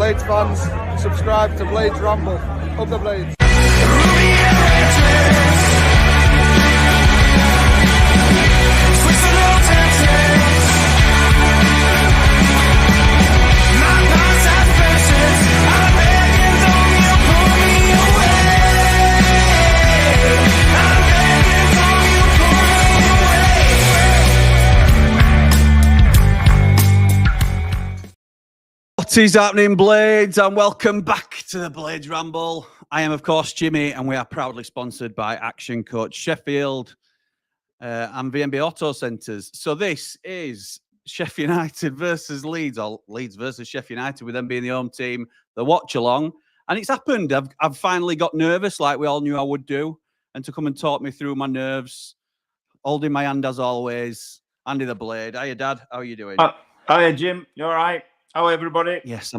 Blades fans, subscribe to Blades Ramble. Up the Blades. What is happening, Blades, and welcome back to the Blades Ramble. I am, of course, Jimmy, and we are proudly sponsored by Action Coach Sheffield and VNB Auto Centres. So this is Sheffield United versus Leeds, or Leeds versus Sheffield United, with them being the home team, the watch-along. And it's happened. I've finally got nervous, like we all knew I would do, and to come and talk me through my nerves, holding my hand as always, Andy the Blade. Hiya, Dad. How are you doing? Hiya, Jim. You all right? How everybody? Yes,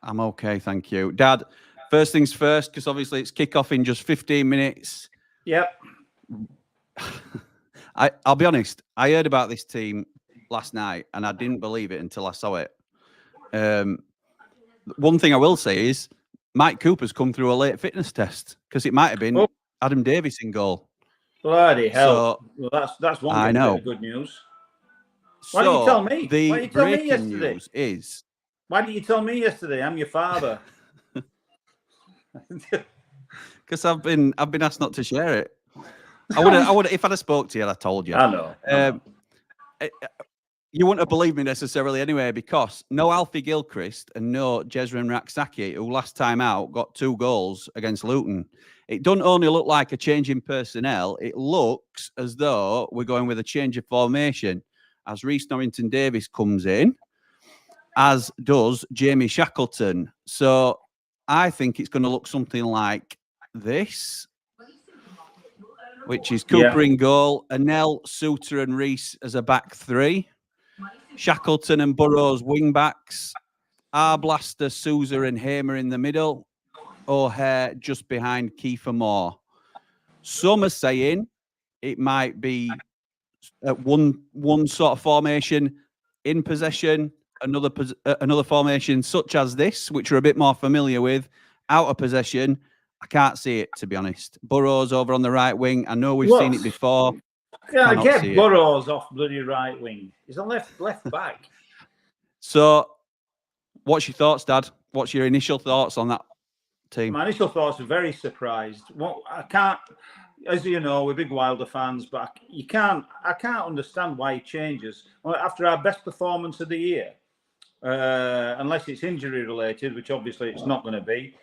I'm okay, thank you. Dad, first things first, because obviously it's kickoff in just 15 minutes. Yep. I'll be honest, I heard about this team last night and I didn't believe it until I saw it. One thing I will say is Mike Cooper's come through a late fitness test, because it might have been Adam Davies in goal. Bloody hell. So, well, that's one I know. Bit of good news. Why didn't you tell me? The Why didn't you tell me breaking yesterday? news is... Why didn't you tell me yesterday? I'm your father. Because I've been asked not to share it. I would if I'd have spoke to you, I told you. I know. You wouldn't have believed me necessarily anyway, because no Alfie Gilchrist and no Jezran Raksaki, who last time out got 2 goals against Luton. It doesn't only look like a change in personnel, it looks as though we're going with a change of formation, as Reece Norrington-Davies comes in, as does Jamie Shackleton. So I think it's going to look something like this, which is Cooper in goal, Anel, Suter and Reece as a back 3, Shackleton and Burrows wing backs, Arblaster, Sousa and Hamer in the middle, O'Hare just behind Kiefer Moore. Some are saying it might be one sort of formation in possession, another formation such as this, which we're a bit more familiar with, out of possession. I can't see it, to be honest. Burrows over on the right wing. I know we've seen it before. Yeah, get Burrows off bloody right wing. He's a left back. So, what's your thoughts, Dad? What's your initial thoughts on that team? My initial thoughts are very surprised. I can't, as you know, we're big Wilder fans, but I can't understand why he changes. Well, after our best performance of the year, unless it's injury related, which obviously it's not going to be.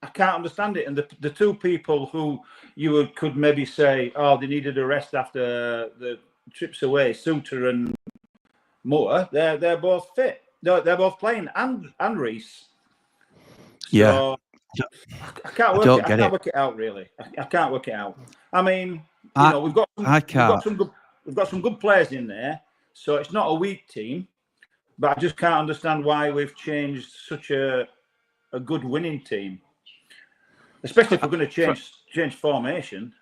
I can't understand it. And the 2 people who you could maybe say, oh, they needed a rest after the trips away, Suter and Moore, they're both fit. They're both playing, and Reece. Yeah. So, I can't work it out, really. I can't work it out. I mean, we've got some good players in there, so it's not a weak team. But I just can't understand why we've changed such a good winning team, especially if we're going to change formation.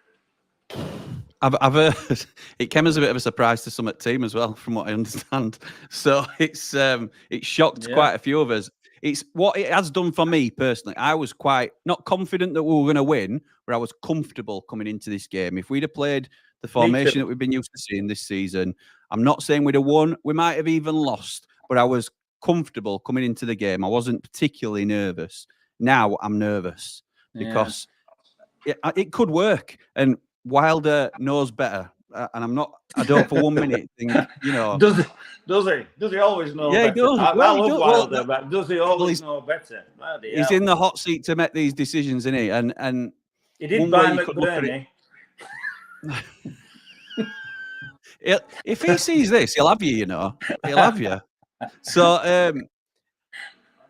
I've heard it came as a bit of a surprise to some at team as well, from what I understand. So it's shocked quite a few of us. It's what it has done for me personally. I was quite not confident that we were going to win, but I was comfortable coming into this game. If we'd have played the formation that we've been used to seeing this season, I'm not saying we'd have won. We might have even lost, but I was comfortable coming into the game. I wasn't particularly nervous. Now I'm nervous because it could work, and Wilder knows better. And I don't for 1 minute think, Does he always know better? He does. I love Wilder, but does he always know better? He's in the hot seat to make these decisions, isn't he? And he did buy McBurney. If he sees this, he'll have you, He'll have you. So,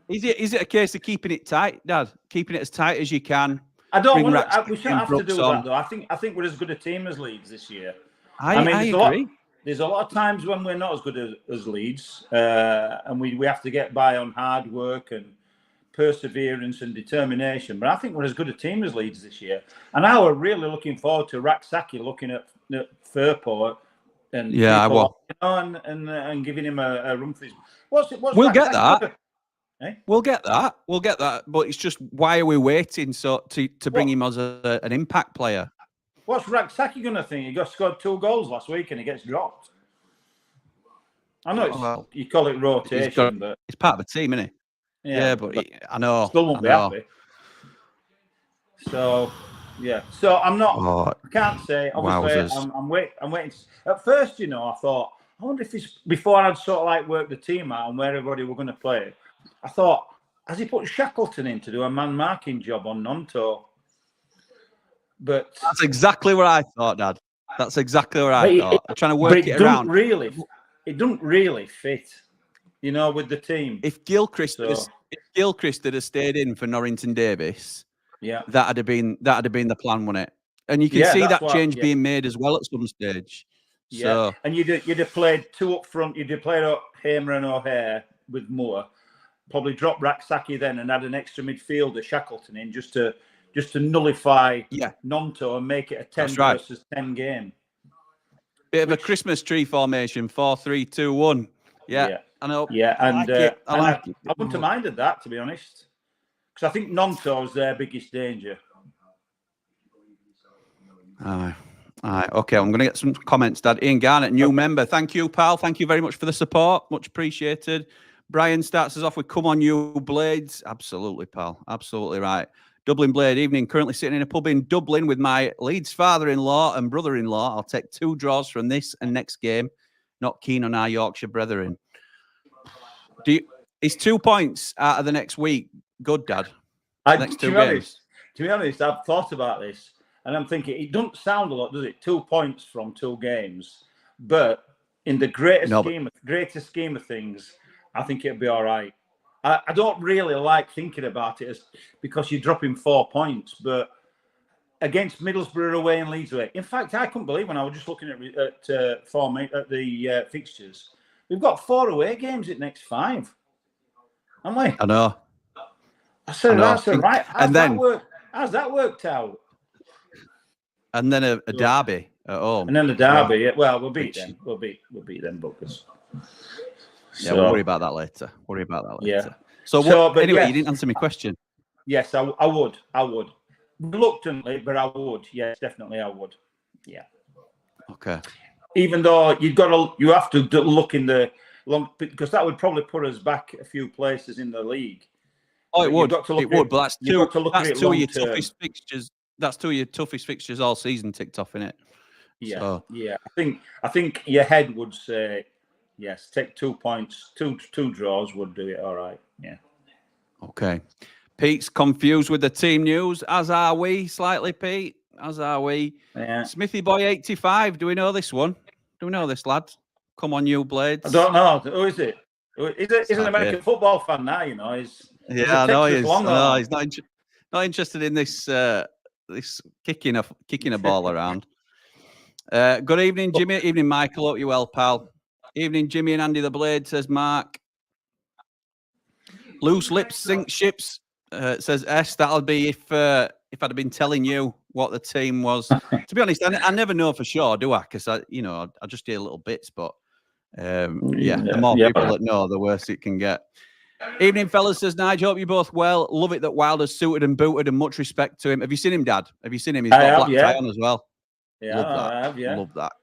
is it a case of keeping it tight, Dad? Keeping it as tight as you can? I don't want to. We shouldn't have to do that, though. I think we're as good a team as Leeds this year. I agree. There's a lot of times when we're not as good as Leeds, and we have to get by on hard work and perseverance and determination. But I think we're as good a team as Leeds this year. And now we're really looking forward to Raksaki looking at Fairport and and giving him a run for his. We'll get that. Eh? We'll get that. We'll get that. But it's just, why are we waiting to bring him as an impact player? What's Raksaki going to think? He scored 2 goals last week and he gets dropped. I know you call it rotation, but it's part of the team, isn't he? Yeah, but I know. Still won't be happy. So, yeah. So I'm not. Oh, I can't say. Obviously, I'm waiting. At first, I thought, I wonder if it's before I'd sort of like worked the team out and where everybody were going to play. I thought, has he put Shackleton in to do a man marking job on Nonto? But that's exactly what I thought, Dad. That's exactly what I thought. I'm trying to work it around. It doesn't really fit, with the team. If Gilchrist had stayed in for Norrington Davis, yeah, that'd have been the plan, wouldn't it? And you can see that change being made as well at some stage. Yeah, and you'd have played 2 up front. You'd have played up Hamer and O'Hare with Moore. Probably drop Raksaki then and add an extra midfielder, Shackleton, in just to nullify Nonto and make it a 10 versus 10 game. Bit of a Christmas tree formation, 4-3-2-1. Yeah, I know. Yeah, I like it. I wouldn't have minded that, to be honest, because I think Nonto's their biggest danger. Aye. Okay, I'm going to get some comments, Dad. Ian Garnett, new member. Thank you, pal. Thank you very much for the support. Much appreciated. Brian starts us off with, come on, you Blades. Absolutely, pal. Absolutely right. Dublin Blade, evening. Currently sitting in a pub in Dublin with my Leeds father-in-law and brother-in-law. I'll take 2 draws from this and next game. Not keen on our Yorkshire brethren. Is 2 points out of the next week good, Dad? Next 2 games. To be honest, I've thought about this, and I'm thinking it doesn't sound a lot, does it? 2 points from 2 games, but in the greater scheme of things, I think it'll be all right. I don't really like thinking about it because you're dropping 4 points, but against Middlesbrough away and Leeds away. In fact, I couldn't believe when I was just looking at the fixtures. We've got 4 away games in next 5, haven't we? I know. I said that's all right. How's that worked out? And then a derby at home. And then the derby. Yeah. Well, we'll beat them. We'll beat them Buckers. Yeah, we'll worry about that later. Yeah. So anyway, you didn't answer my question. Yes, I would. Reluctantly, but I would. Yes, definitely I would. Yeah. Okay. Even though you have to look in the long, because that would probably put us back a few places in the league. Oh, it would. But that's two of your toughest fixtures. That's 2 of your toughest fixtures all season ticked off, innit? Yeah. So. Yeah. I think your head would say, yes, take 2 points, two draws would do it all right. Yeah. Okay. Pete's confused with the team news, as are we slightly, Pete. As are we. Yeah. Smithy Boy 85. Do we know this one? Do we know this, lad? Come on, you Blades. I don't know. Who is it? He's an American football fan now, He's I know he is. No, he's not interested in this this kicking a ball around. Good evening, Jimmy. Evening, Michael. Hope you're well, pal. Evening, Jimmy and Andy the Blade, says Mark. Loose lips sink ships, says S. That'll be if I'd have been telling you what the team was. To be honest, I never know for sure, do I? Because I just hear little bits, but the more people that know, the worse it can get. Evening, fellas, says Nigel. Hope you both well. Love it that Wilder's suited and booted, and much respect to him. Have you seen him, Dad? Have you seen him? He's got black tie on as well. Yeah, I have. Love that.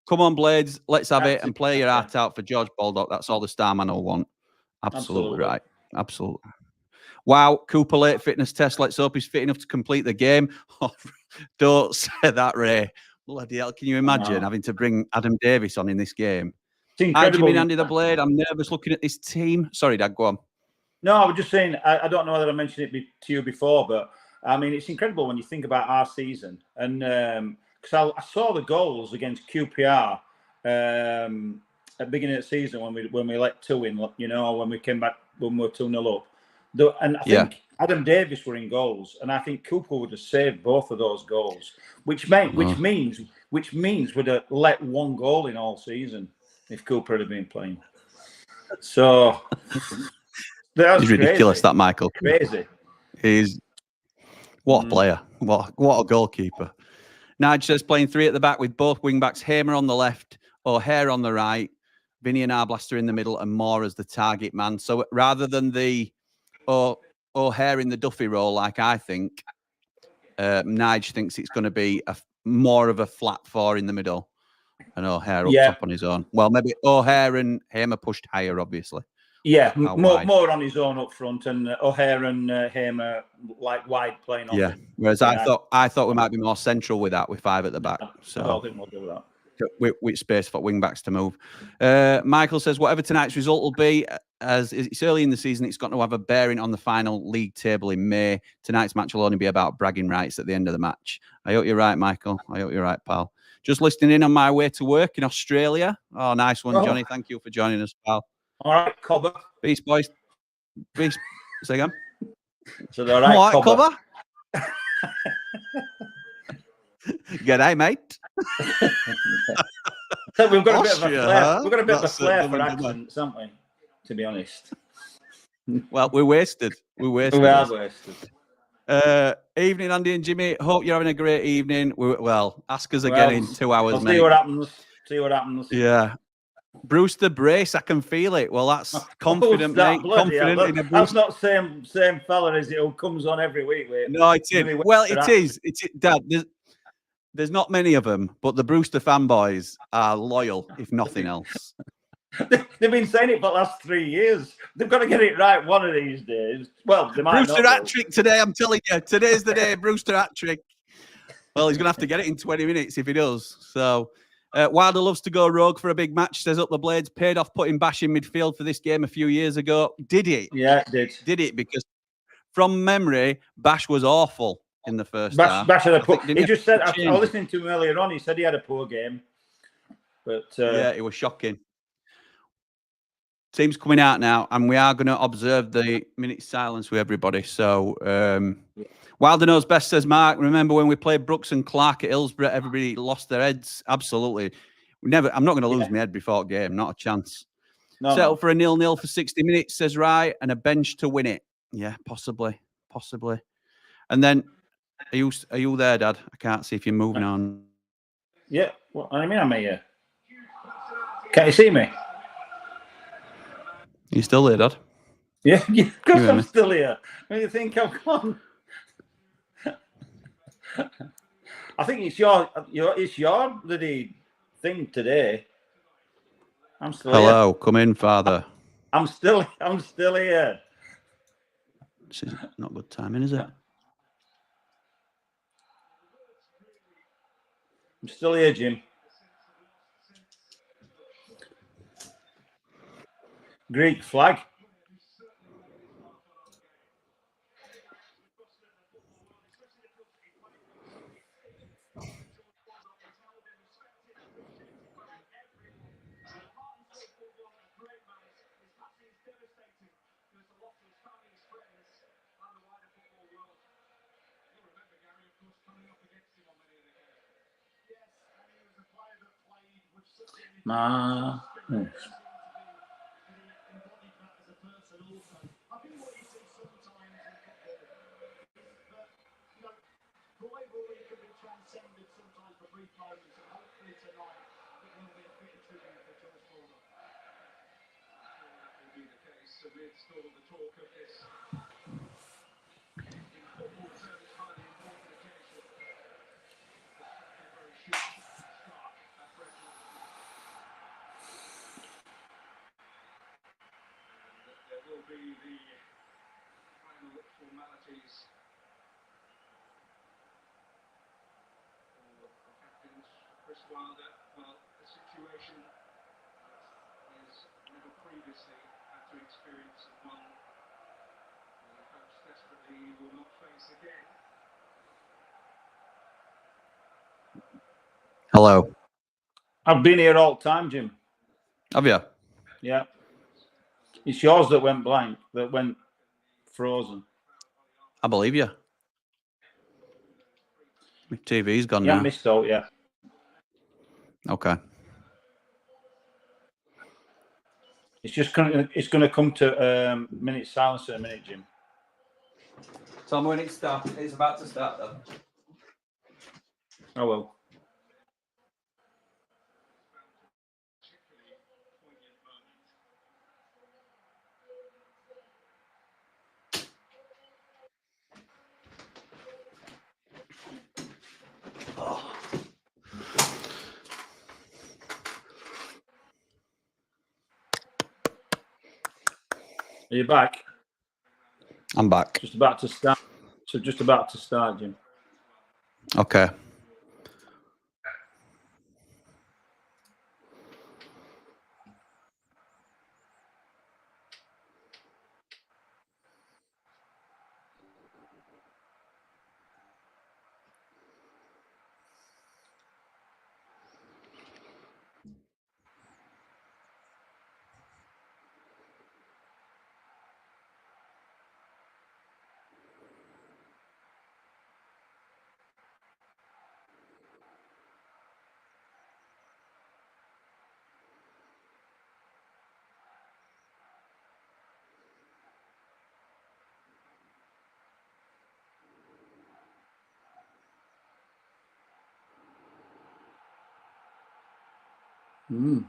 Come on, Blades. Let's have it and play your heart out for George Baldock. That's all the Starman will want. Absolutely right. Absolutely. Wow, Cooper late fitness test. Let's hope he's fit enough to complete the game. Oh, don't say that, Ray. Bloody hell, can you imagine having to bring Adam Davis on in this game? Hi, Jimmy and Andy the Blade. I'm nervous looking at this team. Sorry, Dad, go on. No, I was just saying, I don't know whether I mentioned it to you before, but I mean, it's incredible when you think about our season. And because I saw the goals against QPR at the beginning of the season when we let 2 in, when we came back, when we were 2-0 up. And I think Adam Davis were in goals, and I think Cooper would have saved both of those goals, which means we'd have let 1 goal in all season if Cooper had been playing. So that's ridiculous, that Michael. Crazy. He's what a player. What a goalkeeper. Nige says playing 3 at the back with both wing backs, Hamer on the left, O'Hare on the right, Vinny and Arblaster in the middle and Moore as the target man. So rather than the O'Hare in the Duffy role, like I think, Nige thinks it's going to be more of a flat 4 in the middle and O'Hare up top on his own. Well, maybe O'Hare and Hamer pushed higher, obviously. Yeah, more on his own up front, and O'Hare and Hamer like wide playing off. Yeah, whereas I thought we might be more central with that, with 5 at the back. So I don't think we'll do that. With space for wing backs to move. Michael says, whatever tonight's result will be, as it's early in the season, it's got to have a bearing on the final league table in May. Tonight's match will only be about bragging rights at the end of the match. I hope you're right, Michael. I hope you're right, pal. Just listening in on my way to work in Australia. Oh, nice one, Johnny. Thank you for joining us, pal. All right, Cobber. Peace, boys. Peace. Say again. So all right, Cobber. G'day, mate. So we've got a bit of a flair. We've got a bit of a flair for accents, haven't we? To be honest. Well, we're wasted. We are wasted. Evening, Andy and Jimmy. Hope you're having a great evening. Ask us again in 2 hours, mate. See what happens. See what happens. Yeah. Brewster brace, I can feel it. Well, that's confident, mate. Confident in a Brewster. That's not same fella as it who comes on every week. Mate. No, it is. Well, it is. It's Dad. There's not many of them, but the Brewster fanboys are loyal, if nothing else. They've been saying it for the last 3 years. They've got to get it right one of these days. Well, they might Brewster hat-trick today, I'm telling you. Today's the day, Brewster hat-trick. Well, he's going to have to get it in 20 minutes if he does. So, Wilder loves to go rogue for a big match, says Up the Blades. Paid off putting Bash in midfield for this game a few years ago. Did it? Yeah, it did. Did it? Because from memory, Bash was awful in the first half. Bash had a poor. He just said, I was listening to him earlier on, he said he had a poor game. But yeah, it was shocking. Team's coming out now, and we are going to observe the minute silence with everybody. So, Wilder knows best, says Mark. Remember when we played Brooks and Clark at Hillsborough, everybody lost their heads? Absolutely. I'm not going to lose my head before game, not a chance. Settle for a 0-0 for 60 minutes, says Rye, and a bench to win it. Yeah, possibly. And then, are you there, Dad? I can't see if you're moving on. Yeah, well, I mean, I'm here. Can you see me? You still there, Dad? Yeah, because I'm still here. When you think I've gone, I think it's your bloody thing today. I'm still here. Hello, come in, Father. I'm still here. This is not good timing, is it? I'm still here, Jim. Greek flag. Wilder, well, a situation is never previously had to experience and one that he hopes desperately he will not face again. Hello. I've been here all the time, Jim. Have you? Yeah. It's yours that went blank, that went frozen. I believe you. My TV's gone now. Yeah, missed out, yeah. Okay. It's going to come to minute silence in a minute, Jim. Tell me when it starts. It's about to start, though. Oh, well. Are you back? I'm back. Just about to start. So just about to start, Jim. Okay. Mm.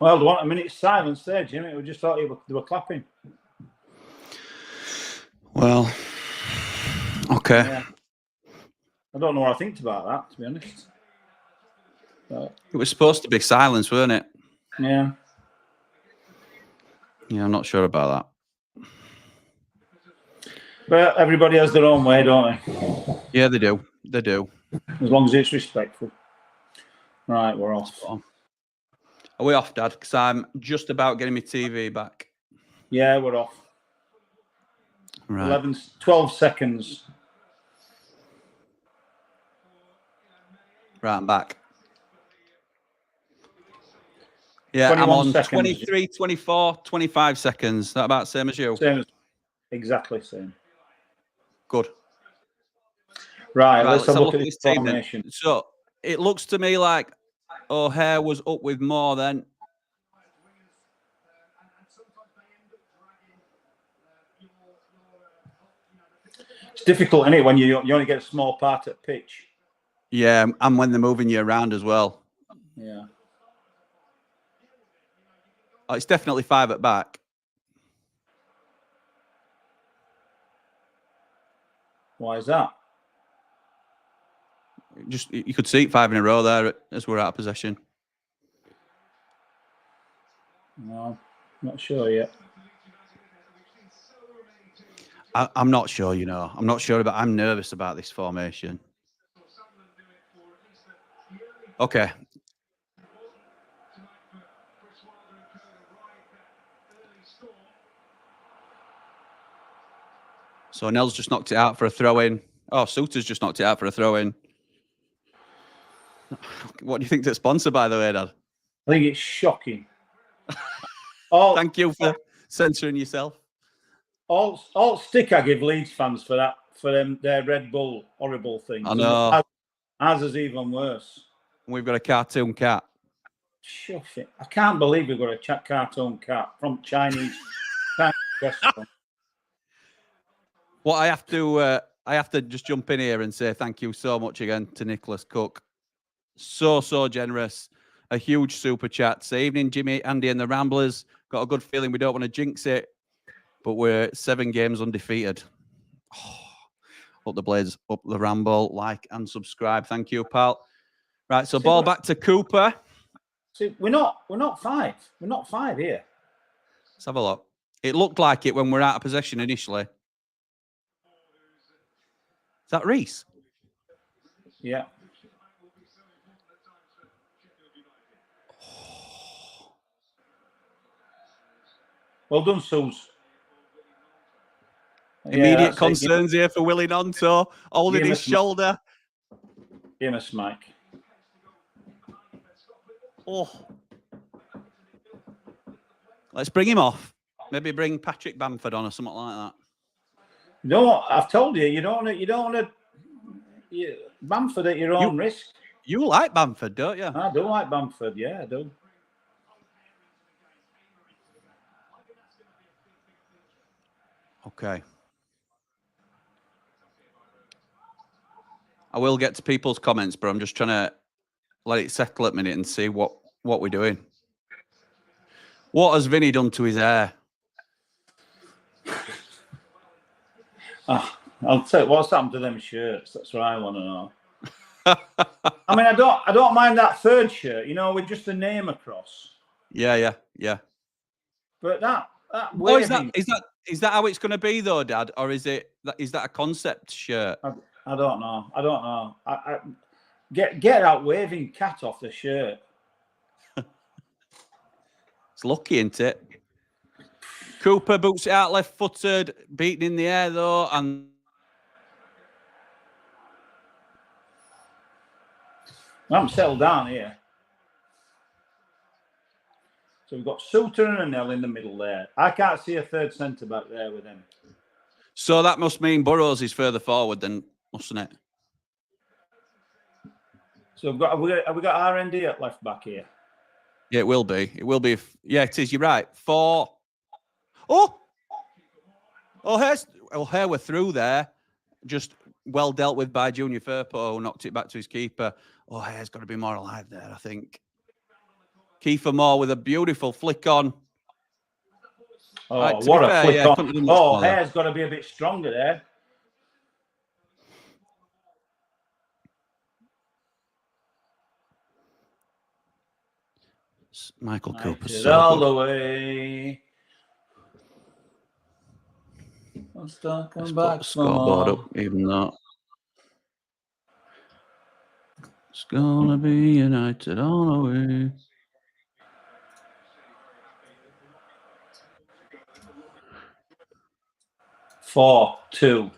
Well, do you want a minute's silence there, Jim? We just thought they were clapping. Well, okay. Yeah. I don't know what I think about that, to be honest. It was supposed to be silence, weren't it? Yeah. Yeah, I'm not sure about that. But everybody has their own way, don't they? Yeah, they do. They do. As long as it's respectful. Right, we're off. Are we off, Dad? Because I'm just about getting my TV back. Yeah, we're off. Right. 12 seconds. Right, I'm back. Yeah, I'm on seconds. 23, 24, 25 seconds. That about same as you? Exactly same. Good. Right, let's have a look at this team formation. Then. So it looks to me like O'Hare was up with more then. It's difficult, isn't it, when you only get a small part at pitch? Yeah, and when they're moving you around as well. Yeah. Oh, it's definitely 5 at back. Why is that? Just you could see it 5 in a row there as we're out of possession. No, not sure yet. I'm not sure, you know. I'm not sure I'm nervous about this formation. Okay. So Nell's just knocked it out for a throw-in. Oh, Suter's just knocked it out for a throw-in. What do you think that's sponsored, by the way, Dad? I think it's shocking. Thank you for censoring yourself. All stick I give Leeds fans for that, for them, their Red Bull horrible thing. I know. Ours is even worse. We've got a cartoon cat. Shuff it. I can't believe we've got a cartoon cat from Chinese restaurant. Well, I have to just jump in here and say thank you so much again to Nicholas Cook. So generous. A huge super chat. Say evening, Jimmy, Andy, and the Ramblers. Got a good feeling we don't want to jinx it, but we're 7 games undefeated. Up the Blades, up the Ramble, like and subscribe. Thank you, pal. Right, so ball back to Cooper. See, we're not 5. We're not 5 here. Let's have a look. It looked like it when we're out of possession initially. Is that Reese? Yeah. Well done, Suze. Immediate concerns here for Willie Nonto, holding his shoulder. Give him a smack. Oh. Let's bring him off. Maybe bring Patrick Bamford on or something like that. You know what? I've told you, you don't want to Bamford at your own risk. You like Bamford, don't you? I do like Bamford, yeah, I do. Okay. I will get to people's comments, but I'm just trying to let it settle a minute and see what we're doing. What has Vinny done to his hair? I'll tell you what's happened to them shirts. That's what I want to know. I mean, I don't mind that third shirt, you know, with just the name across. Yeah. But that Well, is waving, that how it's going to be though, Dad, or is that a concept shirt? I don't know. I get that waving cat off the shirt. It's lucky, isn't it? Cooper boots it out left-footed, beaten in the air though, and I'm settled down here. So we've got Suter and Anel in the middle there. I can't see a third centre back there with him. so that must mean Burrows is further forward then, mustn't it? So have we got RND at left back here? Yeah, it will be. It will be. Yeah, it is. You're right. 4. Oh, O'Hare were through there. Just well dealt with by Junior Firpo, who knocked it back to his keeper. O'Hare's got to be more alive there, I think. Kiefer Moore with a beautiful flick on. Oh, right, what a flick yeah, on. Oh, O'Hare's got to be a bit stronger there. Michael Cooper. So all the way. Let's talk Let's back put the scoreboard up, even though it's gonna be United all the way. Four, 2,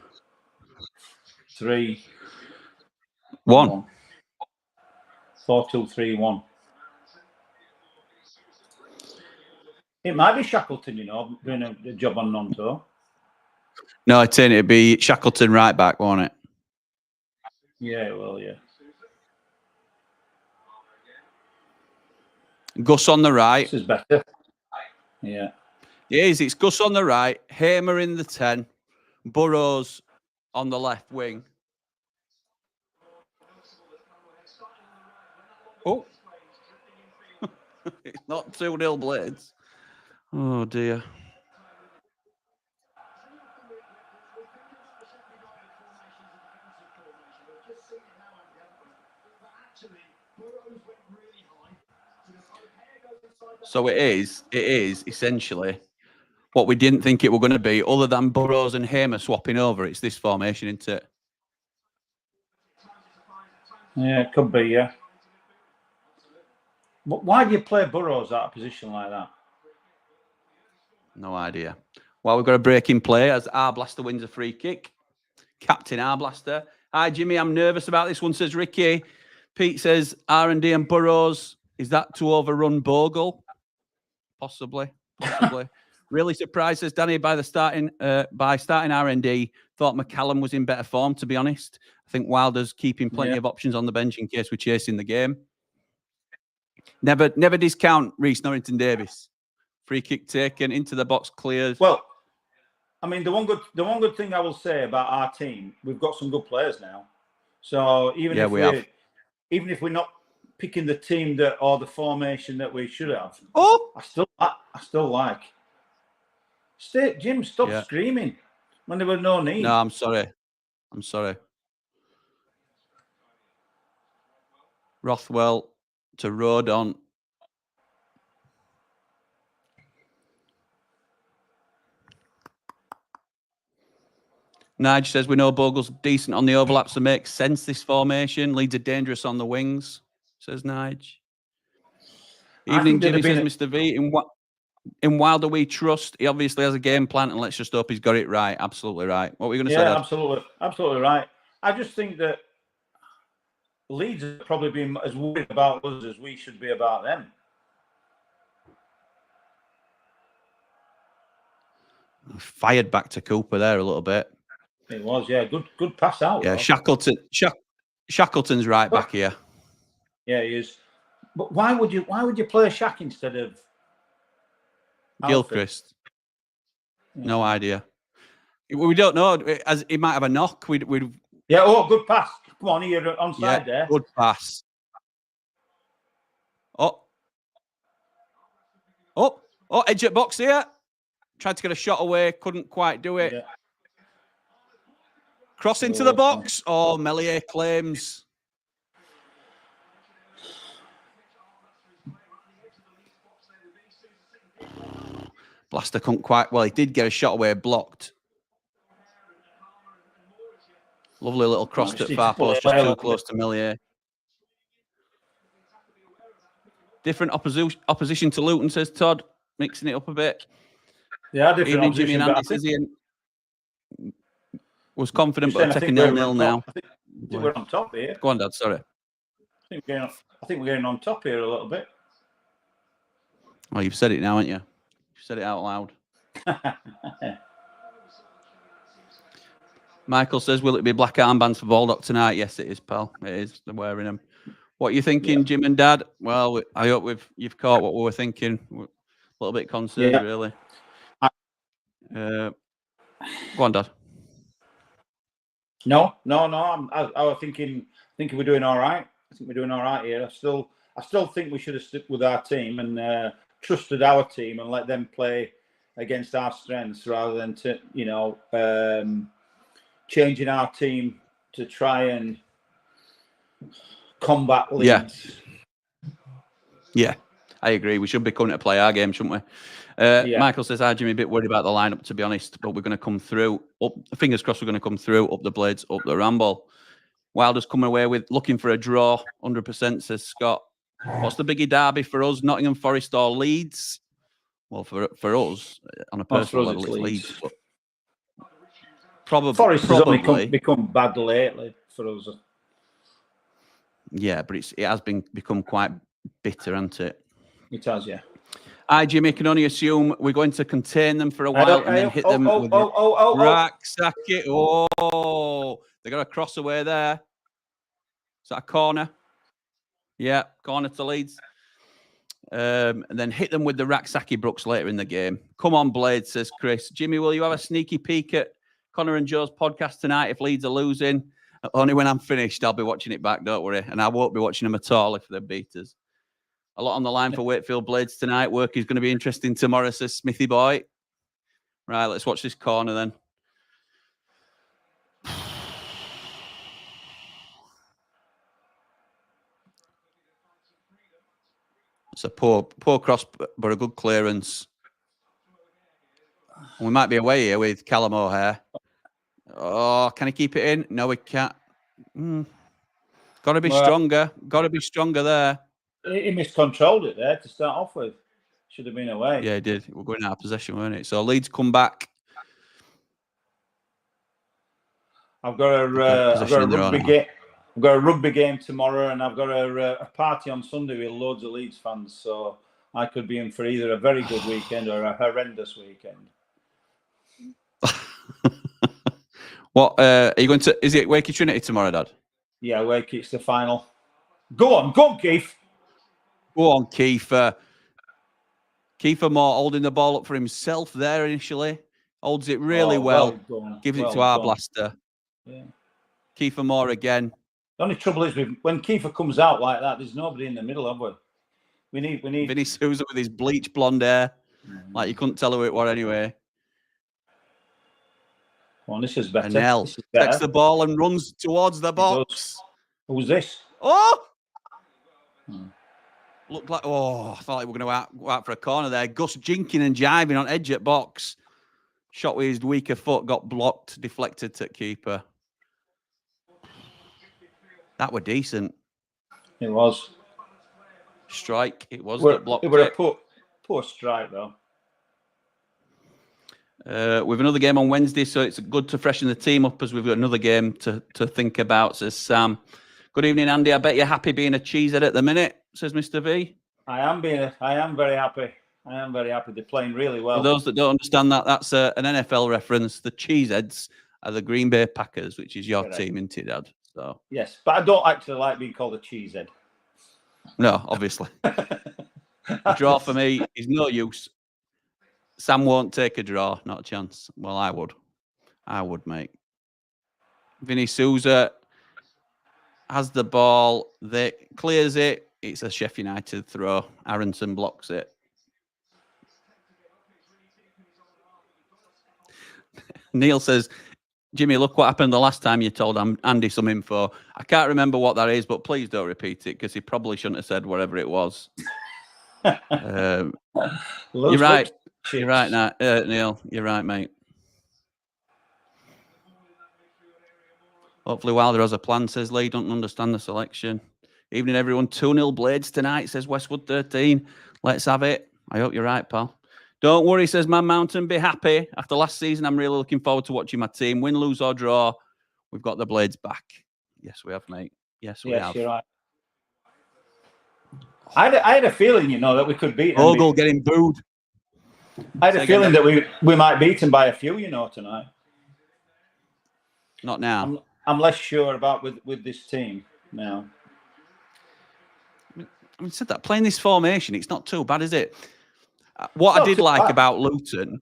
3, 1. 4, 2, 3, 1. It might be Shackleton, you know, doing a job on Nonto. No, it'd be Shackleton right back, won't it? Yeah, well, yeah. Gus on the right. This is better. Yeah. It is. It's Gus on the right, Hamer in the 10, Burrows on the left wing. Oh. It's not 2-0 Blades. Oh, dear. So it is essentially what we didn't think it were going to be, other than Burrows and Hamer swapping over. It's this formation, isn't it? Yeah, it could be, yeah. But why do you play Burrows out of position like that? No idea. Well, we've got a break in play as Arblaster wins a free kick. Captain Arblaster. Hi, Jimmy. I'm nervous about this one, says Ricky. Pete says R&D and Burrows. Is that to overrun Bogle? Possibly. Really surprised, says Danny, by starting R&D. Thought McCallum was in better form, to be honest. I think Wilder's keeping plenty of options on the bench in case we're chasing the game. Never discount Reece Norrington Davis. Free kick taken into the box, cleared. Well, I mean, the one good thing I will say about our team, we've got some good players now. So even if we're not picking the team or the formation that we should have, I still like. Jim, stop screaming when there was no need. No, I'm sorry. Rothwell to Rodon. Nige says we know Bogle's decent on the overlaps and makes sense this formation. Leeds are dangerous on the wings, says Nige. Evening, Jimmy, says Mr. V. In Wilder we trust. He obviously has a game plan, and let's just hope he's got it right. Absolutely right. What were you going to say, Dad? Absolutely right. I just think that Leeds have probably been as worried about us as we should be about them. Fired back to Cooper there a little bit. It was, yeah. Good pass out. Yeah, Shackleton's right back here. Yeah, he is. But why would you play Shaq instead of Gilchrist? No idea. We don't know. As he might have a knock. Yeah. Oh, good pass. Come on, you're onside there. Good pass. Oh, edge at box here. Tried to get a shot away, couldn't quite do it. Yeah. Cross into the box. Oh, Melier claims. Blaster couldn't quite. Well, he did get a shot away, blocked. Lovely little cross at far post, just too close to Melier. Different opposition to Luton, says Todd, mixing it up a bit. Yeah, different Evening, Jimmy and Andy, says Ian. Was confident, but taking 0-0 now. I think we're on top here. Go on, Dad, sorry. I think we're getting on top here a little bit. Well, you've said it now, haven't you? You've said it out loud. Michael says, will it be black armbands for Baldock tonight? Yes, it is, pal. It is. They're wearing them. What are you thinking, Jim and Dad? Well, I hope you've caught what we were thinking. We're a little bit concerned, really. Go on, Dad. No. I was thinking we're doing all right. I think we're doing all right here. I still think we should have stuck with our team and trusted our team and let them play against our strengths rather than changing our team to try and combat Leeds. Yeah, I agree. We should be coming to play our game, shouldn't we? Michael says, hi, Jimmy, a bit worried about the lineup, to be honest, but we're going to come through. Fingers crossed we're going to come through, up the Blades, up the Ramble. Wilder's coming away with looking for a draw, 100%, says Scott. What's the biggie derby for us, Nottingham Forest or Leeds? Well, for us, on a personal level, it's Leeds. But Forest has only become bad lately for us. Yeah, but it has become quite bitter, hasn't it? It has, yeah. I, Jimmy, can only assume we're going to contain them for a while and then hit them with Raksaki. Oh, they got a cross away there. Is that a corner? Yeah, corner to Leeds. And then hit them with the Raksaki Brooks later in the game. Come on, Blade, says Chris. Jimmy, will you have a sneaky peek at Connor and Joe's podcast tonight if Leeds are losing? Only when I'm finished, I'll be watching it back, don't worry. And I won't be watching them at all if they're beaters. A lot on the line for Wakefield Blades tonight. Work is going to be interesting tomorrow, says Smithy Boy. Right, let's watch this corner then. It's a poor cross, but a good clearance. We might be away here with Callum O'Hare. Oh, can he keep it in? No, he can't. Got to be stronger. Got to be stronger there. He miscontrolled it there to start off with. Should have been away. Yeah, he did. We're going out of possession, weren't it? So Leeds come back. I've got a rugby game. I've got a rugby game tomorrow, and I've got a party on Sunday with loads of Leeds fans. So I could be in for either a very good weekend or a horrendous weekend. What are you going to? Is it Wakey Trinity tomorrow, Dad? Yeah, Wakey. It's the final. Go on, Keith. Go on, Kiefer. Kiefer Moore holding the ball up for himself there initially. Holds it really well. Gives it to our blaster. Yeah. Kiefer Moore again. The only trouble is when Kiefer comes out like that, there's nobody in the middle, have we? We need Vinny Souza with his bleach blonde hair. Like you couldn't tell who it was anyway. Well, this is better. And Nell takes the ball and runs towards the box. Who's this? Oh! Looked like, I thought we were going to go out for a corner there. Gus jinking and jiving on edge at box. Shot with his weaker foot, got blocked, deflected to keeper. That were decent. It was. Strike. It was that blocked. It was a poor strike, though. We've another game on Wednesday, so it's good to freshen the team up as we've got another game to think about, says Sam. Good evening, Andy. I bet you're happy being a cheesehead at the minute, says Mr. V. I am very happy. I am very happy. They're playing really well. For those that don't understand that, that's an NFL reference. The cheeseheads are the Green Bay Packers, which is your team, isn't it, Dad? So yes, but I don't actually like being called a cheesehead. No, obviously. A draw for me is no use. Sam won't take a draw, not a chance. Well, I would, mate. Vinny Souza has the ball. They clears it. It's a Sheffield United throw. Aronson blocks it. Neil says, Jimmy, look what happened the last time you told Andy some info. I can't remember what that is, but please don't repeat it because he probably shouldn't have said whatever it was. You're right. You're right, Neil. You're right, mate. Hopefully Wilder has a plan, says Lee. Don't understand the selection. Evening, everyone. 2-0 Blades tonight, says Westwood 13. Let's have it. I hope you're right, pal. Don't worry, says Man Mountain. Be happy. After last season, I'm really looking forward to watching my team win, lose, or draw. We've got the Blades back. Yes, we have, mate. Yes, we have. Yes, you're right. I had a feeling, that we could beat them. Ogle getting booed. I had a feeling that we might beat them by a few, tonight. Not now. I'm less sure about with this team now. I mean, said that playing this formation, it's not too bad, is it? What I did like about Luton,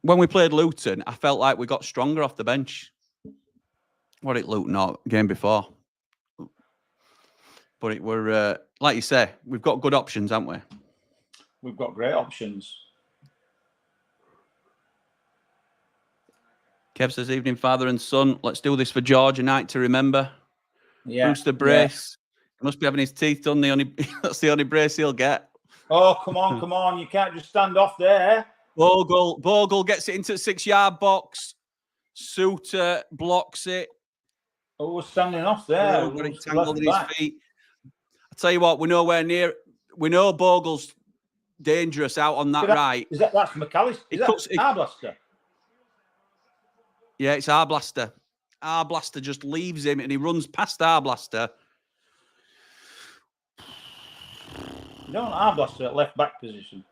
when we played Luton, I felt like we got stronger off the bench. What it Luton not game before, but it were like you say, we've got good options, haven't we? We've got great options. Kev says, evening, father and son. Let's do this for George, a night to remember. Yeah. Brewster brace. He must be having his teeth done. That's the only brace he'll get. Oh, come on. You can't just stand off there. Bogle gets it into the 6-yard box. Suter blocks it. Oh, we're standing off there. Got it tangled in his feet. I tell you what, we're nowhere near. We know Bogle's dangerous out on that right. That's McAllister? Is that Arblaster? Yeah, it's Arblaster. Arblaster just leaves him and he runs past Arblaster. You don't Arblaster at left back position.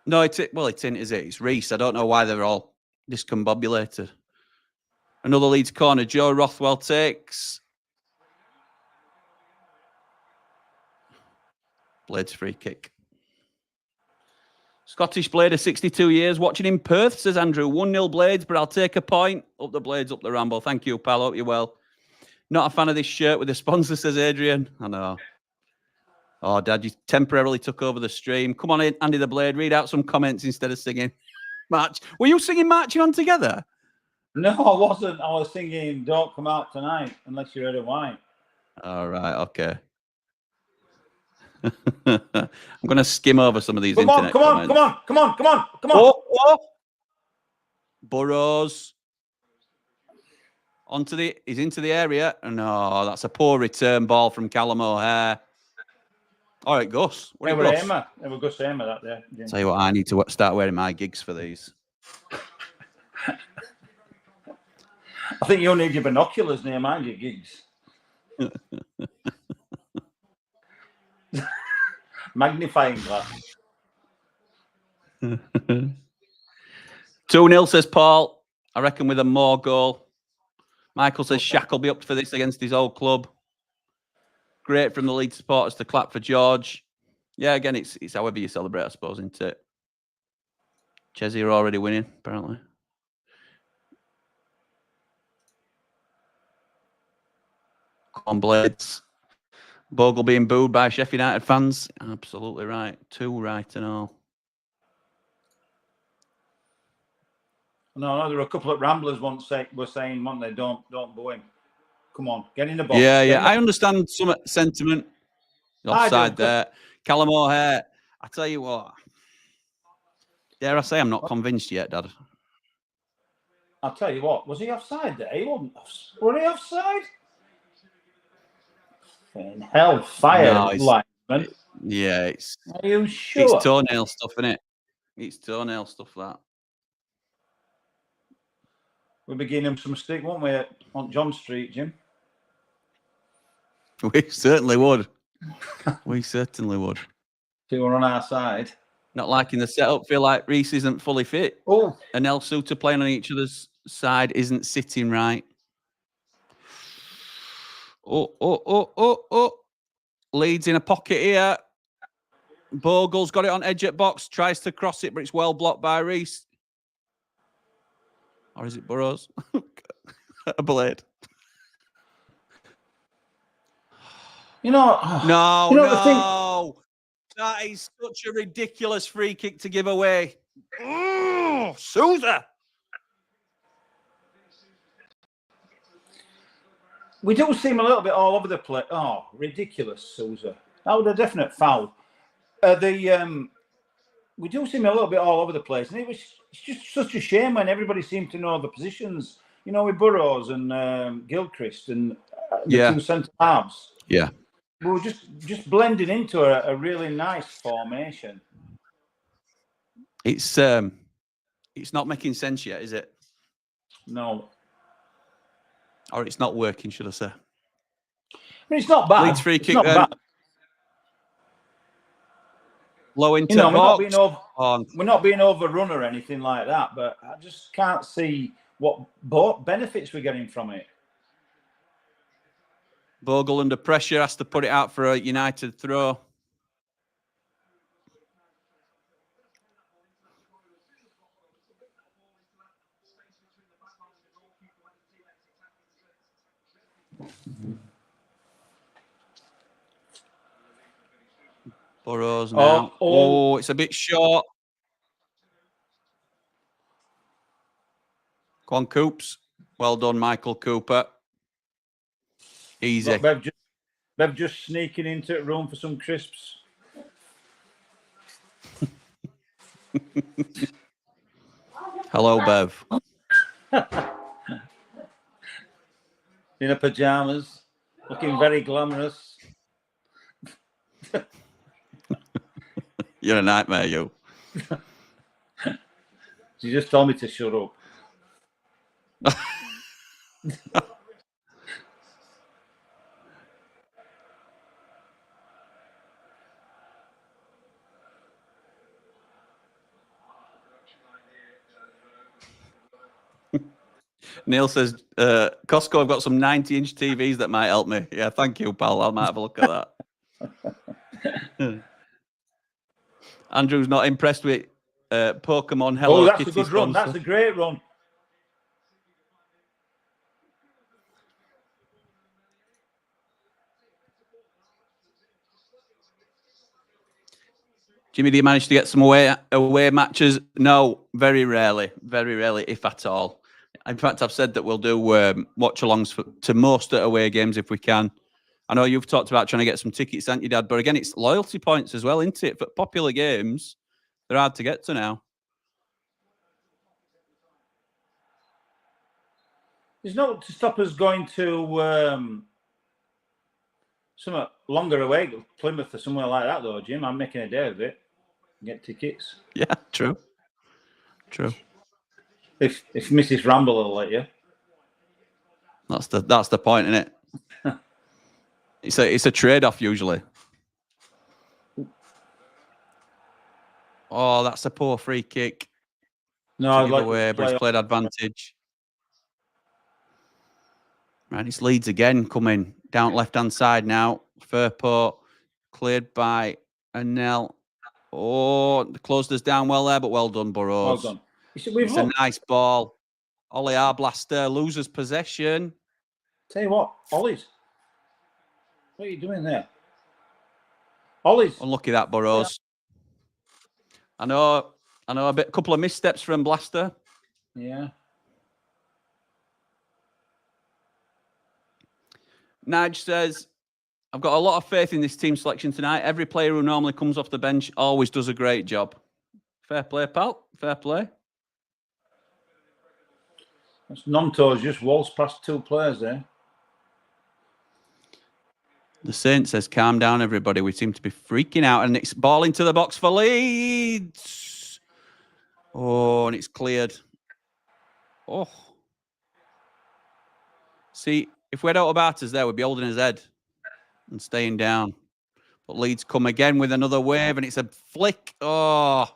No, it's in, is it? It's Reese. I don't know why they're all discombobulated. Another Leeds corner. Joe Rothwell takes. Blades free kick. Scottish Blader, 62 years. Watching in Perth, says Andrew. 1-0 Blades, but I'll take a point. Up the Blades, up the Ramble. Thank you, pal. Hope you're well. Not a fan of this shirt with the sponsor, says Adrian. I know. Oh, Dad, you temporarily took over the stream. Come on in, Andy the Blade. Read out some comments instead of singing. March. Were you singing Marching On Together? No, I wasn't. I was singing Don't Come Out Tonight Unless You're Red and White. All right, okay. I'm going to skim over some of these internet comments. Come on. Oh. Burrows. He's into the area. No, that's a poor return ball from Callum O'Hare. All right, Gus. They were Gus Aimer that there. Jim. Tell you what, I need to start wearing my gigs for these. I think you'll need your binoculars near mine, your gigs. Magnifying glass. 2-0, says Paul. I reckon with a more goal. Michael says Shaq will be up for this against his old club. Great from the Leeds supporters to clap for George. Yeah, again, it's however you celebrate, I suppose, isn't it? Chelsea are already winning, apparently. Come on, Blades. Bogle being booed by Sheffield United fans. Absolutely right. 2 right and all. No, there were a couple of Ramblers were saying, "Monday, don't boo him. Come on, get in the box." Yeah. I understand some sentiment. Offside there. Callum O'Hare. I tell you what. Dare I say I'm not convinced yet, Dad? I'll tell you what. Was he offside there? He wasn't. Were he offside? Hellfire, lineman. Yeah, it's. Are you sure? It's toenail stuff, isn't it? It's toenail stuff, that. We'll be giving him some stick, won't we, on John Street, Jim? We certainly would. We certainly would. If you were on our side. Not liking the setup. Feel like Reese isn't fully fit. Oh. And El Suter playing on each other's side isn't sitting right. Oh. Leeds in a pocket here. Bogle's got it on edge at box. Tries to cross it, but it's well blocked by Reese. Or is it Burrows? A Blade. No. That is such a ridiculous free kick to give away. Oh, Sousa. We do seem a little bit all over the place. Oh, ridiculous, Sousa. That was a definite foul. We do seem a little bit all over the place, and it's just such a shame when everybody seemed to know the positions. You know, with Burrows and Gilchrist and the two centre halves. Yeah. We were just blending into a really nice formation. It's not making sense yet, is it? No. Or it's not working, should I say? I mean, it's not bad. Leeds free it's kick not then. bad. Low into we're Hawks. not being overrun or anything like that, but I just can't see what benefits we're getting from it. Bogle under pressure, has to put it out for a United throw. Burrows now. Oh, it's a bit short. Go on, Coops. Well done, Michael Cooper. Easy. Look, Bev just sneaking into the room for some crisps. Hello, Bev. In her pajamas, looking very glamorous. You're a nightmare, you. She just told me to shut up. Neil says, Costco, I've got some 90-inch TVs that might help me. Yeah, thank you, pal. I might have a look at that. Andrew's not impressed with Pokemon Hello that's Kitty a good sponsor. run. That's a great run. Jimmy, do you manage to get some away matches? No, very rarely, if at all. In fact, I've said that we'll do watch-alongs to most away games if we can. I know you've talked about trying to get some tickets, haven't you, Dad? But again, it's loyalty points as well, isn't it? For popular games, they're hard to get to now. There's no to stop us going to some longer away, Plymouth or somewhere like that, though, Jim. I'm making a day of it. Get tickets. Yeah, true. If Mrs. Ramble will let you. That's the point, isn't it? It's a trade-off usually. Oh, that's a poor free kick. No, I'd like away, but he's played advantage. Right, it's Leeds again coming down left-hand side now. Furport cleared by Anel. Oh, closed us down well there, but well done, Burrows. Well done. It's a nice ball. Ollie Arblaster loses possession. Tell you what, Ollie's. What are you doing there? Ollie's. Unlucky that, Burrows. I know a couple of missteps from Blaster. Yeah. Nige says, I've got a lot of faith in this team selection tonight. Every player who normally comes off the bench always does a great job. Fair play, pal. Fair play. That's Nonto's just waltzed past two players there. The Saint says, calm down, everybody. We seem to be freaking out. And it's ball into the box for Leeds. Oh, and it's cleared. Oh. See, if we had Autobatas there, we'd be holding his head and staying down. But Leeds come again with another wave, and it's a flick. Oh.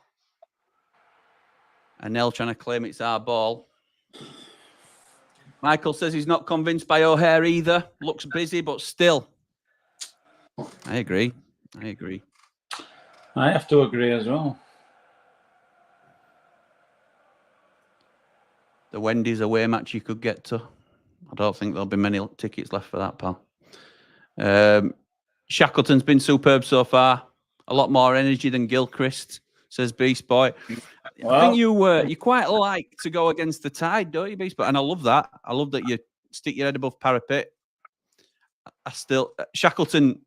And Nell trying to claim it's our ball. Michael says he's not convinced by O'Hare either. Looks busy, but still. I agree. I have to agree as well. The Wendy's away match you could get to. I don't think there'll be many tickets left for that, pal. Shackleton's been superb so far. A lot more energy than Gilchrist, says Beast Boy. Well, I think you quite like to go against the tide, don't you, Beast Boy? And I love that. I love that you stick your head above parapet. Shackleton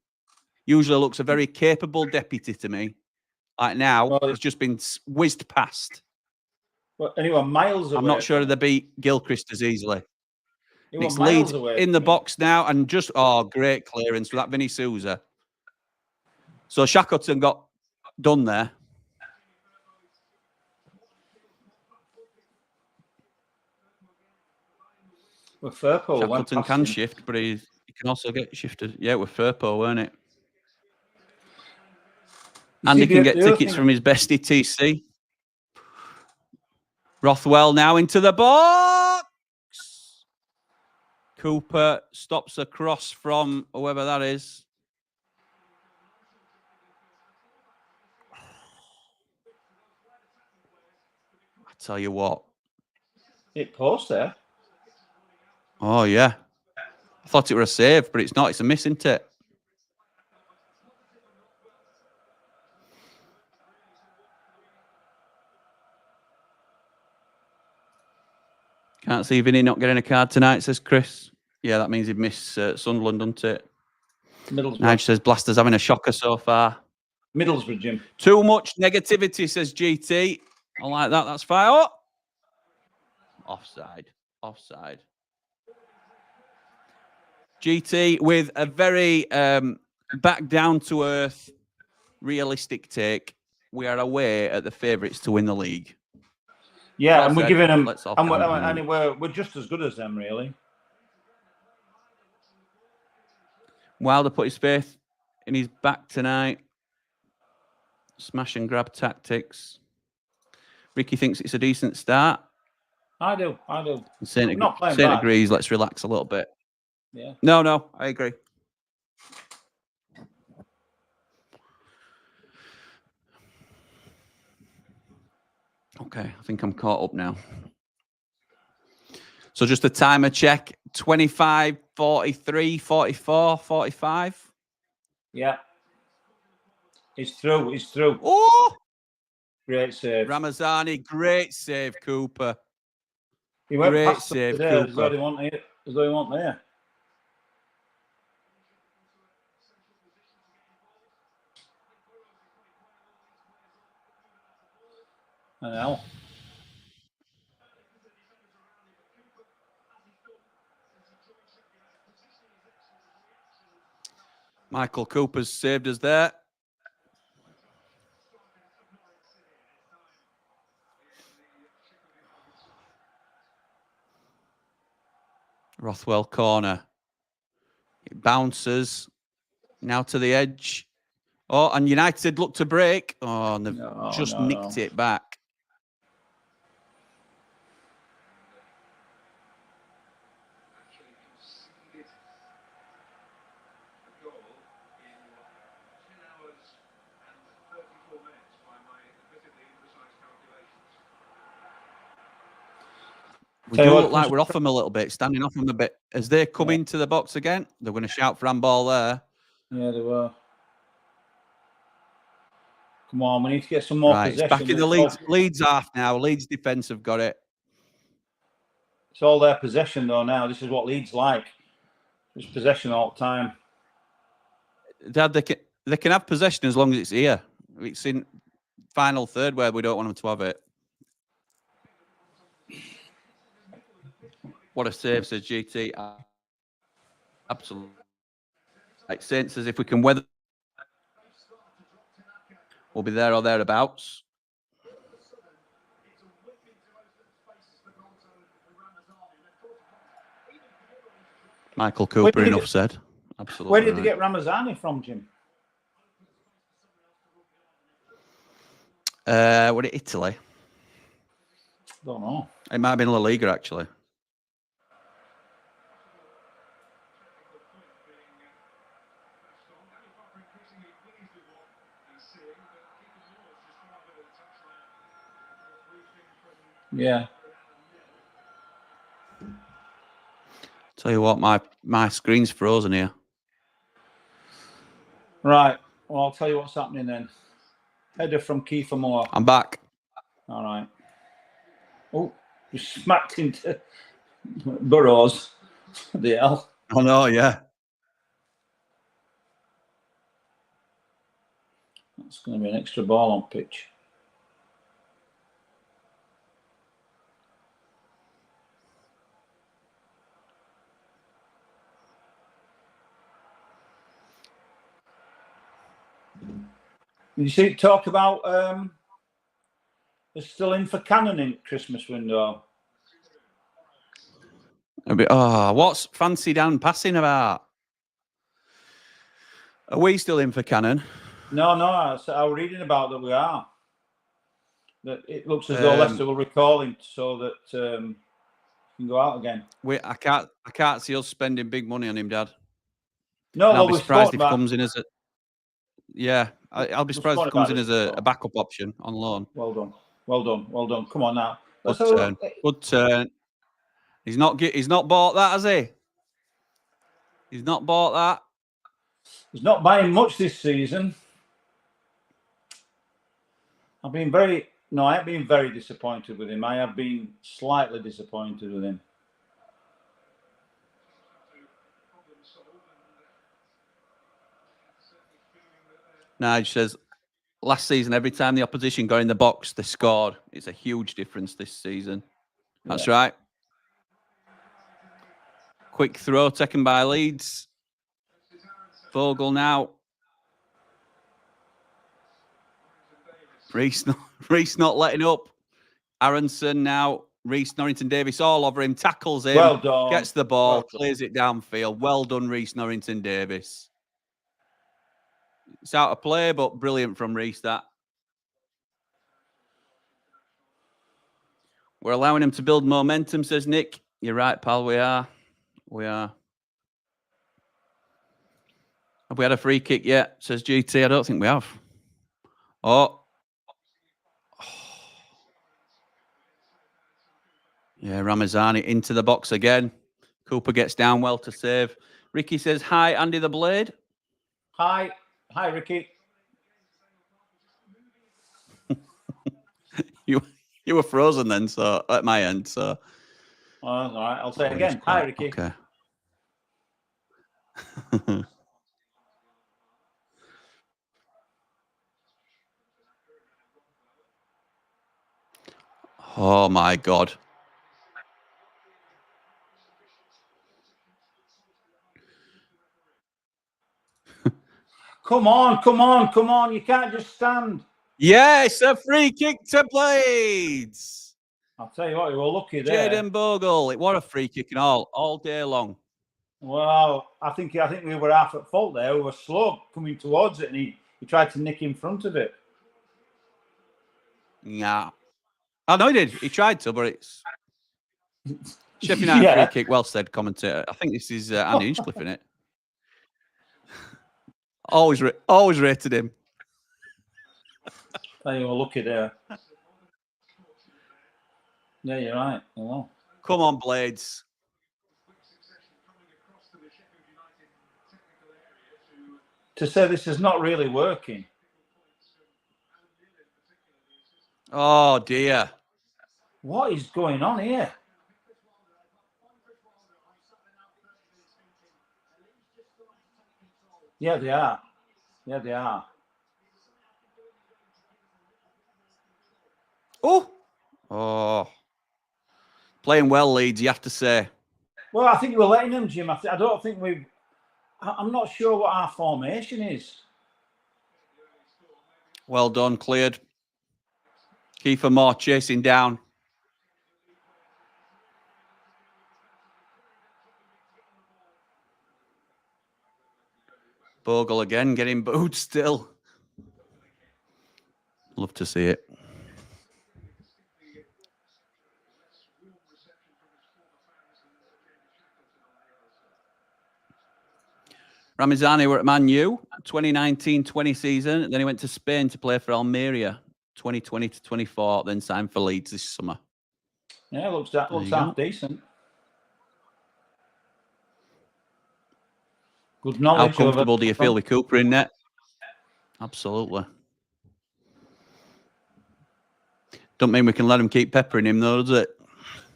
usually looks a very capable deputy to me. Like now, Well, it's just been whizzed past. Well, anyway, miles away. I'm not sure they beat Gilchrist as easily. It's Leeds miles away in the box now, and just great clearance for that Vinny Souza. So Shackleton got done there. With Firpo, Shackleton can shift, but he can also get shifted. Yeah, with Firpo, weren't it? And he can get tickets from his bestie TC. Rothwell now into the box. Cooper stops a cross from whoever that is. I tell you what. It post there. Oh, yeah. I thought it were a save, but it's not. It's a miss, isn't it? Can't see Vinny not getting a card tonight, says Chris. Yeah, that means he'd miss Sunderland, doesn't it? Nige says Blaster's having a shocker so far. Middlesbrough, Jim. Too much negativity, says GT. I like that. That's fine. Oh! Offside. Offside. GT with a very back down to earth, realistic take. We are away at the favourites to win the league. Yeah, and we're giving them, and we're just as good as them, really. Wilder put his faith in his back tonight. Smash and grab tactics. Ricky thinks it's a decent start. I do. Saint agrees. Let's relax a little bit. Yeah. No, I agree. Okay, I think I'm caught up now. So just a timer check. 25, 43, 44, 45. Yeah. He's through. Oh! Great save. Ramazani, great save, Cooper. He went great past save, there, Cooper. as though he wasn't there. I know. Michael Cooper's saved us there. Rothwell corner. It bounces. Now to the edge. Oh, and United look to break. Oh, and they've nicked it back. We do look like we're off them a little bit, standing off them a bit. As they come into the box again, they're going to shout for handball there. Yeah, they were. Come on, we need to get some more possession. It's back in the Leeds half now. Leeds defence have got it. It's all their possession, though, now. This is what Leeds like. Just possession all the time. Dad, they can have possession as long as it's here. It's in final third where we don't want them to have it. What a save, says GT. Absolutely. Like Saint says, if we can weather, we'll be there or thereabouts. Michael Cooper, enough said. Absolutely. Where did they get Ramazani from, Jim? Was it Italy? Don't know. It might have been La Liga, actually. Yeah. Tell you what, my screen's frozen here. Right. Well, I'll tell you what's happening then. Header from Kiefer Moore. I'm back. All right. Oh, you smacked into Burrows. The hell. Oh, no, yeah. It's going to be an extra ball on pitch. Did you see talk about they're still in for Cannon in Christmas window? What's Fancy Dan passing about? Are we still in for Cannon? No. I was reading about that we are. That it looks as though Leicester will recall him so that he can go out again. I can't see us spending big money on him, Dad. No, I'll be surprised if he comes in as a. I'll be surprised if he comes in as a backup option on loan. Well done. Come on now. Good turn. He's not bought that, has he? He's not bought that. He's not buying much this season. I have been very disappointed with him. I have been slightly disappointed with him. Nige says, last season, every time the opposition got in the box, they scored. It's a huge difference this season. That's right. Quick throw taken by Leeds. Vogel now. Reece not letting up. Aronson now. Reece Norrington-Davis all over him. Tackles him. Well done. Gets the ball. Clears it downfield. Well done, Reece Norrington-Davis. It's out of play, but brilliant from Reece, that. We're allowing him to build momentum, says Nick. You're right, pal. We are. Have we had a free kick yet? Says GT. I don't think we have. Yeah, Ramazani into the box again. Cooper gets down well to save. Ricky says, hi, Andy the Blade. Hi, Ricky. You were frozen then, so at my end. So, all right, I'll say it again. Hi, Ricky. Okay. Oh my God. Come on. You can't just stand. Yes, a free kick to Blades. I'll tell you what, you were lucky there. Jaden Bogle. What a free kick and all day long. Well, I think we were half at fault there. We were slow coming towards it, and he tried to nick in front of it. Yeah. I know he did. He tried to, but it's Sheffield United free kick. Well said, commentator. I think this is Andy Hinchcliffe, isn't it? Always rated him. Oh, you were lucky there. Yeah, you're right. Oh. Come on, Blades. To say this is not really working. Oh, dear. What is going on here? Yeah, they are. Oh. Playing well, Leeds, you have to say. Well, I think we're letting them, Jim. I don't think I'm not sure what our formation is. Well done, cleared. Kiefer Moore chasing down. Bogle again, getting booed still. Love to see it. Ramazani were at Man U, 2019-20 season. Then he went to Spain to play for Almeria, 2020 to 24. Then signed for Leeds this summer. Yeah, looks half decent. Good knowledge. How comfortable do you feel with Cooper in net? Absolutely. Don't mean we can let him keep peppering him, though, does it?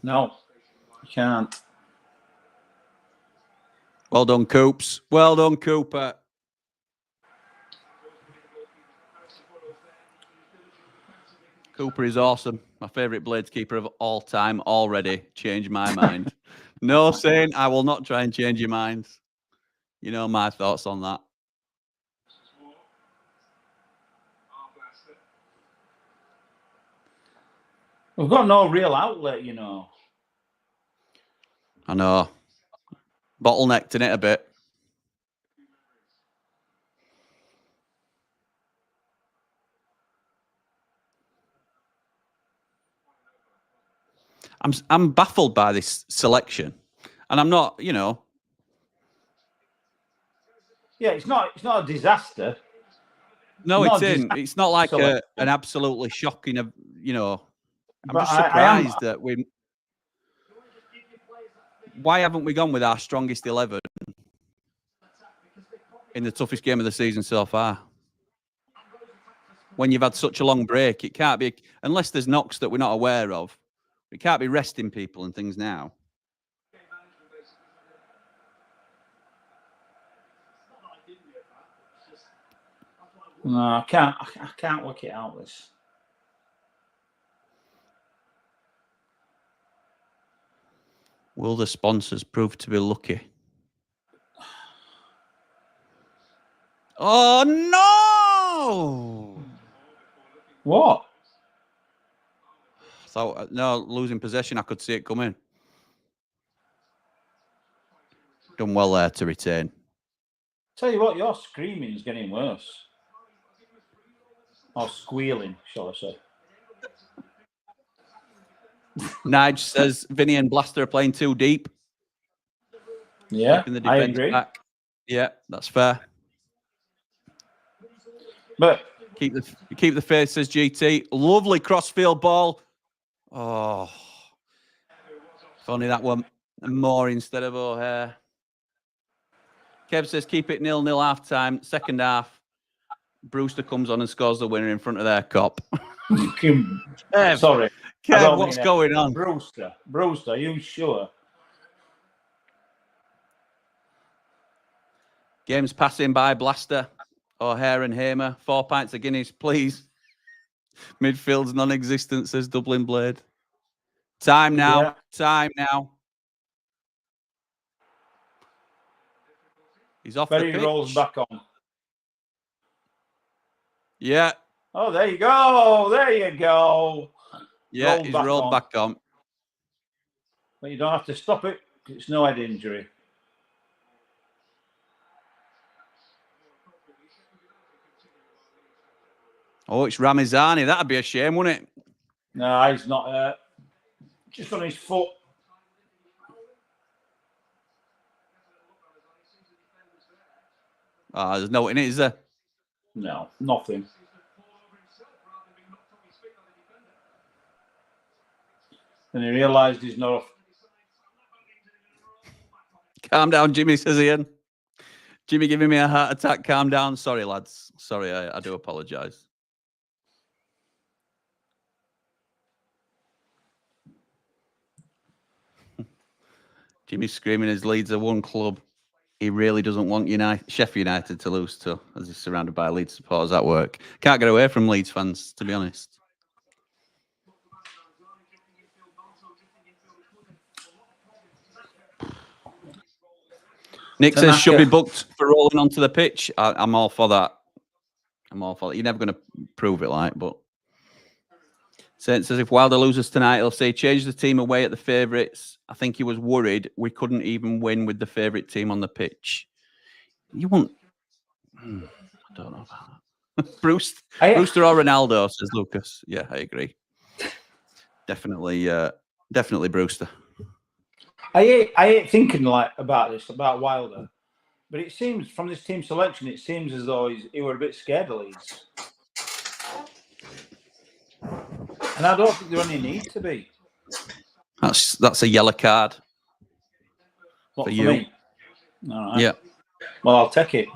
No, you can't. Well done, Coops. Well done, Cooper. Cooper is awesome. My favourite Blades keeper of all time. Already changed my mind. No saying I will not try and change your minds. You know my thoughts on that. We've got no real outlet, you know. I know. Bottlenecked in it a bit. I'm baffled by this selection, and I'm not, you know. Yeah, it's not a disaster. No, Not it isn't. It's not like selection. an absolutely shocking, you know. I'm But just I am- surprised that we. Why haven't we gone with our strongest 11 in the toughest game of the season so far? When you've had such a long break, it can't be, unless there's knocks that we're not aware of. We can't be resting people and things now. No, I can't work it out. This. Will the sponsors prove to be lucky? Oh no! What? So no, losing possession. I could see it coming. Done well there to retain. Tell you what, your screaming is getting worse. Or squealing, shall I say? Nige says Vinny and Blaster are playing too deep. Yeah, Keeping the I defense agree. back. Yeah, that's fair. But Keep the faith, says GT. Lovely crossfield ball. Oh, if only that one more instead of O'Hare. Kev says keep it 0-0 half time. Second half, Brewster comes on and scores the winner in front of their cop. Kev, sorry, Kev, what's going on? Brewster, are you sure? Game's passing by Blaster, O'Hare and Hamer. 4 pints of Guinness, please. Midfield's non-existent, says Dublin Blade. Time now. Yeah. Time now. He's off Berry the pitch. rolls back on. Yeah. Oh, there you go. There you go. Yeah, he's rolled back on. But you don't have to stop it. It's no head injury. Oh, it's Ramizani. That'd be a shame, wouldn't it? No, he's not. Just on his foot. There's no in it, is there? No, nothing. And he realised he's not off. Calm down, Jimmy, says Ian. Jimmy giving me a heart attack. Calm down. Sorry, lads. Sorry, I do apologise. Jimmy's screaming his Leeds are one club. He really doesn't want Sheffield United to lose to, as he's surrounded by Leeds supporters at work. Can't get away from Leeds fans, to be honest. Nick says should be booked for rolling onto the pitch. I'm all for that. I'm all for that. You're never going to prove it, but Saint says if Wilder loses tonight, he'll say change the team away at the favourites. I think he was worried we couldn't even win with the favourite team on the pitch. You won't. I don't know about that. Brewster or Ronaldo, says Lucas. Yeah, I agree. Definitely Brewster. I hate thinking about this, about Wilder. But it seems, from this team selection, it seems as though he were a bit scared of Leeds. And I don't think there any need to be. That's a yellow card. What, for for you? Me? All right. Yeah. Well, I'll take it.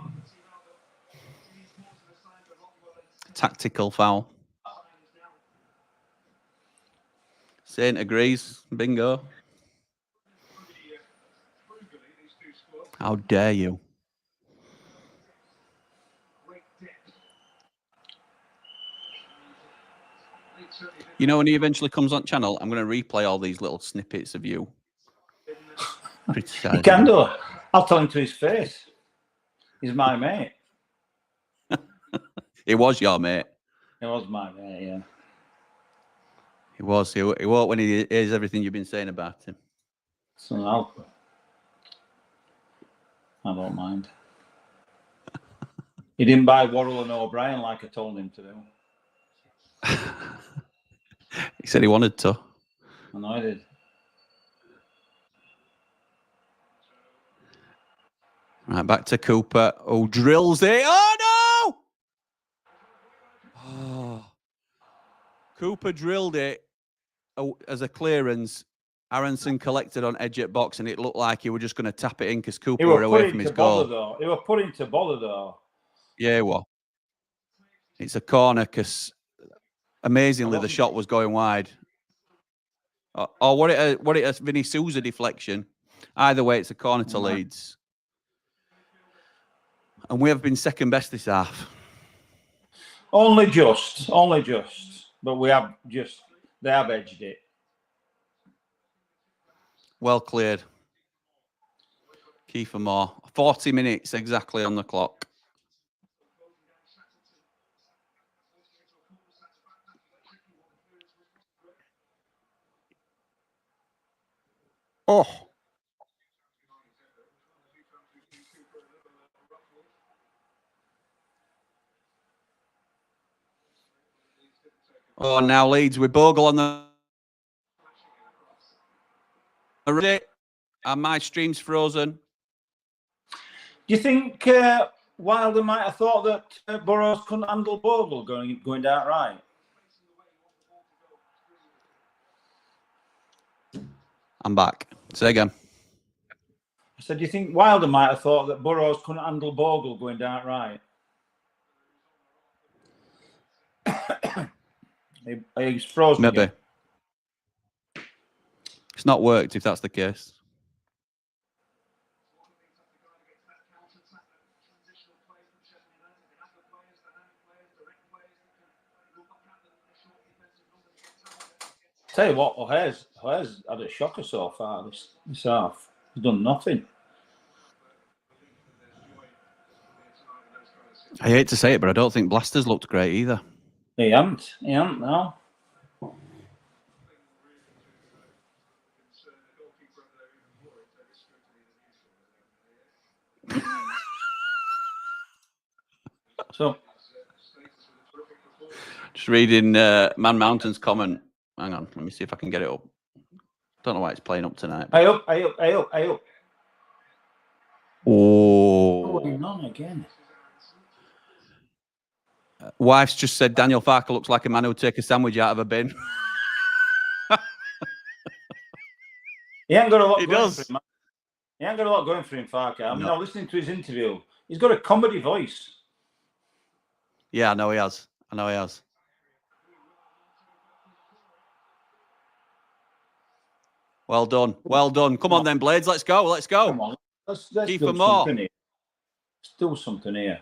Tactical foul. Saint agrees. Bingo. How dare you? You know, when he eventually comes on channel, I'm going to replay all these little snippets of you. You can do. I'll tell him to his face. He's my mate. He was your mate. He was my mate, yeah. He was. He won't when he hears everything you've been saying about him. So I don't mind. He didn't buy Worrell and O'Brien like I told him to do. He said he wanted to. I know I did. Right, back to Cooper. Oh, drills it. Oh, no! Oh. Cooper drilled it as a clearance. Aronson collected on edge at box, and it looked like he were just going to tap it in because Cooper were away from his goal. He were putting to bother, though. Yeah, well. It's a corner because amazingly the shot was going wide. Or what it a Vinny Souza deflection. Either way, it's a corner to Leeds. And we have been second best this half. Only just. But they have edged it. Well cleared. Kiefer Moore. 40 minutes exactly on the clock. Oh. Oh, now Leeds with Bogle on the... And my stream's frozen. Do you think Wilder might have thought that Burrows couldn't handle Bogle going down right? I'm back. Say again. I said, do you think Wilder might have thought that Burrows couldn't handle Bogle going down right? He's frozen. Maybe. Again. It's not worked if that's the case. Tell you what, O'Hare's had a shocker so far this half. He's done nothing. I hate to say it, but I don't think Blasters looked great either. He hasn't, no. So, just reading Man Mountain's comment. Hang on, let me see if I can get it up. Don't know why it's playing up tonight. I up. Oh, on again. Wife's just said Daniel Farker looks like a man who'd take a sandwich out of a bin. He ain't got a lot. He does. For him. He ain't got a lot going for him, Farker. I mean, I'm listening to his interview. He's got a comedy voice. Yeah, I know he has. Well done. Come on then, Blades. Let's go. Come on. Let's Keep do for more. something here. Let's do something here.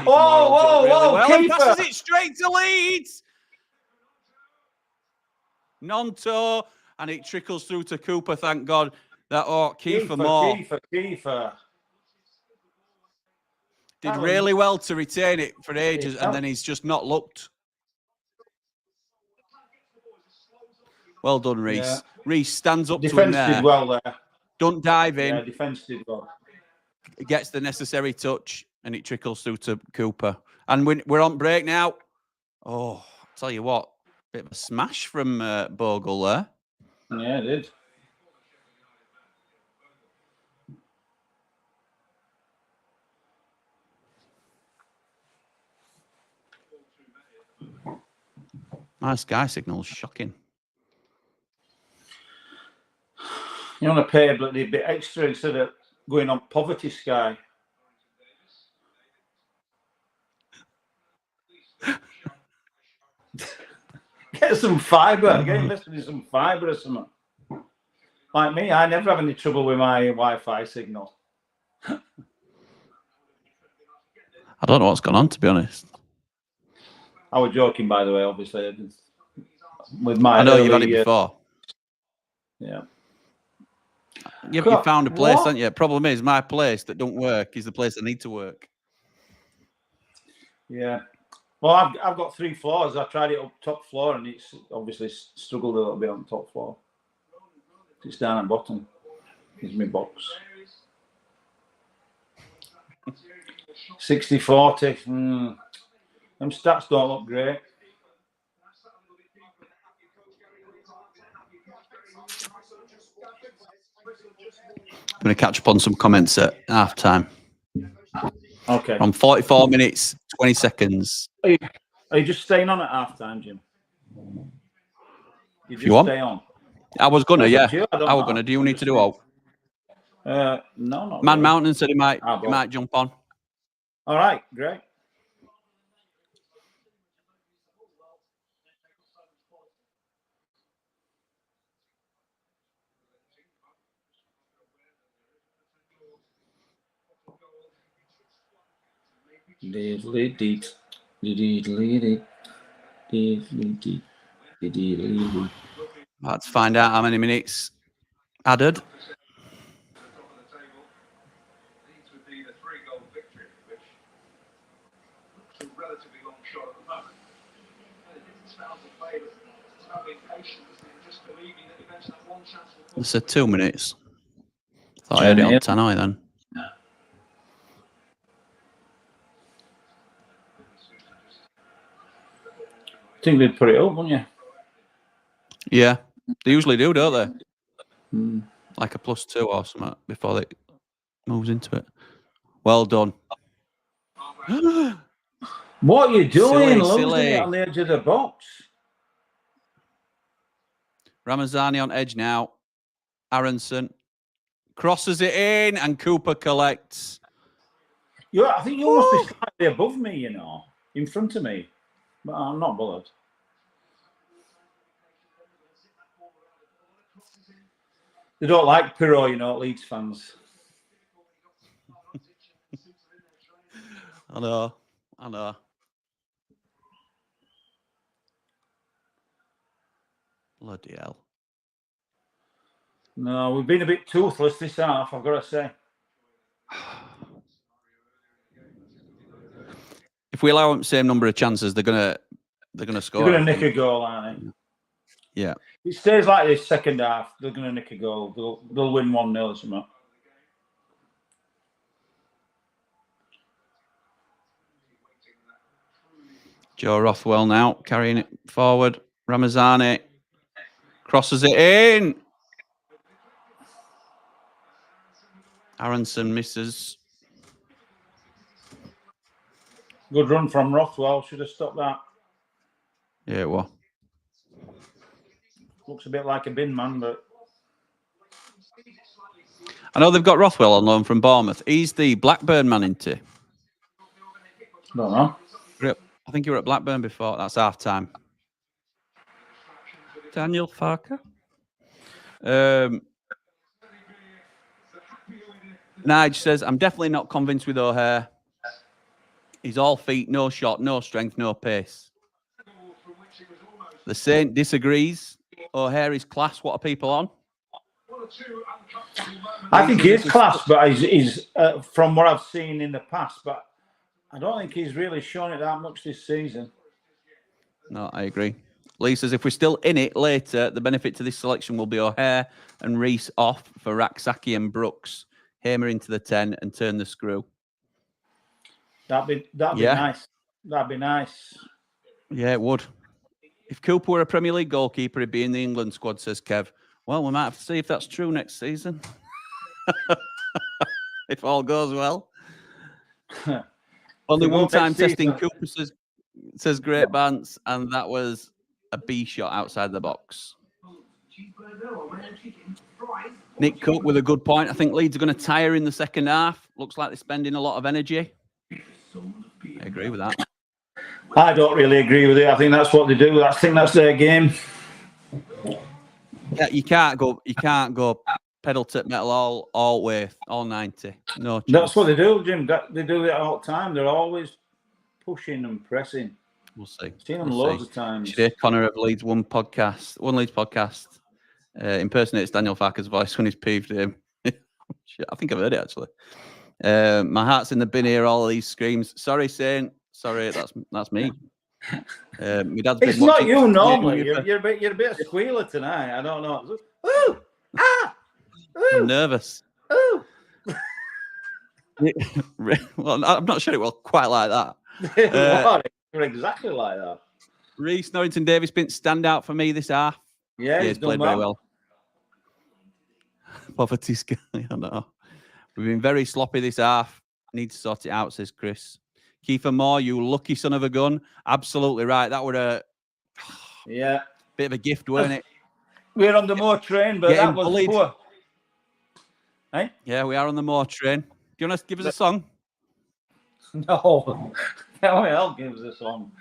Whoa! Well, Kiefer. and passes it straight to Leeds. Nonto, and it trickles through to Cooper. Thank God. Kiefer Moore did really well to retain it for ages, and then he's just not looked. Well done, Reese. Yeah. Reese stands up Defense to him there. did well there. Don't dive in. Yeah, defense did well. Gets the necessary touch, and it trickles through to Cooper. And we're on break now. Oh, I'll tell you what, bit of a smash from Bogle there. Yeah, it did. My Sky signal's shocking. You want to pay a bloody bit extra instead of going on Poverty Sky. Get some fibre. Get invested in some fibre or something. Like me, I never have any trouble with my Wi-Fi signal. I don't know what's gone on, to be honest. I was joking, by the way. Obviously, with my I know early, you've had it before. Yeah. You found a place, haven't you? Problem is, my place that don't work is the place I need to work. Yeah. Well, I've got 3 floors. I tried it up top floor, and it's obviously struggled a little bit on the top floor. It's down at bottom. Is my box. 60-40. Them stats don't look great. I'm going to catch up on some comments at half time. Okay. From 44 minutes, 20 seconds. Are you just staying on at half time, Jim? You want? stay on. I was going to, yeah. I was know. going to. Do you need to do all? No, not Man really. Mountain said he might jump on. All right, great. Let's find out how many minutes added. Leeds would be the 3-goal victory, which looks a relatively long shot at the moment. It's found to play, but it's not being patient, and just believing that eventually that one chance will come. It's 2 minutes. Thought I had it on Tannoy then. I think they'd put it up, wouldn't you? Yeah, they usually do, don't they? Mm. Like a +2 or something before it moves into it. Well done. What are you doing? Losing silly. it on the edge of the box. Ramazani on edge now. Aronson crosses it in and Cooper collects. Yeah, I think you must be slightly above me, you know, in front of me. But I'm not bothered. They don't like Pirro, you know, Leeds fans. I know. Bloody hell. No, we've been a bit toothless this half, I've got to say. If we allow them the same number of chances, they're gonna score. They're going to nick a goal, aren't they? Yeah. If it stays like this second half, they're going to nick a goal. They'll win 1-0 or something. Joe Rothwell now carrying it forward. Ramazani crosses it in. Aronson misses. Good run from Rothwell. Should have stopped that. Yeah, it was. Looks a bit like a bin man, but... I know they've got Rothwell on loan from Bournemouth. He's the Blackburn man, isn't he? Don't know. I think you were at Blackburn before. That's half time. Daniel Farker. Nige says, I'm definitely not convinced with O'Hare. He's all feet, no shot, no strength, no pace. The Saint disagrees. O'Hare is class. What are people on? I think he is class, but he's from what I've seen in the past, but I don't think he's really shown it that much this season. No, I agree. Lee says, if we're still in it later, the benefit to this selection will be O'Hare and Reese off for Raksaki and Brooks. Hamer into the 10 and turn the screw. That'd be nice. That'd be nice. Yeah, it would. If Cooper were a Premier League goalkeeper, he'd be in the England squad, says Kev. Well, we might have to see if that's true next season. If all goes well. Only one time testing, Cooper says great bants, and that was a B shot outside the box. Nick Cook with a good point. I think Leeds are going to tire in the second half. Looks like they're spending a lot of energy. I agree with that. I don't really agree with it. I think that's what they do. I think that's their game. Yeah, you can't go pedal to metal all way, all 90. No chance. That's what they do, Jim. They do it all the time. They're always pushing and pressing. We'll see. Seen him We'll loads see. of times. Today, Connor of Leeds One Leeds podcast impersonates Daniel Farker's voice when he's peeved him. Shit, I think I've heard it actually. My heart's in the bin here. All of these screams. Sorry, Saint. Sorry, that's me. My dad's It's been not watching. you normally. You're a bit of a squealer tonight. I don't know. Ooh, ah, ooh, I'm nervous. ooh. Well, I'm not sure it will quite like that. You're exactly like that. Reece Norrington Davis been standout for me this half. Yeah, he's played very well. Poverty scale, I know. We've been very sloppy this half. Need to sort it out, says Chris. Kiefer Moore, you lucky son of a gun. Absolutely right. That were a bit of a gift, weren't it? We're on the Moore train, but that was bullied. poor. Hey? Yeah, we are on the Moore train. Do you want to give us a song? No. How the hell gives us a song?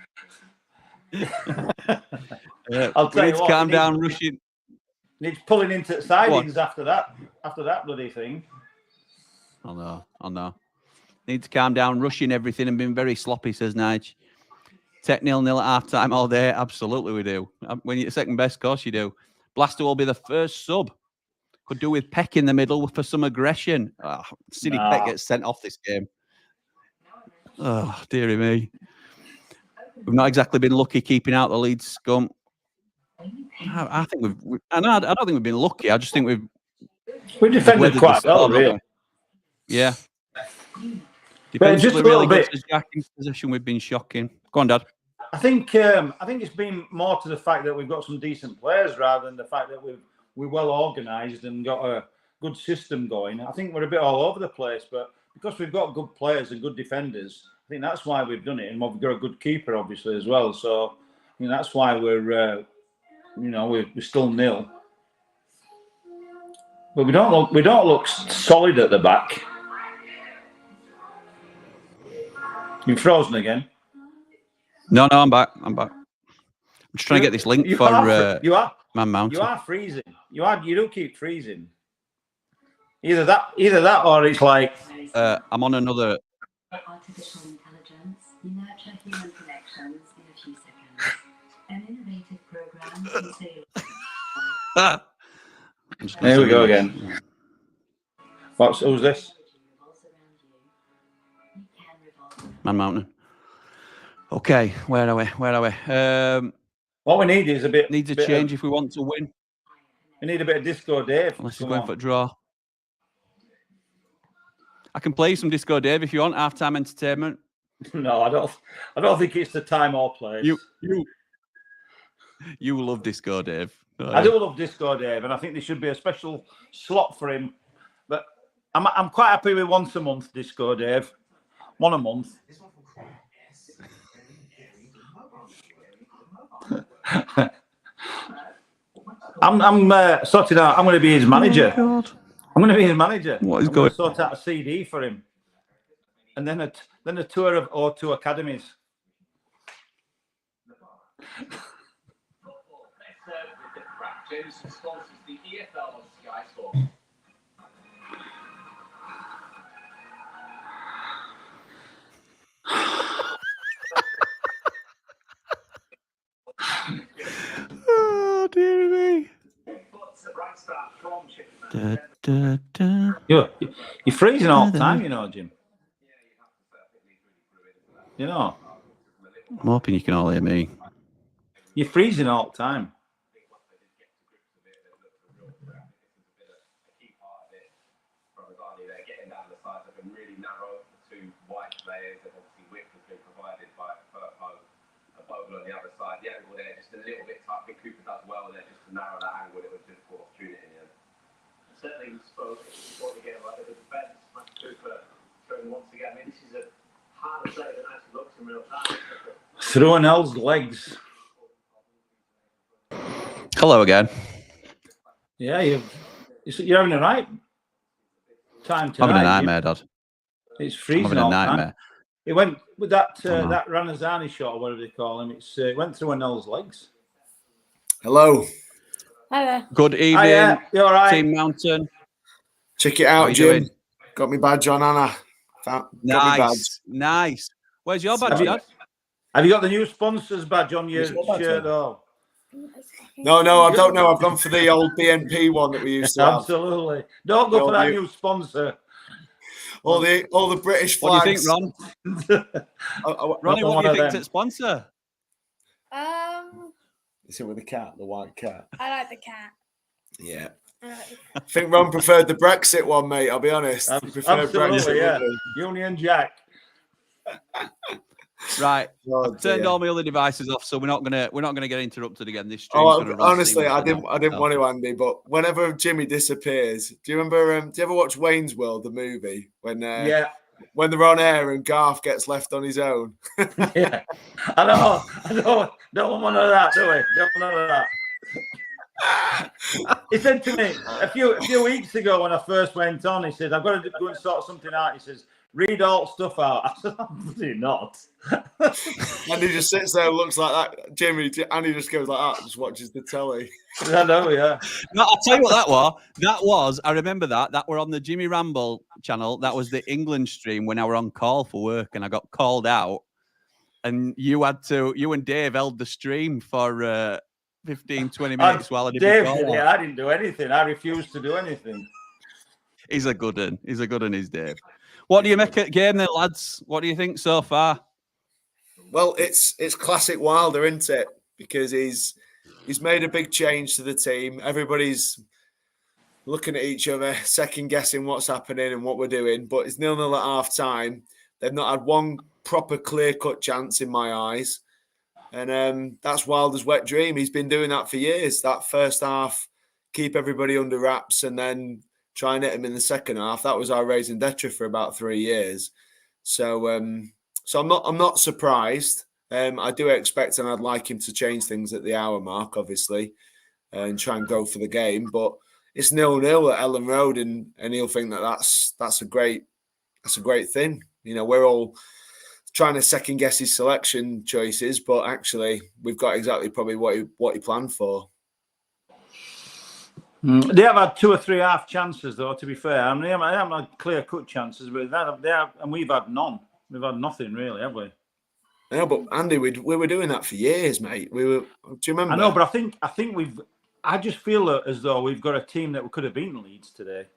I'll tell you what. Calm down, rushing. Needs pulling into sidings after that bloody thing. I know. Need to calm down, rushing everything and being very sloppy, says Nige. Tech 0-0 at half-time all day. Absolutely we do. When you're second best, of course you do. Blaster will be the first sub. Could do with Peck in the middle for some aggression. Oh, City Peck gets sent off this game. Oh, dearie me. We've not exactly been lucky keeping out the Leeds scum. I think I don't think we've been lucky. I just think we've defended quite well, really. Yeah. Depends just a really little bit. Jack in position, we've been shocking. Go on, Dad. I think it's been more to the fact that we've got some decent players rather than the fact that we're well organised and got a good system going. I think we're a bit all over the place, but because we've got good players and good defenders, I think that's why we've done it. And we've got a good keeper, obviously, as well. So, that's why we're still 0. But we don't look solid at the back. You've frozen again. No, I'm back. I'm just trying to get this link for Man Mountain. You are freezing. You do keep freezing. Either that or it's like I'm on another. Artificial intelligence, you nurture human connections in a few seconds. An innovative program can save. There we go again. Who's this? Man Mountain. Okay, where are we? What we need is a bit. Needs a change if we want to win. We need a bit of Disco Dave. Unless he's going for a draw. I can play some Disco Dave if you want. Halftime entertainment. No, I don't think it's the time or place. You love Disco Dave. I do love Disco Dave, and I think there should be a special slot for him. But I'm quite happy with once a month, Disco Dave. 1 a month. I'm sorting out. I'm going to be his manager. Oh, I'm going to be his manager. What is I'm going? going to sort out a CD for him, and then a tour of O2 academies. Oh, dear me. You're freezing all the time, Jim. I'm hoping you can all hear me. You're freezing all the time. On the other side, the angle there just a little bit tight. I think Cooper does well there just to narrow that angle. It was just for opportunity in the end. Certainly spoke before we get like the defence. Cooper showing once again. I mean, this is a harder save than actually looks in real time. Through Nell's legs. Hello again. Yeah, you're having a right time tonight. I'm having a nightmare, Dad. It's freezing. I'm having a nightmare. It went with that Ranazani shot, or whatever they call him. It went through Nell's legs. Hello. Hi there. Good evening. Hiya. You all right? Team Mountain. Check it out, Jim. Got me badge on, Anna. Nice. Where's your badge, Dad? Have you got the new sponsors badge on your shirt, though? No, I don't know. I've gone for the old BNP one that we used to have. Absolutely. Don't go for that new sponsor. All the British flags. What do you think, Ron? Ronnie, what do you think to sponsor? Is it with the cat, the white cat? I like the cat. Yeah. I think Ron preferred the Brexit one, mate. I'll be honest. Absolutely, Brexit, yeah. Union Jack. Right. I've turned all my other devices off, so we're not gonna get interrupted again. This stream. Honestly, I didn't want to, Andy. But whenever Jimmy disappears, do you remember? Do you ever watch Wayne's World, the movie? When they're on air and Garth gets left on his own. Yeah, I know. Don't want none of that, do we? Don't want none of that. He said to me a few weeks ago when I first went on, he said, I've got to go and sort something out. He says, read all stuff out. I said, I'm bloody not. And he just sits there and looks like that. Jimmy, and he just goes like that, just watches the telly. I know, yeah. No, I'll tell you what that was. That was, I remember that were on the Jimmy Ramble channel. That was the England stream when I were on call for work and I got called out. And you and Dave held the stream for 15, 20 minutes while I did Dave, the call. I didn't do anything. I refused to do anything. He's a good one. He's Dave. What do you make of the game then, lads? What do you think so far? Well, it's classic Wilder, isn't it? Because he's made a big change to the team. Everybody's looking at each other, second guessing what's happening and what we're doing. But it's 0-0 at half time. They've not had one proper clear-cut chance in my eyes. And that's Wilder's wet dream. He's been doing that for years. That first half, keep everybody under wraps and then try and hit him in the second half. That was our raison d'etre for about 3 years. So I'm not surprised. I do expect, and I'd like him to change things at the hour mark, obviously, and try and go for the game. But it's 0-0 at Ellen Road, and he'll think that's a great thing. You know, we're all trying to second guess his selection choices, but actually we've got exactly probably what he planned for. They have had 2 or 3 half chances, though, to be fair. I mean, they haven't had clear-cut chances, but they have, and we've had none. We've had nothing, really, have we? No, but Andy, we were doing that for years, mate. Do you remember? I know, but I think I just feel as though we've got a team that could have beaten Leeds today.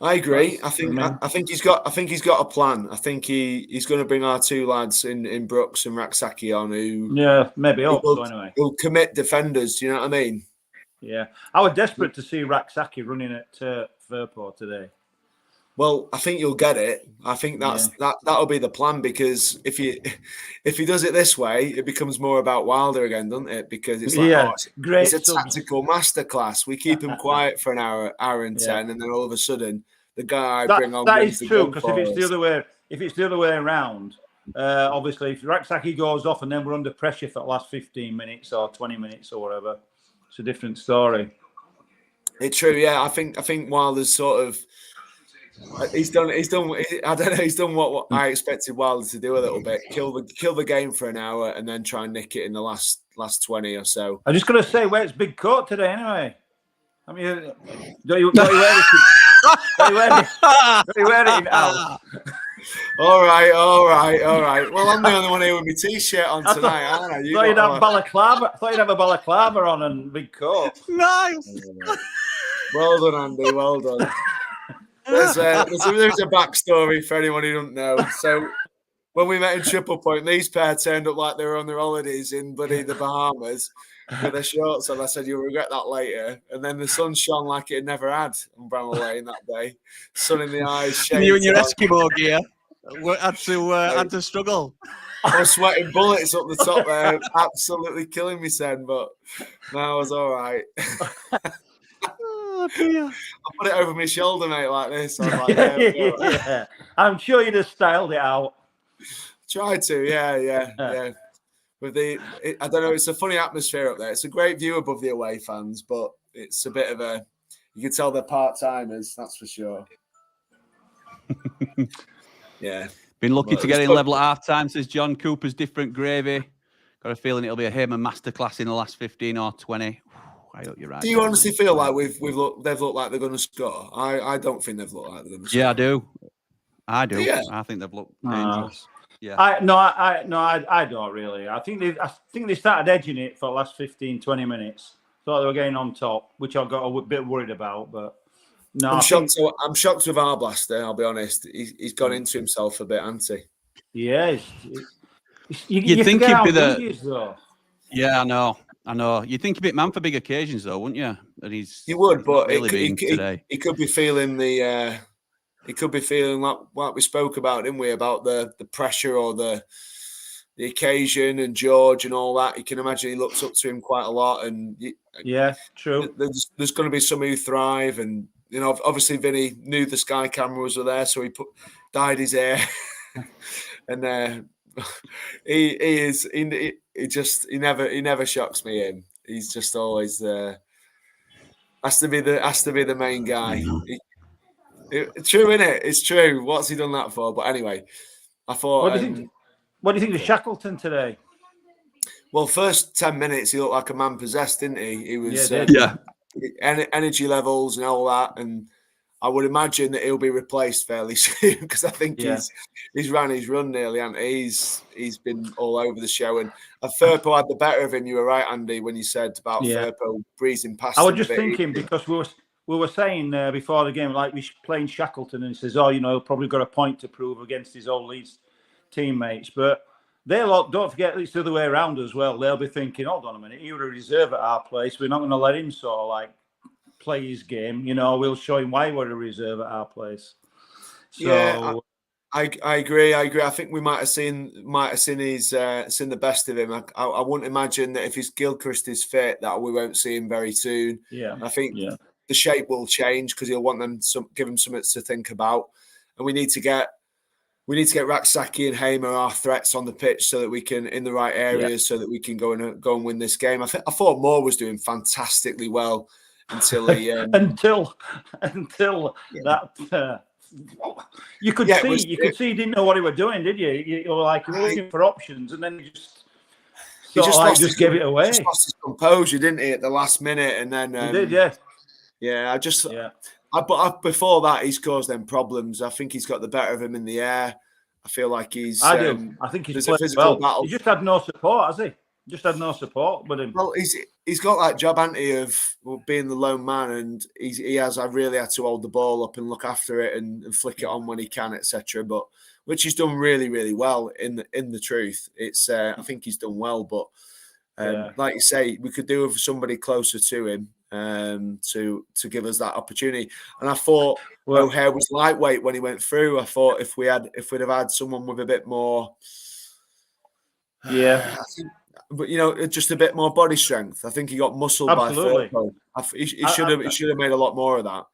I agree. I think he's got a plan. I think he's going to bring our 2 lads in Brooks and Raksaki on who maybe also anyway. Who'll commit defenders. Do you know what I mean? Yeah, I was desperate to see Raksaki running at Firpo today. Well, I think you'll get it. I think that'll be the plan, because if he does it this way, it becomes more about Wilder again, doesn't it? Because it's like it's a tactical masterclass. We keep him quiet for an hour and 10, and then all of a sudden the guy bring on. That is true, because if it's the other way around, obviously if Raksaki goes off and then we're under pressure for the last 15 minutes or 20 minutes or whatever, it's a different story. It's true, yeah. I think Wilder's sort of. He's done. I don't know. He's done what I expected Wilder to do a little bit. Kill the game for an hour and then try and nick it in the last 20 or so. I'm just going to say, where's Big Coat today anyway? I mean, don't you wear it? Don't you wear it in house? All right. Well, I'm the only one here with my t-shirt on tonight, aren't I? Thought you'd have a balaclava on and Big Coat. Nice. Well done, Andy. Well done. There's a backstory for anyone who doesn't know. So when we met in Triple Point, these pair turned up like they were on their holidays in the Bahamas with their shorts on. I said, you'll regret that later. And then the sun shone like it had never had on Bramall Lane that day. Sun in the eyes. You and your Eskimo gear had to struggle. I was sweating bullets up the top there, absolutely killing me, Sen, but no, I was all right. Oh, dear. I put it over my shoulder, mate, like this. I was like, yeah. I'm sure you'd have styled it out. Tried to, yeah. I don't know, it's a funny atmosphere up there. It's a great view above the away fans, but it's a bit of you can tell they're part-timers, that's for sure. Yeah. Been lucky to get in level at half-time, says John. Cooper's different gravy. Got a feeling it'll be a Heyman masterclass in the last 15 or 20. I hope you're right. Do you honestly feel like they've looked like they're going to score? I don't think they've looked like they're going to score. Yeah, I do. Yeah. I think they've looked dangerous. Yeah. I don't really. I think they started edging it for the last 15, 20 minutes. Thought they were getting on top, which I got a bit worried about. But no, I'm shocked. I'm shocked with Arblaster. I'll be honest. He's gone into himself a bit, hasn't he? Yeah, You'd you think forget he'd how be good he is, though. Yeah, I know. You'd think he'd be man for big occasions, though, wouldn't you? And You would, but really today. He could be feeling the. He could be feeling like what we spoke about, didn't we? About the pressure or the occasion and George and all that. You can imagine he looks up to him quite a lot, and yeah, true. There's going to be some who thrive, and obviously Vinny knew the Sky cameras were there, so he dyed his hair, and he never shocks me in. He's just always has to be the main guy. True, innit? It's true. What's he done that for? But anyway, I thought. What do you think of Shackleton today? Well, first 10 minutes, he looked like a man possessed, didn't he? He was energy levels and all that, and I would imagine that he'll be replaced fairly soon because I think he's ran his run nearly, and he's been all over the show. And Firpo had the better of him. You were right, Andy, when you said about Firpo breezing past. I was just thinking because we were saying before the game, like we're playing Shackleton, and he says, "Oh, he'll probably got a point to prove against his old Leeds teammates," but don't forget it's the other way around as well. They'll be thinking, "Hold on a minute, he was a reserve at our place. We're not going to let him sort of like play his game. We'll show him why we're a reserve at our place." So, yeah, I agree. I think we might have seen seen the best of him. I wouldn't imagine that if his Gilchrist is fit, that we won't see him very soon. Yeah, I think the shape will change because he'll want them give him something to think about, and we need to get Raksaki and Hamer our threats on the pitch so that we can in the right areas so that we can go and win this game. I thought Moore was doing fantastically well until he until that. You could see he didn't know what he was doing, did you? You were like looking for options, and then he just gave it away. He just lost his composure, didn't he, at the last minute? And then he did, yeah. Yeah, but before that, he's caused them problems. I think he's got the better of him in the air. I feel like he's. I do. I think he's played a physical well. battle. He just had no support, has he? Just had no support with him. Well, he's got that job, hasn't he, of being the lone man, and he has. I really had to hold the ball up and look after it and flick it on when he can, etc. But which he's done really, really well. In the truth, it's. I think he's done well, but like you say, we could do with somebody closer to him to give us that opportunity. And I thought O'Hare was lightweight when he went through. I thought if we'd have had someone with a bit more. Yeah. But just a bit more body strength. I think he got muscled by Firpo. He should have made a lot more of that.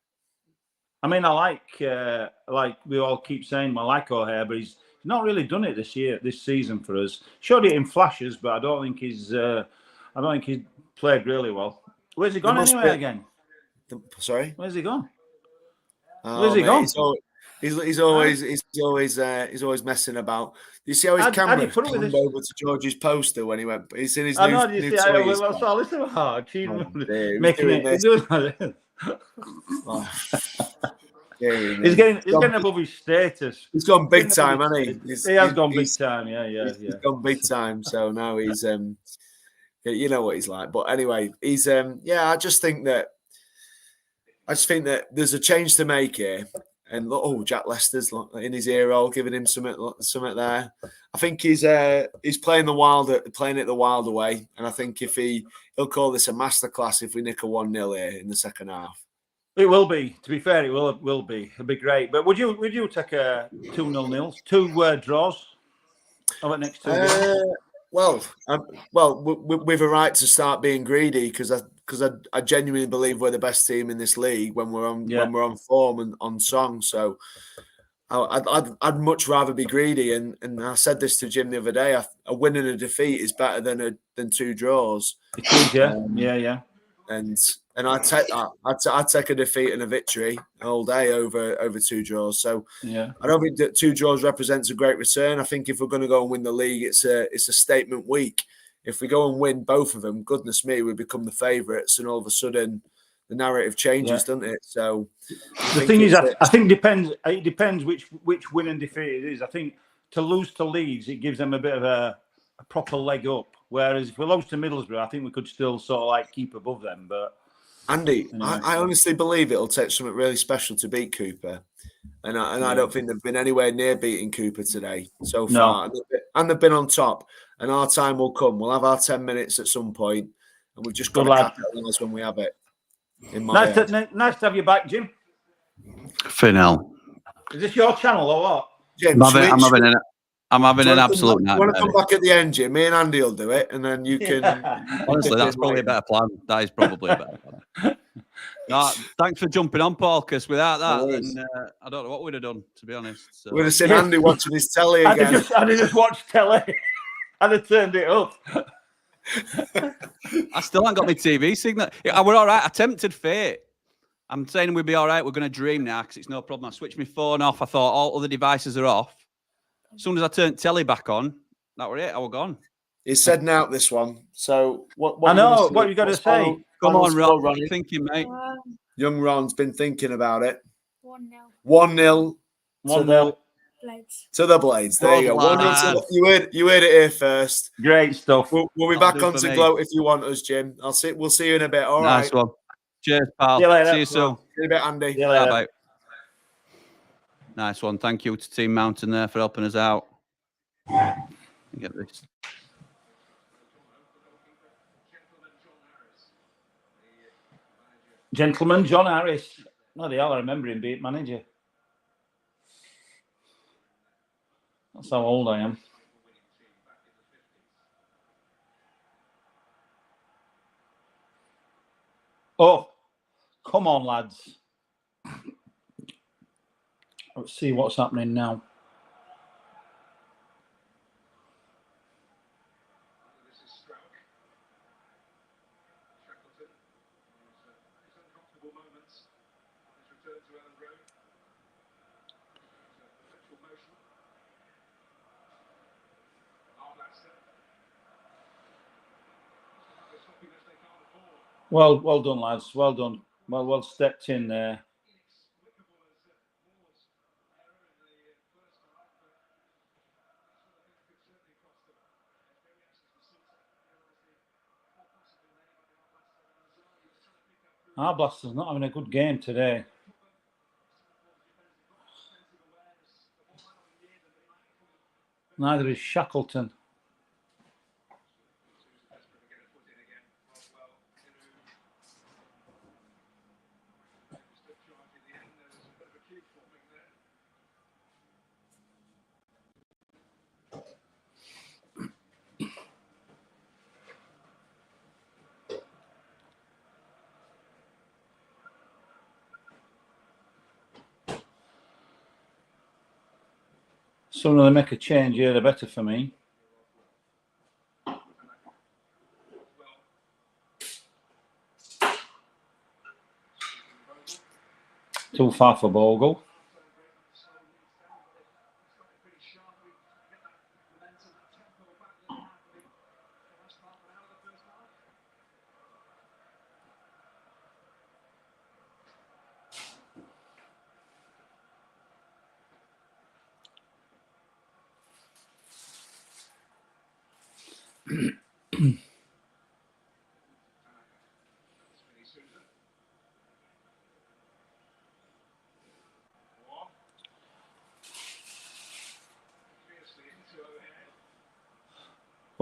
I mean, I like we all keep saying, I like O'Hare, but he's not really done it this season for us. Showed it in flashes, but I don't think he's played really well. Where's he gone anyway again? Sorry, where's he gone? Where's he gone? He's always messing about. You see how his camera turned over to George's poster when he went. He's in his new. I know. You see, making it. He's getting above his status. He's gone big time, hasn't he? He has gone big time. Yeah. He's gone big time. So now he's you know what he's like. But anyway, he's I just think that there's a change to make here. And Jack Lester's in his ear hole, giving him something there. I think he's playing it the Wilder way, and I think if he'll call this a masterclass if we nick a 1-0 here in the second half. It will be. To be fair, it will be. It'll be great. But would you take a 2-0 nils, 2 draws? How about next 2 games? Well, we've a right to start being greedy because I genuinely believe we're the best team in this league when we're on form and on song. So I'd much rather be greedy. And I said this to Jim the other day: a win and a defeat is better than 2 draws. It is, yeah. And I'd take that. I'd take a defeat and a victory all day over 2 draws. So I don't think that 2 draws represents a great return. I think if we're going to go and win the league, it's a statement week. If we go and win both of them, goodness me, we become the favourites, and all of a sudden the narrative changes, doesn't it? So the thing is, I think it depends which win and defeat it is. I think to lose to Leeds, it gives them a bit of a proper leg up. Whereas if we lose to Middlesbrough, I think we could still sort of like keep above them. But Andy, anyway. I honestly believe it'll take something really special to beat Cooper. And I don't think they've been anywhere near beating Cooper today so far. And they've been on top. And our time will come. We'll have our 10 minutes at some point, and we've just got to capitalise when we have it. Nice to have you back, Jim. Finel. Is this your channel or what? Jim, I'm having an absolute nightmare. You want to come back at the end, Jim? Me and Andy will do it, and then you can. Honestly, that's probably a better plan. That is probably a better plan. No, thanks for jumping on, Paul, because without that, then, I don't know what we'd have done, to be honest. So. We'd have seen Andy watching his telly again. I'd have just watched telly. I'd have turned it up. I still haven't got my TV signal. Yeah, we're all right. I tempted fate. I'm saying we'd be all right. We're going to dream now because it's no problem. I switched my phone off. I thought all other devices are off. As soon as I turned telly back on, that was it. I was gone. He's setting out this one. So what I know. What you got to say? Come on, Ron. What are you thinking, mate? Young Ron's been thinking about it. 1-0. 1-0. 1-0. Blades. To the Blades. There you go. 1-0 you heard it here first. Great stuff. We'll be back on to gloat if you want us, Jim. We'll see you in a bit. All right. Nice one. Cheers, pal. See you soon. See you in a bit, Andy. See you later. Bye. Nice one. Thank you to Team Mountain there for helping us out. Get this. Gentleman John Harris. No, they all remember him being manager. That's how old I am. Oh, come on, lads. Let's see what's happening now. Well done, lads. Well done. Well stepped in there. Our Blaster's not having a good game today. Neither is Shackleton. Sooner they make a change here, the better for me. Too far for Bogle.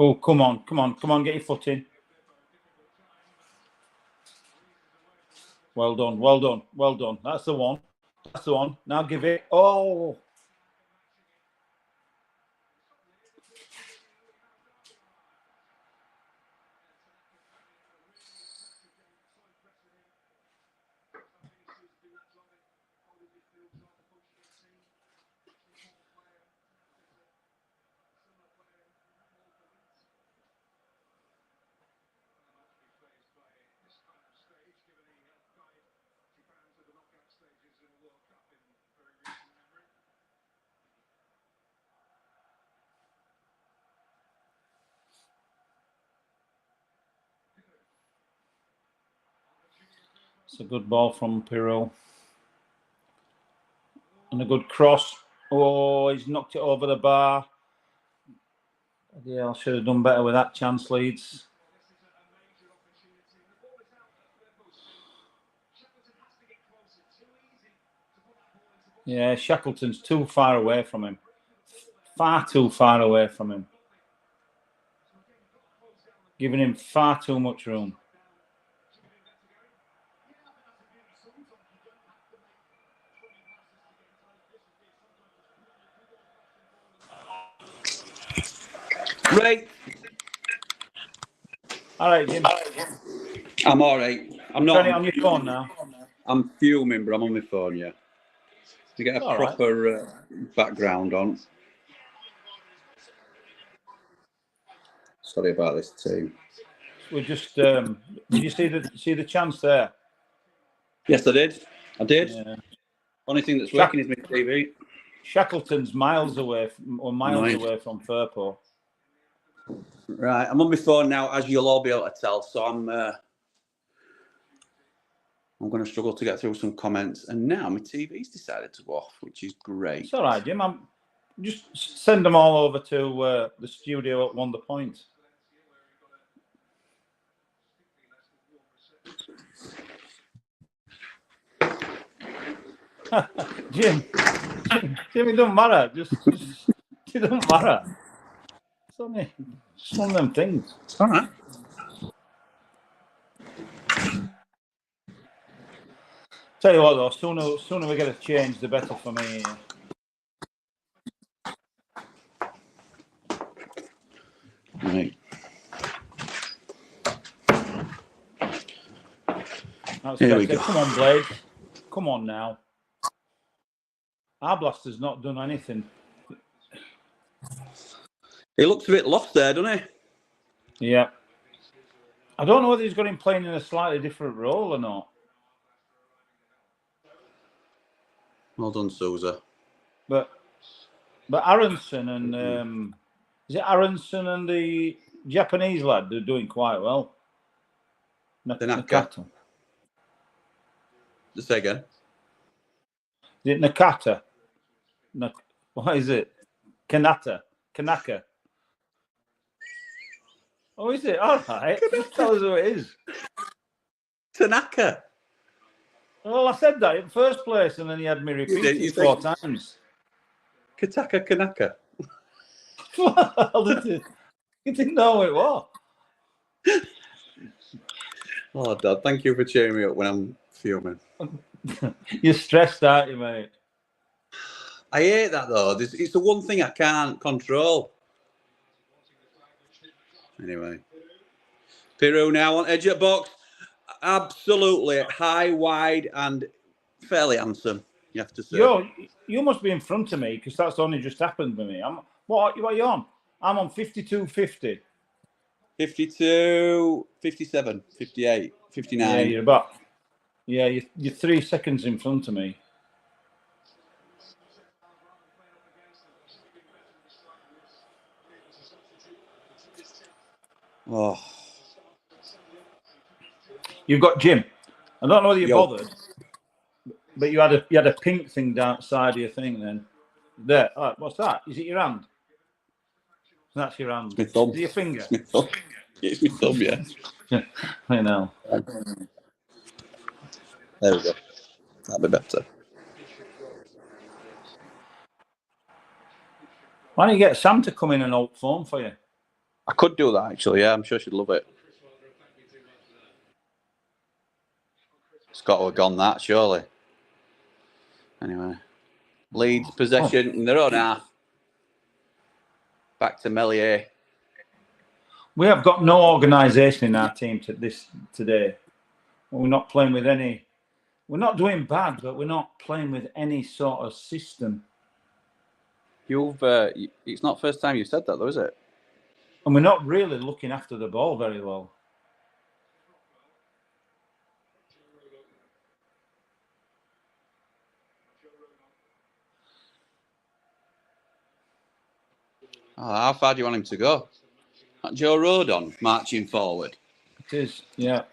Oh, come on, get your foot in. Well done. That's the one. Now give it. Oh. It's a good ball from Pirro. And a good cross. Oh, he's knocked it over the bar. Yeah, I should have done better with that chance, Leeds. Yeah, Shackleton's too far away from him. Far too far away from him. Giving him far too much room. Right. All right, Jim. I'm all right. I'm not. Turn it on your phone now. I'm fuming, but I'm on my phone, yeah. To get a All right. proper background on. Sorry about this team. We're just. Did you see the chance there? Yes, I did. Yeah. Only thing that's working is my TV. Shackleton's miles away from Firpo. Right, I'm on my phone now, as you'll all be able to tell. So I'm going to struggle to get through some comments. And now my TV's decided to go off, which is great. It's all right, Jim. I'm just send them all over to the studio at Wonder Point. Jim, it doesn't matter. Just it doesn't matter. It's only one of them things. All right. Tell you what, though, sooner we get a change, the better for me. Right. Here we go. Come on, Blade. Come on now. Our blaster's not done anything. He looks a bit lost there, doesn't he? Yeah. I don't know whether he's got him playing in a slightly different role or not. Well done, Sousa. But Aronson and is it Aronson and the Japanese lad? They're doing quite well. Nakata. Just say again. Is it Nakata? What is it? Kanaka. Oh, is it? All right. Just tell us who it is. Tanaka. Well, I said that in the first place, and then he had me repeating 4 times. Kataka Kanaka. Well, you didn't know who it was. Oh, Dad, thank you for cheering me up when I'm fuming. You're stressed, aren't you, mate? I hate that, though. It's the one thing I can't control. Anyway. Piru now on edge of box. Absolutely high, wide, and fairly handsome, you have to say. You must be in front of me, because that's only just happened to me. What are you on? I'm on 52.50. 52, 57, 58, 59. Yeah, you're about. Yeah, you're 3 seconds in front of me. Oh. You've got Jim. I don't know whether you bothered, but you had a pink thing down side of your thing then. There. All right, what's that? Is it your hand? That's your hand. It's my thumb. Is it your finger? It's my thumb. It's my thumb, yeah. I know. There we go. That'll be better. Why don't you get Sam to come in and hold phone for you? I could do that, actually, yeah. I'm sure she'd love it. It's got to have gone that, surely. Anyway. Leeds possession in their own half. Back to Melier. We have got no organisation in our team today. We're not playing with any. We're not doing bad, but we're not playing with any sort of system. It's not the first time you've said that, though, is it? And we're not really looking after the ball very well. Oh, how far do you want him to go? That Joe Rodon marching forward. It is, yeah.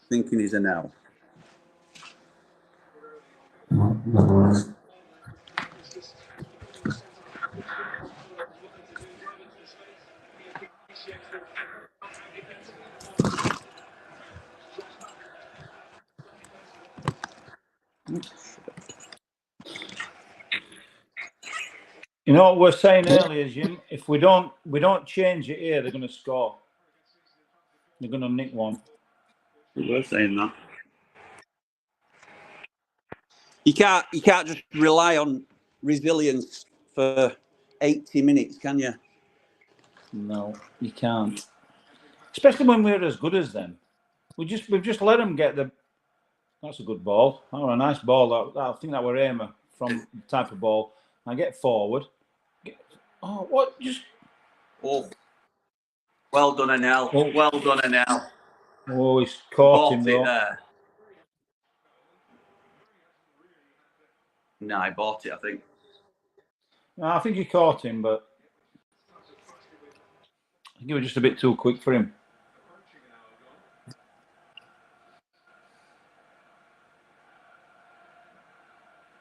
Thinking he's a no. You know what we're saying earlier, Jim? If we don't change it here, they're going to score. They're going to nick one. We were saying that. You can't just rely on resilience for 80 minutes, can you? No, you can't. Especially when we're as good as them. We've just let them get the. That's a good ball. Oh, a nice ball. I think that were aimer from the type of ball. I get forward. What? Just. Oh, well done, Anel. Oh. Well done, Anel. Oh, he's caught him though. There. No, I bought it, I think. No, I think he caught him, but I think it was just a bit too quick for him.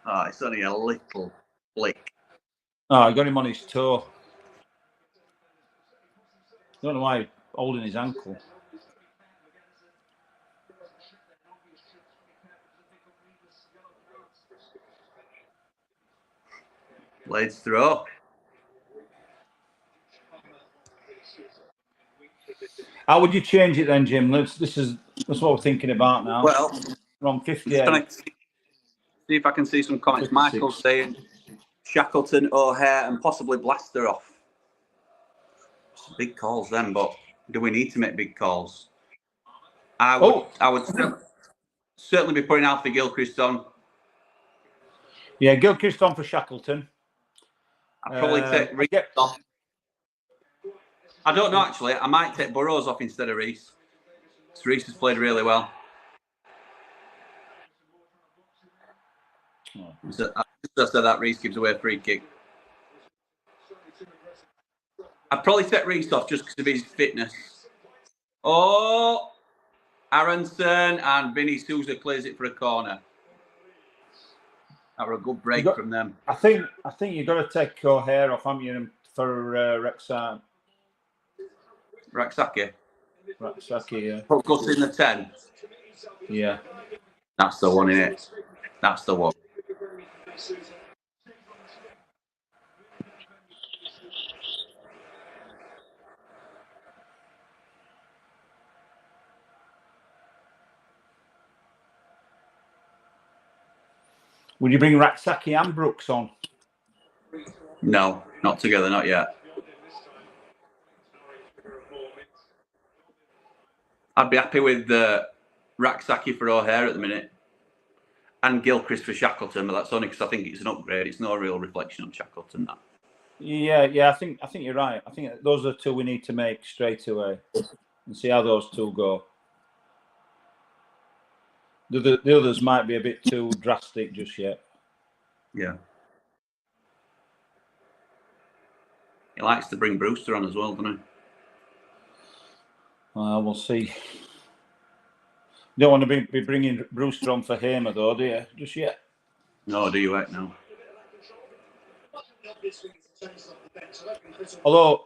Oh, it's only a little flick. Oh, I got him on his toe. Don't know why he's holding his ankle. Leeds throw. How would you change it then, Jim? That's what we're thinking about now. Well, we're on 58. See if I can see some comments. 56. Michael's saying Shackleton, O'Hare, and possibly Blaster off. Big calls then, but do we need to make big calls? I would certainly be putting Alfie Gilchrist on. Yeah, Gilchrist on for Shackleton. I'd probably take Reece off. I don't know, actually. I might take Burrows off instead of Reece. Reece has played really well. So I just said that Reece gives away a free kick. I'd probably take Reece off just because of his fitness. Oh, Aronson and Vinny Souza clears it for a corner. That were a good break from them. I think you've got to take O'Hare off, haven't you, for Rexham. Raksaki, yeah. Put Gus in the 10. Yeah. That's the one, innit? That's the one. Would you bring Raksaki and Brooks on? No, not together, not yet. I'd be happy with Raksaki for O'Hare at the minute. And Gilchrist for Shackleton, but that's only because I think it's an upgrade. It's no real reflection on Shackleton, that. Yeah. I think you're right. I think those are the two we need to make straight away and see how those two go. The others might be a bit too drastic just yet. Yeah. He likes to bring Brewster on as well, doesn't he? We'll see. You don't want to be bringing Brewster on for Hamer, though, do you? Just yet? No, do you right now? Although,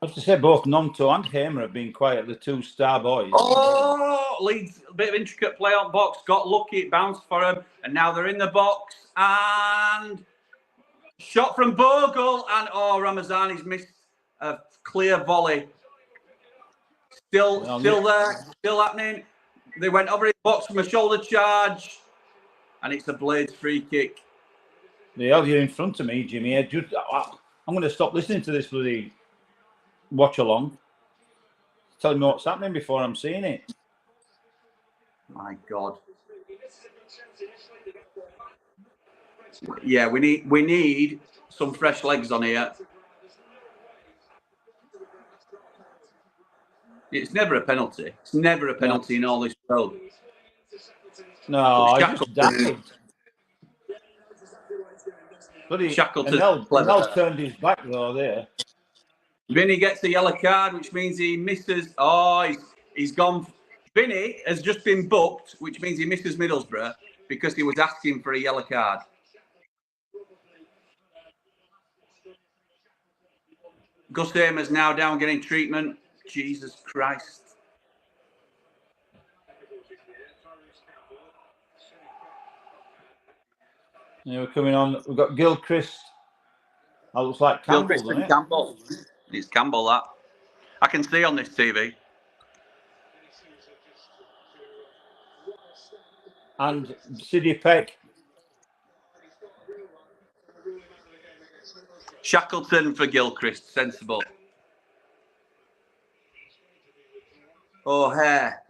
I have to say, both Nonto and Hamer have been quiet, the two star boys. Oh, Leeds, a bit of intricate play on box, got lucky, it bounced for him, and now they're in the box, and shot from Bogle, and Ramazani's missed a clear volley. Still there, still happening. They went over his box from a shoulder charge, and it's a Blades free kick. Yeah, you're in front of me, Jimmy. I'm going to stop listening to this bloody watch along. Tell me what's happening before I'm seeing it. My God. Yeah, we need some fresh legs on here. It's never a penalty. It's never a penalty in all this world. No, I just dived. Shackleton turned his back though there. Vinny gets a yellow card, which means he misses. Oh, he's gone. Vinny has just been booked, which means he misses Middlesbrough because he was asking for a yellow card. Gus Hamer's now down getting treatment. Jesus Christ. Yeah, we're coming on. We've got Gilchrist That looks like Campbell, Gilchrist doesn't and it? Campbell. It's Campbell, that. I can see on this TV. And Sidney Peck. Shackleton for Gilchrist, sensible. O'Hare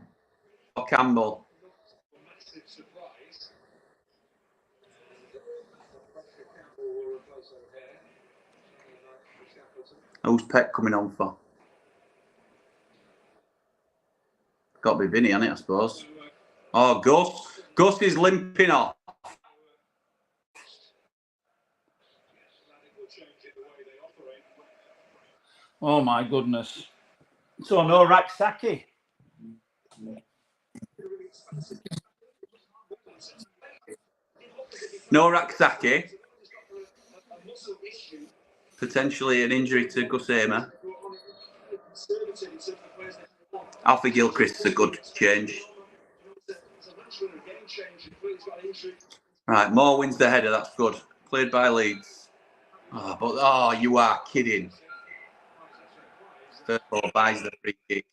for Campbell. Who's Peck coming on for? Got to be Vinny, hasn't it, I suppose? Oh, Gus. Gus is limping off. Oh my goodness. So no Raksaki. No Raksaki. Potentially an injury to Gus Amer. Alfie Gilchrist's a good change. Right, Moore wins the header. That's good. Cleared by Leeds. Oh, you are kidding. First ball buys the free kick.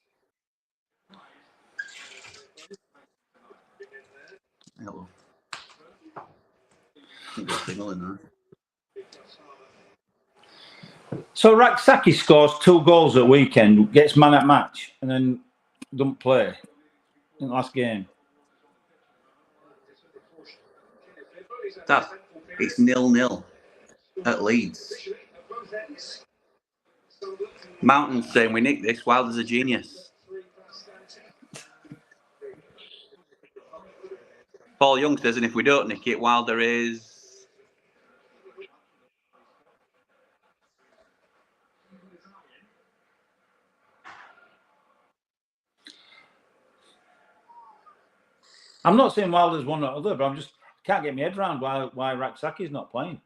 Hello. So Raksaki scores 2 goals at weekend, gets man at match, and then don't play in the last game. It's 0-0 at Leeds. Mountain's saying we nicked this. Wilder's a genius. Paul Young says, and if we don't nick it, Wilder is... I'm not saying Wilder's one or other, but I'm just can't get my head around why Raksaki's not playing.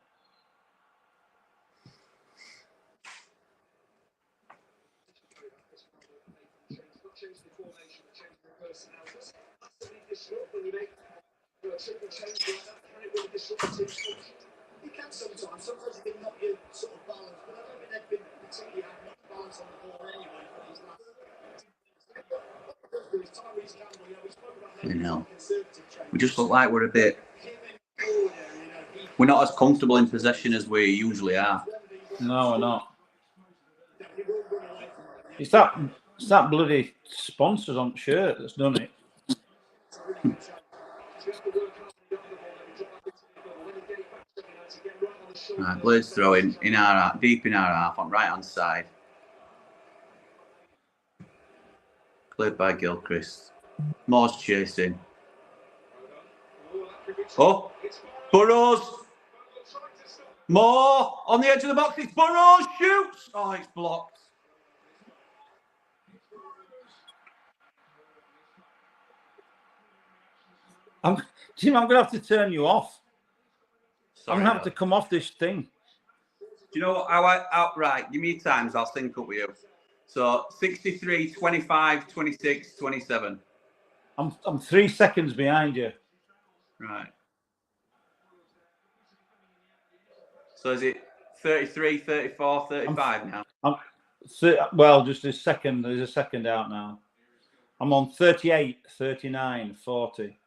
You know, we just look like we're not as comfortable in possession as we usually are. No, we're not. It's that bloody sponsors on the shirt that's done it. Right, Blades throwing in our deep in our half on right hand side. Cleared by Gilchrist. Moore's chasing. Oh, Burrows. Moore on the edge of the box. It's Burrows. Shoots. Oh, it's blocked. Jim, I'm going to have to turn you off. Sorry, I'm going to have to come off this thing. Do you know how right, give me times, I'll sync up with you. So 63, 25, 26, 27. I'm 3 seconds behind you. Right. So is it 33, 34, 35 now? Well, just a second. There's a second out now. I'm on 38, 39, 40.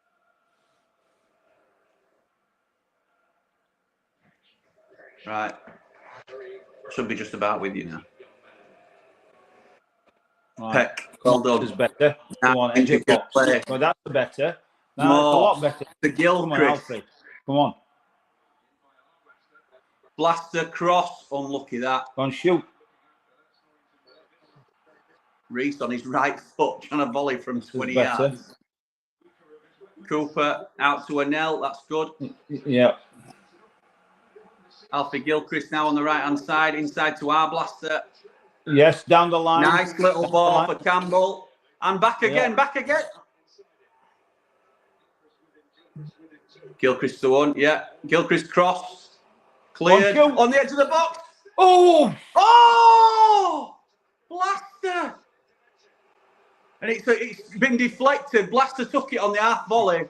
Right. Should be just about with you now. Right. Peck, well done. Is better. Come on, edge of box. Well, that's the better. No, it's a lot better. The Gilchrist. Come on. Blaster cross. Unlucky that. Go on, shoot. Reese on his right foot trying to volley from 20 yards. Cooper out to Anel. That's good. Yeah. Alfie Gilchrist now on the right hand side, inside to our blaster. Yes, down the line. Nice little ball for Campbell. And back again, back again. Gilchrist to one, yeah. Gilchrist cross. Cleared on the edge of the box. Oh! Oh! Blaster! And it's been deflected. Blaster took it on the half volley.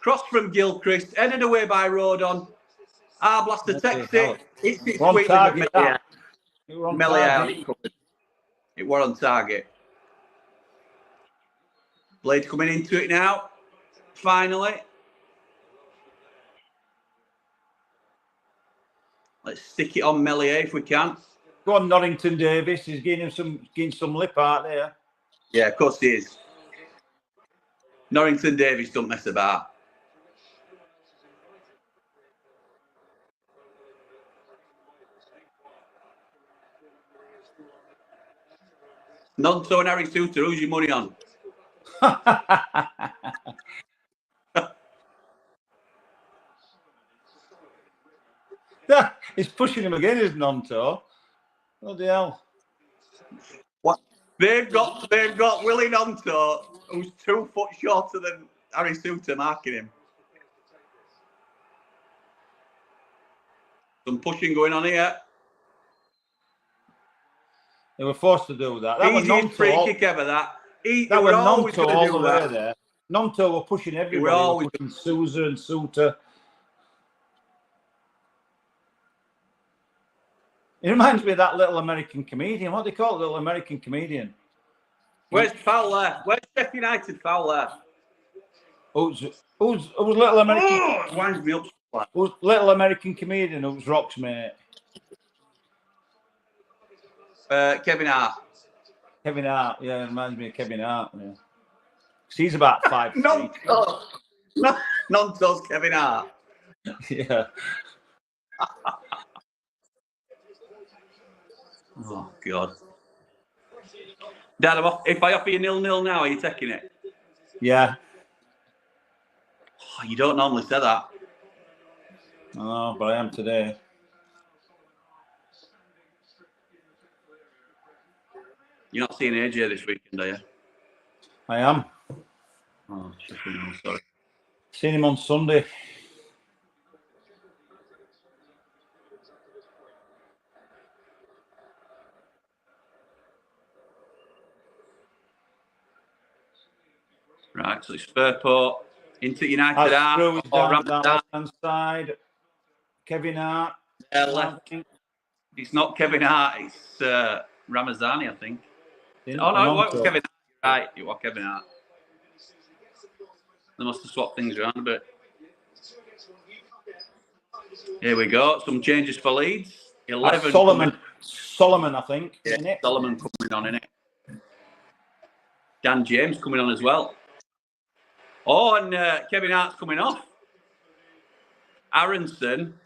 Cross from Gilchrist, headed away by Rodon. Blaster text it. It's this We're on week target. with We're on Melee target. It were on target. Blade coming into it now. Finally. Let's stick it on Melee if we can. Go on, Norrington Davis. He's getting some lip out there. Yeah, of course he is. Norrington Davis don't mess about. Nonto and Harry Suter, who's your money on? He's pushing him again, isn't Nonto? Bloody hell. What? They've got Willie Nonto, who's 2 foot shorter than Harry Suter, marking him. Some pushing going on here. They were forced to do that. That was Easiest free Nonto. kick ever, that. That was always Nonto going to all do the way that. there. Nonto were pushing everybody. were always pushing Sousa and Suter. It reminds me of that little American comedian. What do they call it? Little American comedian. Where's Fowler? Where's Sheffield United Fowler? Who's little American? Oh, it winds me up. Who's little American comedian? Who's Rock's mate? Kevin Hart. Kevin Hart. Yeah, it reminds me of Kevin Hart. Yeah. 'Cause he's about 5'3". Nonto's Kevin Hart. Yeah. Oh God. Dad, if I offer you 0-0 now, are you taking it? Yeah. Oh, you don't normally say that. Oh, but I am today. You're not seeing AJ this weekend, are you? I am. Oh, sorry. Seen him on Sunday. Right, so it's Spurport into United That's through or down Ramble. that left-hand side. Kevin Hart. Left. It's not Kevin Hart, it's Ramazani, I think. In Oh, no, it was Nonto. Kevin Hart. Right, it was Kevin Hart. They must have swapped things around a bit. Here we go. Some changes for Leeds. 11. Solomon, I think. Yeah, In it. Solomon coming on, innit? Dan James coming on as well. Oh, and Kevin Hart's coming off. Aronson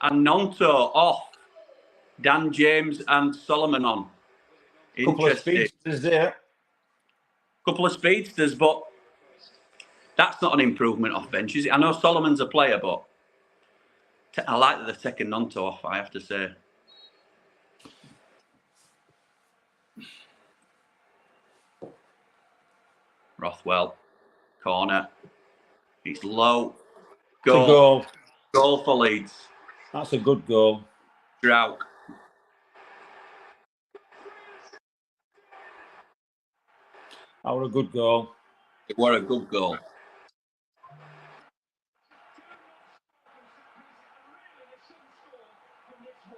and Nonto off. Dan James and Solomon on. Couple of speedsters there. Couple of speedsters, but that's not an improvement off bench, is it? I know Solomon's a player, but I like that they're taking Nonto off, I have to say. Rothwell, corner. It's low. Goal. Goal for Leeds. That's a good goal. Drought. That was a good goal. It was a good goal.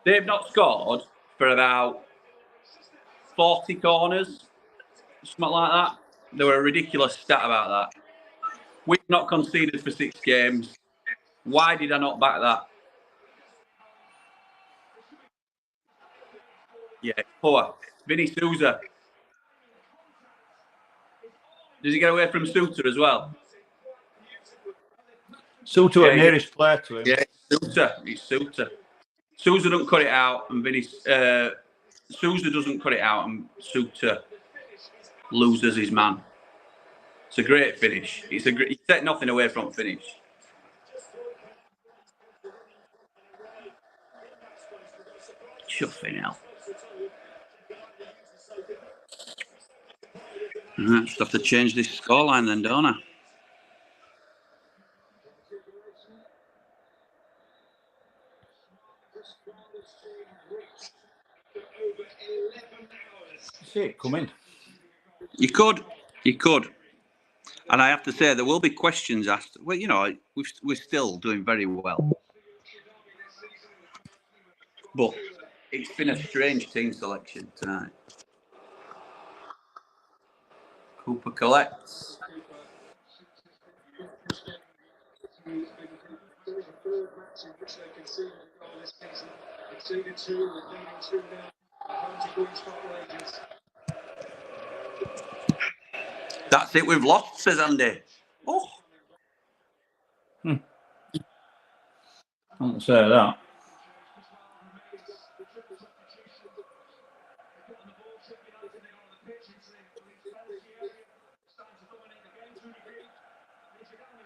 They've not scored for about 40 corners, something like that. There were a ridiculous stat about that. We've not conceded for 6 games. Why did I not back that? Yeah, poor. Vinny Sousa. Does he get away from Suter as well? Suter, nearest player to him. Yeah, Suter. It's Suter. Sousa don't cut it out, and Sousa doesn't cut it out, and Suter loses his man. It's a great finish. You take nothing away from finish. Chuffing hell. Just have to change this scoreline then, don't I? See it coming. You could. And I have to say, there will be questions asked. Well, you know, we're still doing very well. But it's been a strange team selection tonight. Cooper collects. That's it, we've lost, says Andy. Oh. I won't say that.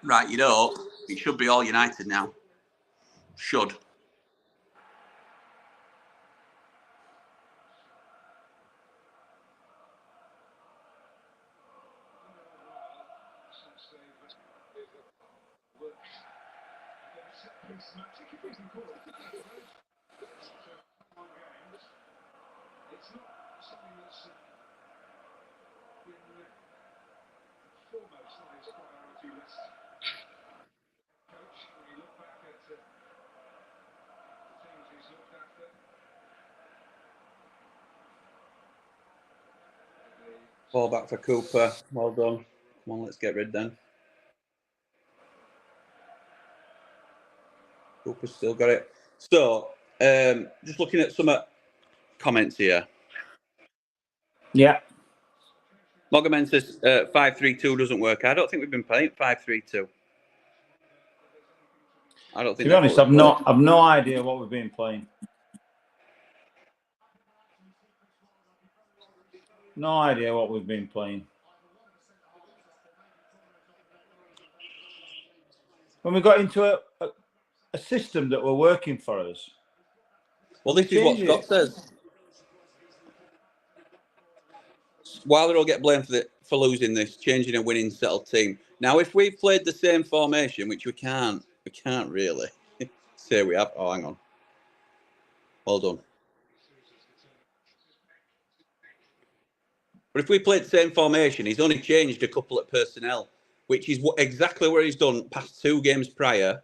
Right, you know, it should be all United now. Should. Ball back for Cooper. Well done. Come on, let's get rid then. Cooper's still got it. So, just looking at some comments here. Yeah. Mogaman says 5-3-2 doesn't work. I don't think we've been playing 5-3-2. I don't think. To be honest, I've no idea what we've been playing. No idea what we've been playing. When we got into a system that were working for us. Well, this is what Scott says. Wilder will get blamed for losing this, changing a winning settled team. Now, if we've played the same formation, which we can't really say we have. Oh, hang on. Well done. But if we played the same formation, he's only changed a couple of personnel, which is exactly what he's done past 2 games prior,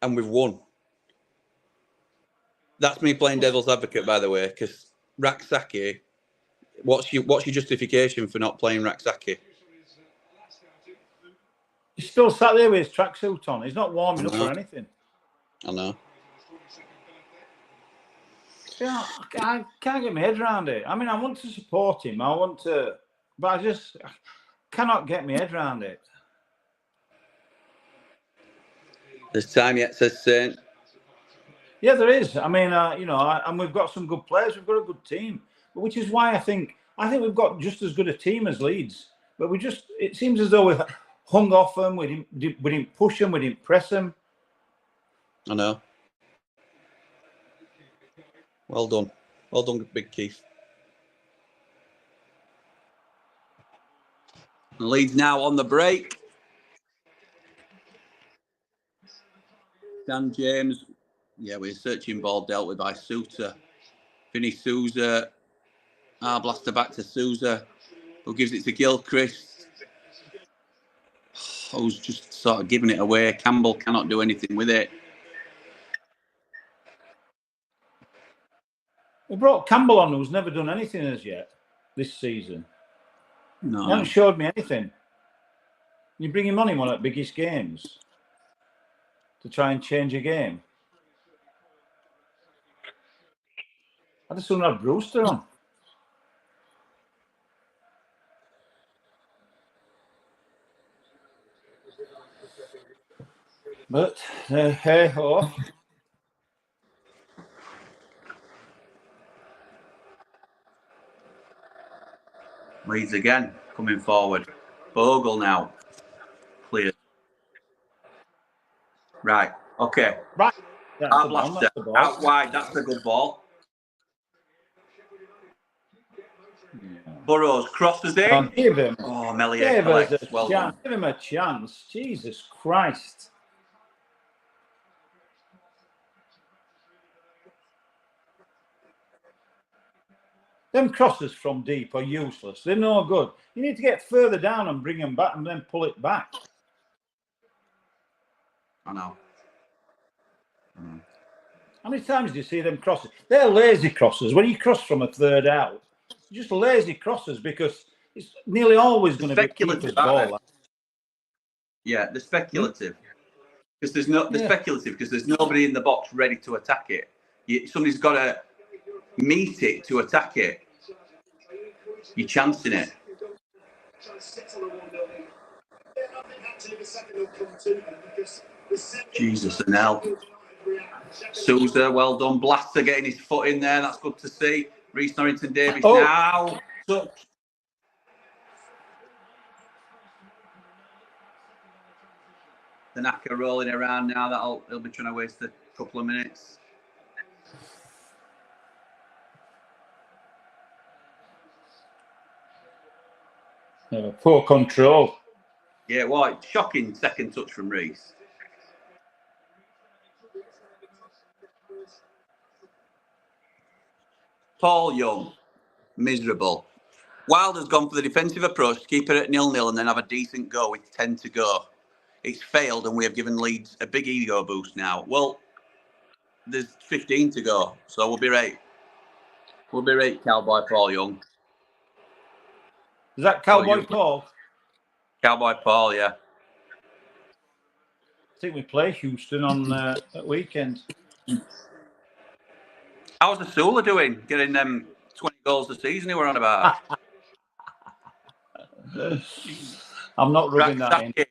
and we've won. That's me playing devil's advocate, by the way, because Raksaki, what's your justification for not playing Raksaki? He's still sat there with his tracksuit on. He's not warming up or anything. I know. Yeah, I can't get my head around it. I mean, I want to support him. But I just cannot get my head around it. There's time yet, says Saint. Yeah, there is. I mean, and we've got some good players. We've got a good team, which is why I think we've got just as good a team as Leeds. But it seems as though we've hung off them. We didn't push them. We didn't press them. I know. Well done. Well done, Big Keith. Leeds now on the break. Dan James. Yeah, we're searching ball dealt with by Sousa. Vinny Sousa. Blaster back to Sousa, who gives it to Gilchrist. Who's just sort of giving it away. Campbell cannot do anything with it. We brought Campbell on, who's never done anything as yet this season. No. He hasn't showed me anything. You bring him on in one of the biggest games to try and change a game. I just want to have Brewster on. But hey ho. Leeds again coming forward. Bogle now. Clear. Right. Okay. Right. Our Blaster out wide. That's a good ball. Yeah. Burrows crosses in. Give him. Oh, Melier collects. Well done. Give him a chance. Jesus Christ. Them crosses from deep are useless. They're no good. You need to get further down and bring them back and then pull it back. I know. How many times do you see them crosses? They're lazy crosses. When you cross from a third out, just lazy crosses because it's nearly always going to be keeper's ball. Yeah, they're speculative. Because they're speculative because there's nobody in the box ready to attack it. Somebody's got to meet it to attack it. You're chancing it. Jesus and hell. Sousa, well done. Blaster getting his foot in there. That's good to see. Reece Norrington Davies now. The Naka rolling around now. He'll be trying to waste a couple of minutes. Poor control. Yeah, well, shocking second touch from Reece. Paul Young, miserable. Wilder's gone for the defensive approach to keep it at 0-0 and then have a decent go with 10 to go. It's failed and we have given Leeds a big ego boost now. Well, there's 15 to go, so we'll be right. We'll be right, Cowboy Paul Young. Is that Cowboy Paul? Cowboy Paul, yeah. I think we play Houston on at weekend. How's the Sula doing? Getting them 20 goals a season he were on about. I'm not rubbing that in.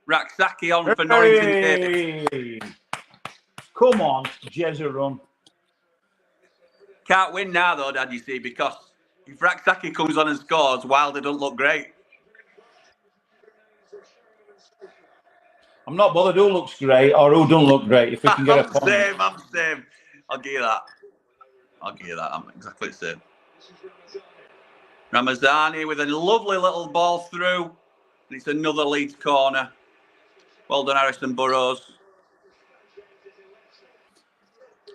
Raksaki on for Norrington Davies. Come on, Jezza run. Can't win now though, Dad, you see, because if Raksaki comes on and scores, Wilder don't look great. I'm not bothered who looks great or who don't look great. If we can get a point. I'm same. I'll give you that. I'm exactly the same. Ramazani with a lovely little ball through. And it's another Leeds corner. Well done, Harrison Burrows.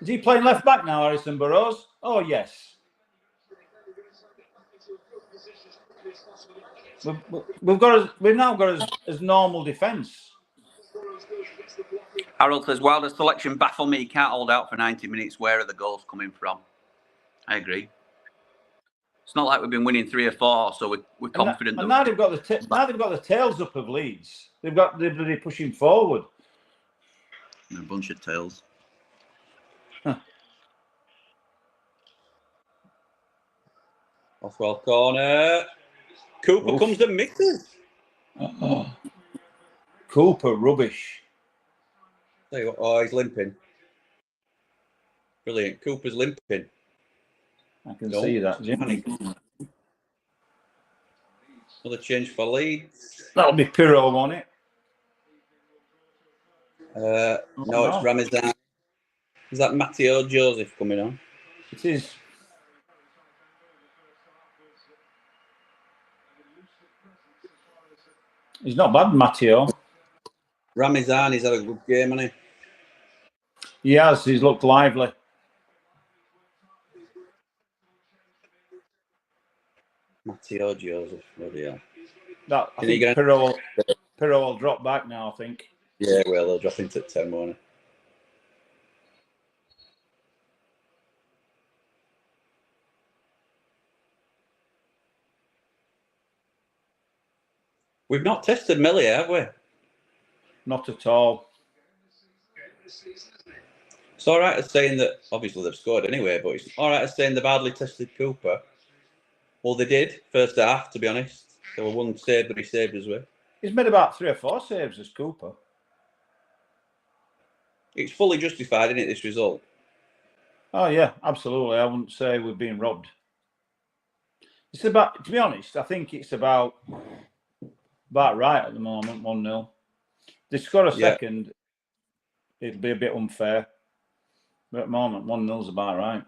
Is he playing left back now, Harrison Burrows? Oh, yes. We've now got as normal defence. Harold says, Wilder's selection baffle me. Can't hold out for 90 minutes. Where are the goals coming from? I agree. It's not like we've been winning 3 or 4, so we're confident. And now they've got the tails up of Leeds. They're pushing forward. A bunch of tails. Off-well corner. Cooper comes and misses. Cooper, rubbish. Tell you what, oh, he's limping. Brilliant. Cooper's limping. I can see that, Jimmy. Another change for Leeds. That'll be Pirro, won't it? No, it's Ramazan. Is that Matteo Joseph coming on? It is. He's not bad, Matteo. Ramazan, he's had a good game, hasn't he? He has. He's looked lively. Matteo Joseph, bloody hell. I think Pirro will drop back now, I think. Yeah, well, they'll drop into 10, won't it? We've not tested Millie, have we? Not at all. It's all right as saying that, obviously they've scored anyway, but it's all right as saying they've hardly tested Cooper. Well, they did, first half, to be honest. There were one save that he saved as well. He's made about 3 or 4 saves as Cooper. It's fully justified, isn't it, this result? Oh, yeah, absolutely. I wouldn't say we're being robbed. It's about, to be honest, I think it's about right at the moment, 1-0. They score a second, it'll be a bit unfair. But at the moment, 1-0's about right.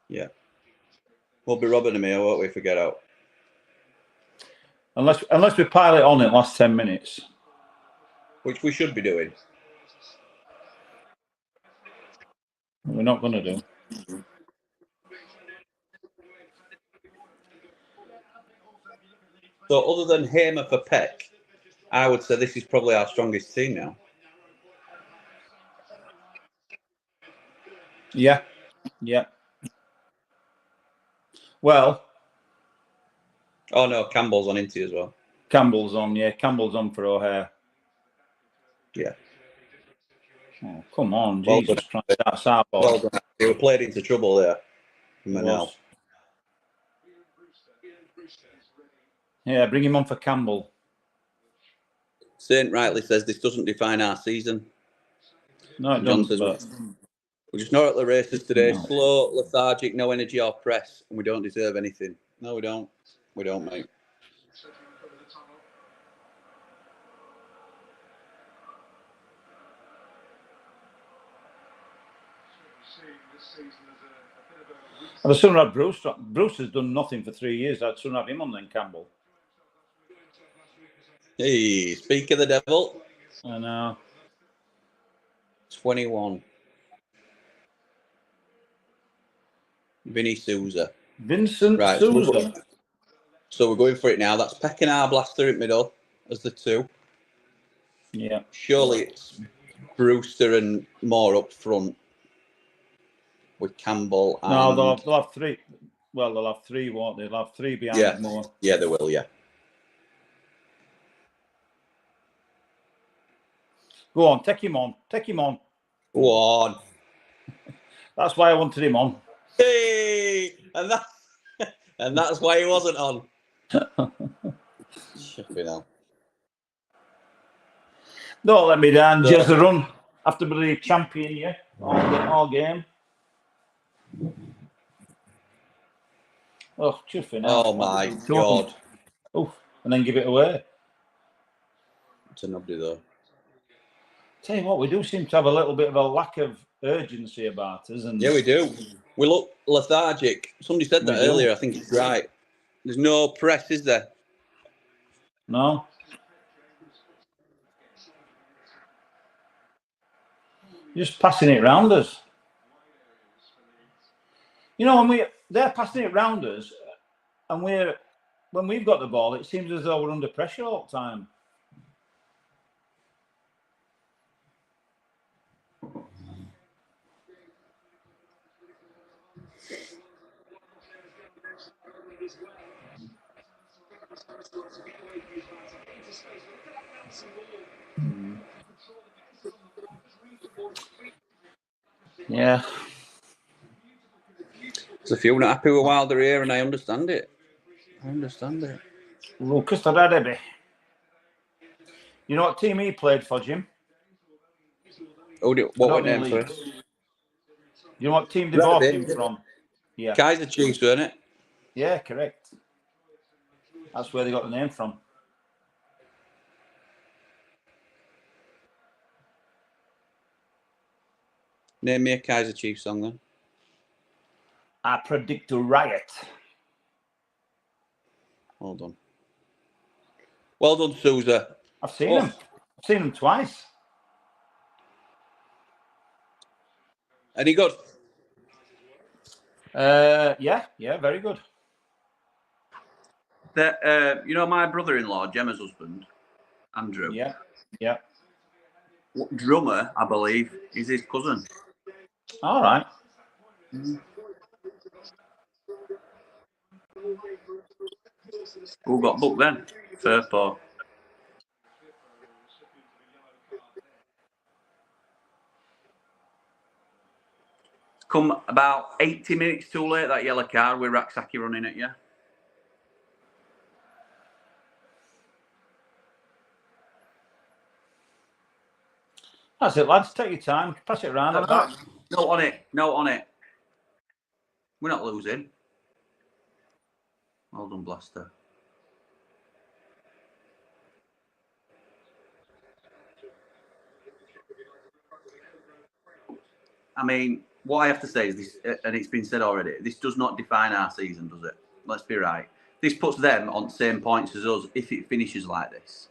Yeah. We'll be robbing them here, won't we, if we get out? Unless we pile it on in the last 10 minutes. Which we should be doing. We're not going to do. So other than Hamer for Peck, I would say this is probably our strongest team now. Yeah, yeah. Well, Oh no, Campbell's on Inty as well. Campbell's on. Yeah, Campbell's on for O'Hare. Yeah. Oh, come on, Well Jesus done. Christ, that's our ball. Well done. They were played into trouble there. Was. Yeah, bring him on for Campbell. Saint rightly says this doesn't define our season. No, it John doesn't. says But we're just not at the races today. No. Slow, lethargic, no energy or press, and we don't deserve anything. No, we don't. We don't, mate. I'd sooner have Bruce. Bruce has done nothing for 3 years. I'd sooner have him on than Campbell. Hey, speak of the devil. I know. 21. Vinny Souza. Vincent Right, Souza. So we're going for it now. That's Peck and Arblaster in middle as the 2. Yeah. Surely it's Brewster and Moore up front with Campbell and... No, they'll have 3. Well, they'll have 3, won't they? They'll have 3 behind Moore. Yeah, they will, yeah. Go on, take him on. Take him on. Go on. That's why I wanted him on. Hey! And that's why he wasn't on. Shipping out. Don't let me down. Just a run after bloody champion, yeah. All game. Oh, chuffing out. Oh my God. Oh, and then give it away. To nobody though. Tell you what, we do seem to have a little bit of a lack of urgency about us. And Yeah, we do. We look lethargic. Somebody said that earlier. I think it's right. There's no press, is there? No. Just passing it round us. You know, when they're passing it round us, and when we've got the ball, it seems as though we're under pressure all the time. Yeah. So if you're not happy with Wilder here, and I understand it. Lucas Tadadebe. You know what team he played for, Jim? Oh, what name, sorry? You know what team they bought him from? Yeah. Kaiser Chiefs, weren't it? Yeah, correct. That's where they got the name from. Name me a Kaiser Chiefs song then. I predict a riot. Well done. Well done, Souza. I've seen him. I've seen him twice. Any good? Yeah, very good. You know my brother-in-law, Gemma's husband, Andrew. Yeah. Drummer, I believe, is his cousin. All right. Who got booked then? Firpo. Come about 80 minutes too late, that yellow card with Raksaki running at you. That's it, lads. Take your time. Pass it around. No on it. We're not losing. Well done, Blaster. I mean, what I have to say is this, and it's been said already, this does not define our season, does it? Let's be right. This puts them on the same points as us if it finishes like this.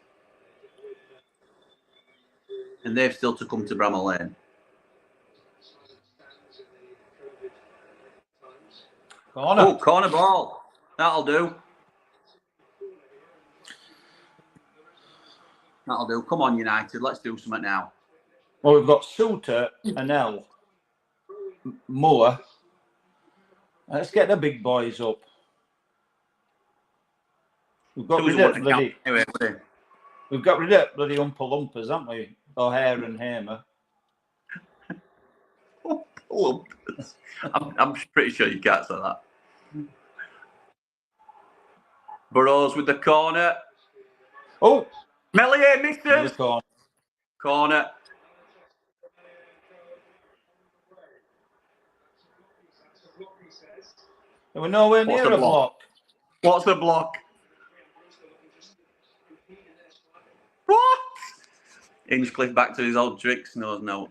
And they've still to come to Bramall Lane. Corner. Oh, corner ball. That'll do. Come on, United. Let's do something now. Well, we've got Suter and L. Moore. Let's get the big boys up. We've got rid of bloody. Anyway, We've got rid of bloody Lumpers, haven't we? O'Hare and Hamer. Lumpers. I'm pretty sure you can't say that. Burrows with the corner. Oh, Melier misses. Corner. We're nowhere near a block. What's a block? What? Hinchcliffe back to his old tricks. No.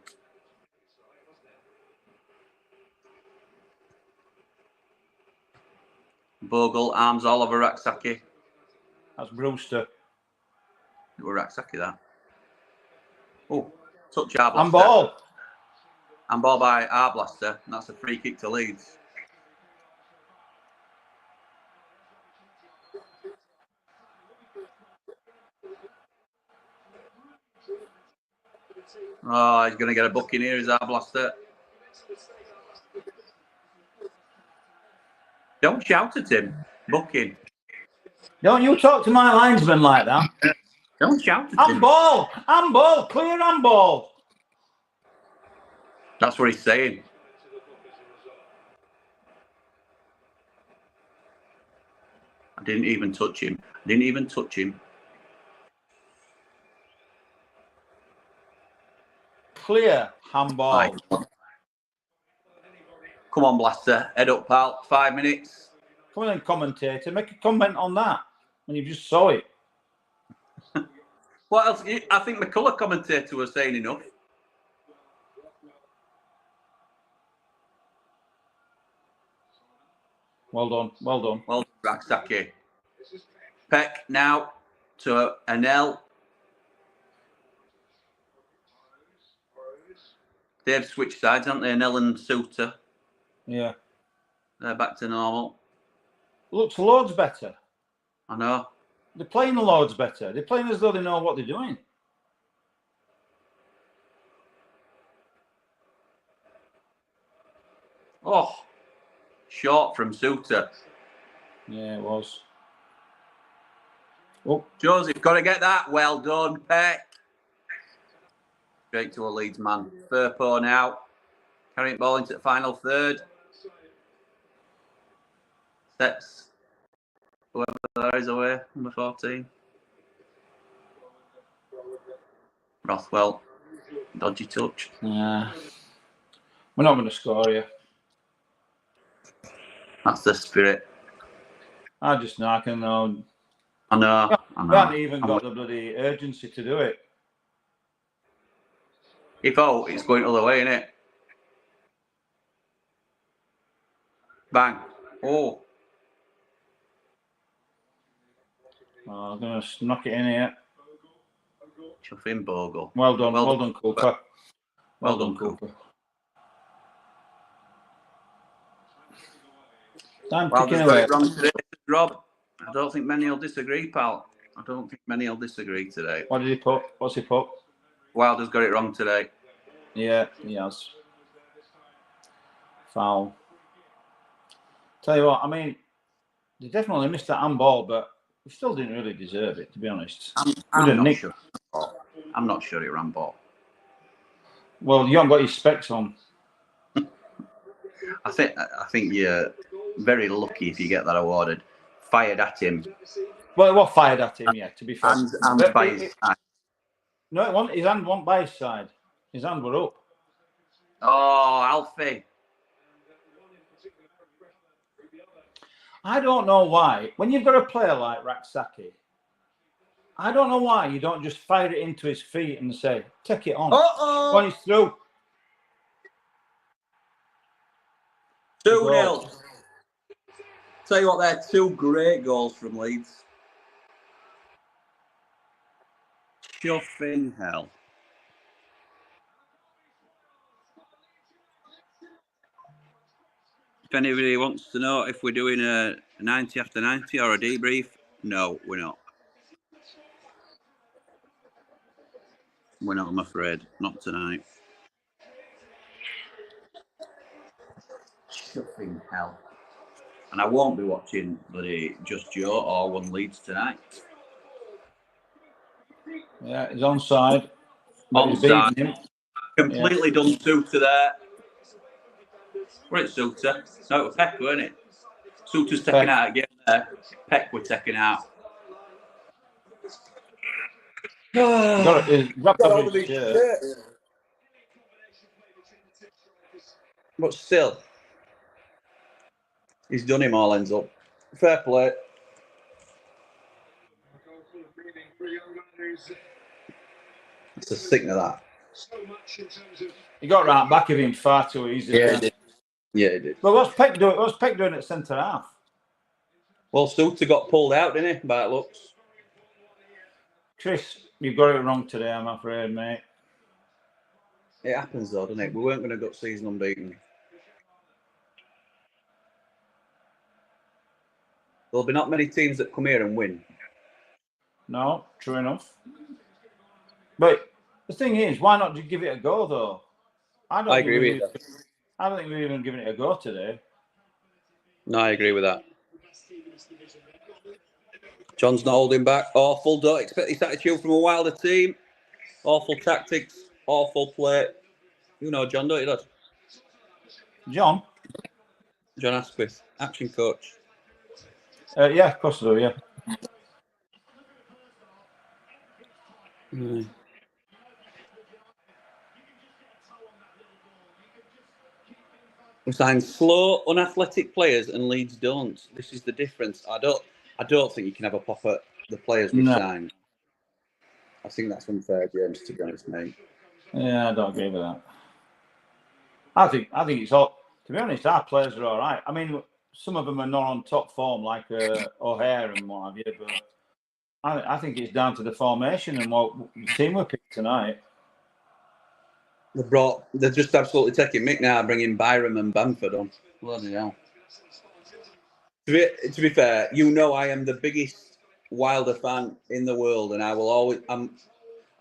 Bogle, arms all over Raksaki. That's Brewster. It was Raksaki, that. Oh, touch Arblaster. Handball. Handball by Arblaster. And that's a free kick to Leeds. Oh, he's going to get a booking here, is Arblaster. Don't shout at him. Booking. Don't you talk to my linesman like that. Don't shout at him. Handball, clear handball. That's what he's saying. I didn't even touch him. Clear handball. Right. Come on, Blaster. Head up, pal. 5 minutes. Come on, commentator. Make a comment on that when you just saw it. What else? I think the colour commentator was saying enough. Well done. Well done, Raksaki. Peck now to Anel. They've switched sides, haven't they? Anel and Suter. Yeah. They're back to normal. Looks loads better. I know. They're playing loads better. They're playing as though they know what they're doing. Oh, short from Suter. Yeah, it was. Oh, Joseph, got to get that. Well done, Peck. Straight to a Leeds man. Firpo now. Carrying ball into the final third. Steps. Whoever there is away. Number 14. Rothwell. Dodgy touch. yeah. We're not going to score here. That's the spirit. I just know I can know. I know. We haven't even got the bloody urgency to do it. If it's going the other way, innit? Bang. Oh. I'm going to knock it in here. Chuff in, Bogle. Well done, Cooper. Well done, Cooper. Time ticking away. Wrong today, Rob. I don't think many will disagree, pal. I don't think many will disagree today. What did he put? What's he put? Wilder's got it wrong today. Yeah, he has. Foul. Tell you what, I mean, they definitely missed that handball, but we still didn't really deserve it, to be honest. I'm not sure it ran ball. Well, you haven't got your specs on. I think you're very lucky if you get that awarded. Fired at him. Well, it was fired at him, yeah, to be fair. And by his side. No, his hand wasn't by his side. His hand were up. Oh, Alfie. I don't know why. When you've got a player like Raksaki, I don't know why you don't just fire it into his feet and say, take it on. Uh-oh. When he's through. 2-0. Tell you what, they're 2 great goals from Leeds. Chuffing hell. If anybody wants to know if we're doing a 90 after 90 or a debrief, no, we're not. We're not, I'm afraid. Not tonight. chuffing hell. And I won't be watching bloody Just Joe or One Leeds tonight. Yeah, he's onside. But he's Onside. beating him. Completely done Suter there. Where it's Suter? No, it was Peck, weren't it? Suter's taken Peck. out again there. Peck were taken out. Got it. Wrapped up his shirt. But still, he's done him all, ends up. Fair play. It's a sickness that. He got right back of him far too easy. Yeah, he did. Yeah, he did. But what's Peck doing? What's Peck doing at centre half? Well, Suter got pulled out, didn't he? By it looks. Chris, you've got it wrong today, I'm afraid, mate. It happens though, doesn't it? We weren't going to go season unbeaten. There'll be not many teams that come here and win. No, true enough. But the thing is, why not give it a go, though? I agree with you. I don't think we've even given it a go today. No, I agree with that. John's not holding back. Awful. Don't expect this attitude from a Wilder team. Awful tactics. Awful play. You know John, don't you, lad? John? John Asquith, action coach. Yeah, of course I do, yeah. We sign slow, unathletic players, and Leeds don't. This is the difference. I don't think you can have a pop at the players we signed. I think that's unfair, James. To be honest, mate. Yeah, I don't agree with that. I think it's all. To be honest, our players are all right. I mean, some of them are not on top form, like O'Hare and what have you. But I think it's down to the formation and what the team we picked tonight. They're just absolutely taking mick now, bringing Byram and Bamford on. Bloody hell. To be fair, you know I am the biggest Wilder fan in the world, and I will always. I'm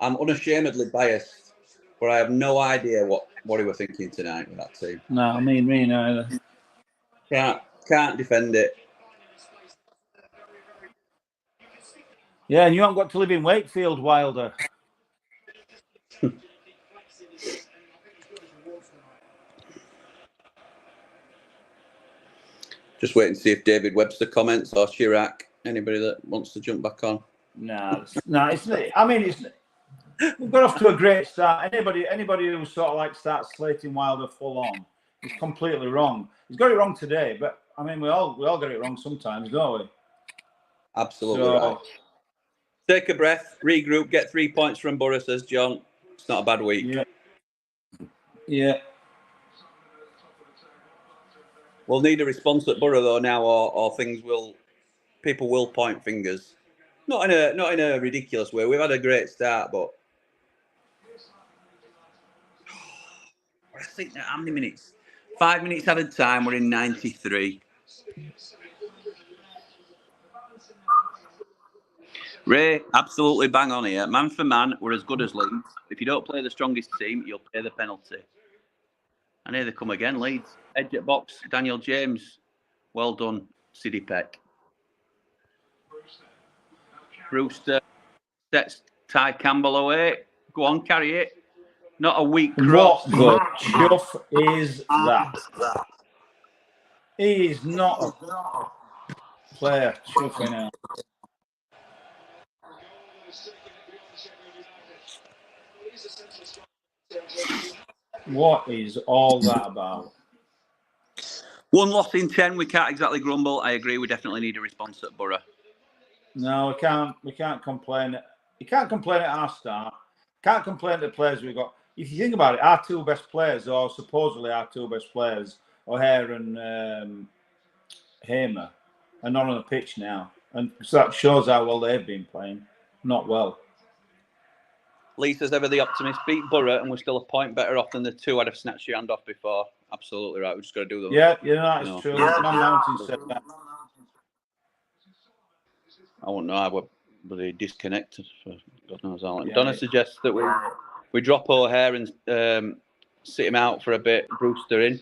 unashamedly biased, but I have no idea what he was thinking tonight with that team. No, I mean me neither. Can't defend it. Yeah, and you haven't got to live in Wakefield, Wilder. Just waiting to see if David Webster comments or Chirac. Anybody that wants to jump back on? No, it's not. I mean, we've got off to a great start. Anybody who sort of like starts slating Wilder full on is completely wrong. He's got it wrong today, but I mean, we all get it wrong sometimes, don't we? Absolutely right. Take a breath, regroup, get 3 points from Borough, says John. It's not a bad week. Yeah. We'll need a response at Borough though now, or people will point fingers. Not in a ridiculous way. We've had a great start, but I think how many minutes? 5 minutes added time. We're in 93. Ray, absolutely bang on here. Man for man, we're as good as Leeds. If you don't play the strongest team, you'll pay the penalty. And here they come again, Leeds. Edge at box, Daniel James. Well done, Sidney Peck. Brewster sets Ty Campbell away. Go on, carry it. Not a weak cross. What the chuff is that? He is not a player chuffing out. What is all that about? 1 loss in 10. We can't exactly grumble. I agree. We definitely need a response at Borough. No, we can't complain. You can't complain at our start. Can't complain at the players we got. If you think about it, our 2 best players, or supposedly our 2 best players, O'Hare and Hamer, are not on the pitch now, and so that shows how well they've been playing. Not well. Lisa's ever the optimist. Beat Borough, and we're still a point better off than the 2 I'd have snatched your hand off before. Absolutely right. We've just got to do those. Yeah, that's true. Man Mountain said that. I won't know how we're bloody disconnected for God knows how long. Yeah. Donna suggests that we drop O'Hare and sit him out for a bit. Brewster in.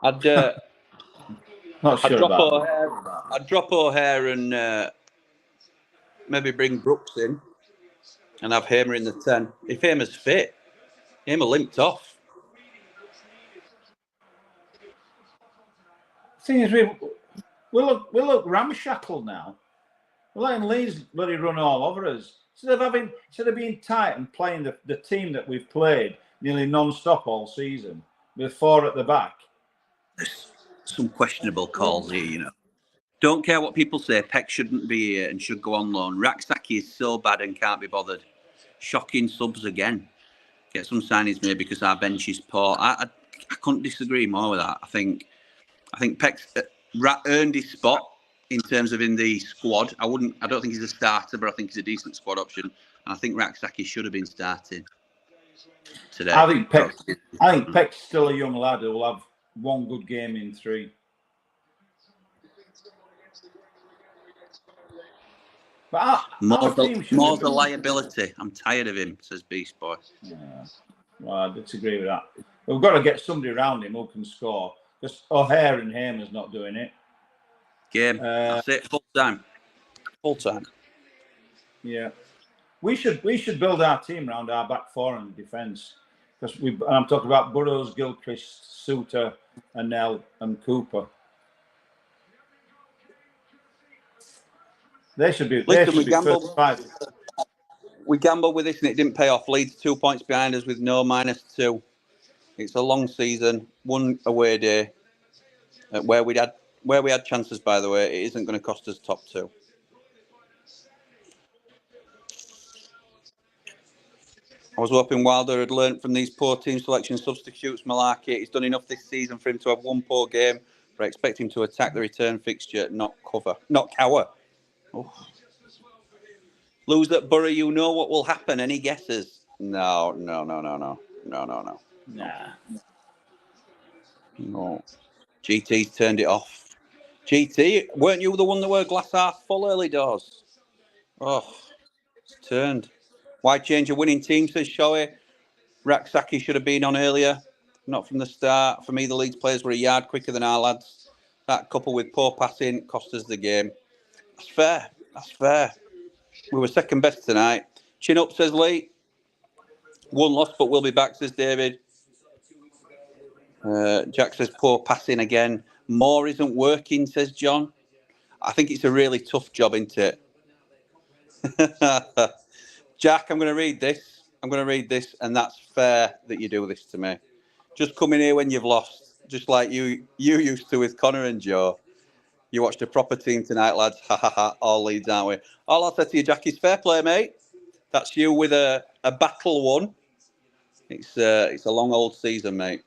I'd Not sure about that. I'd drop O'Hare and maybe bring Brooks in and have Hamer in the 10. If Hamer's fit, Hamer limped off. Thing is, we look ramshackle now. We're letting Leeds bloody run all over us. Instead of being tight and playing the team that we've played nearly non-stop all season with 4 at the back. There's some questionable calls here, you know. Don't care what people say. Peck shouldn't be here and should go on loan. Raksaki is so bad and can't be bothered. Shocking subs again. Get some signings made because our bench is poor. I couldn't disagree more with that. I think Peck's earned his spot in terms of in the squad. I don't think he's a starter, but I think he's a decent squad option. And I think Raksaki should have been starting today. I think Peck's still a young lad who will have one good game in 3. But More's a liability. I'm tired of him, says Beast Boy. Yeah. Well, I disagree with that. We've got to get somebody around him who can score. Just O'Hare and Hamer's not doing it. Game. That's it. Full time. Yeah. We should build our team around our back 4 and defence. Because I'm talking about Burrows, Gilchrist, Suter, Anel, and Cooper. They should be. Listen, we gambled with this and it didn't pay off. Leeds 2 points behind us with no -2. It's a long season, 1 away day. Where we had chances, by the way, it isn't going to cost us top 2. I was hoping Wilder had learnt from these poor team selection substitutes. Malarkey, he's done enough this season for him to have 1 poor game, but I expect him to attack the return fixture, not cower. Oh. Lose at Borough, you know what will happen. Any guesses? No. Nah. No. GT's turned it off. GT, weren't you the one that were glass half full early doors? Oh, it's turned. Why change a winning team, says Shoei. Raksaki should have been on earlier, not from the start. For me, the Leeds players were a yard quicker than our lads. That coupled with poor passing cost us the game. That's fair. We were second best tonight. Chin up, says Lee. 1 loss, but we'll be back, says David. Jack says poor passing again. More isn't working, says John. I think it's a really tough job, isn't it? Jack, I'm going to read this, and that's fair that you do this to me. Just come in here when you've lost, just like you used to with Connor and Joe. You watched a proper team tonight, lads. Ha ha ha. All Leeds, aren't we? All I'll say to you, Jack, is fair play, mate. That's you with a battle won. It's a long old season, mate.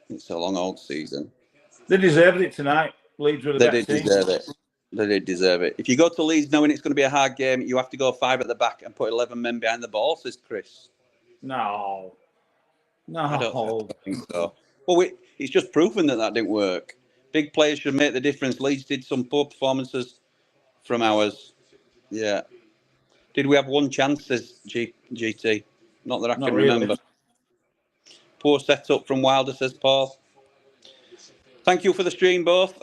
It's a long old season. They deserved it tonight. Leeds were the best team. They did deserve it. They did deserve it. If you go to Leeds knowing it's going to be a hard game, you have to go 5 at the back and put 11 men behind the ball, says Chris. No. I don't think so. Well, it's just proven that didn't work. Big players should make the difference. Leeds did some poor performances from ours. Yeah. Did we have 1 chance, says GT? Not that I can remember. Poor setup from Wilder, says Paul. Thank you for the stream, both.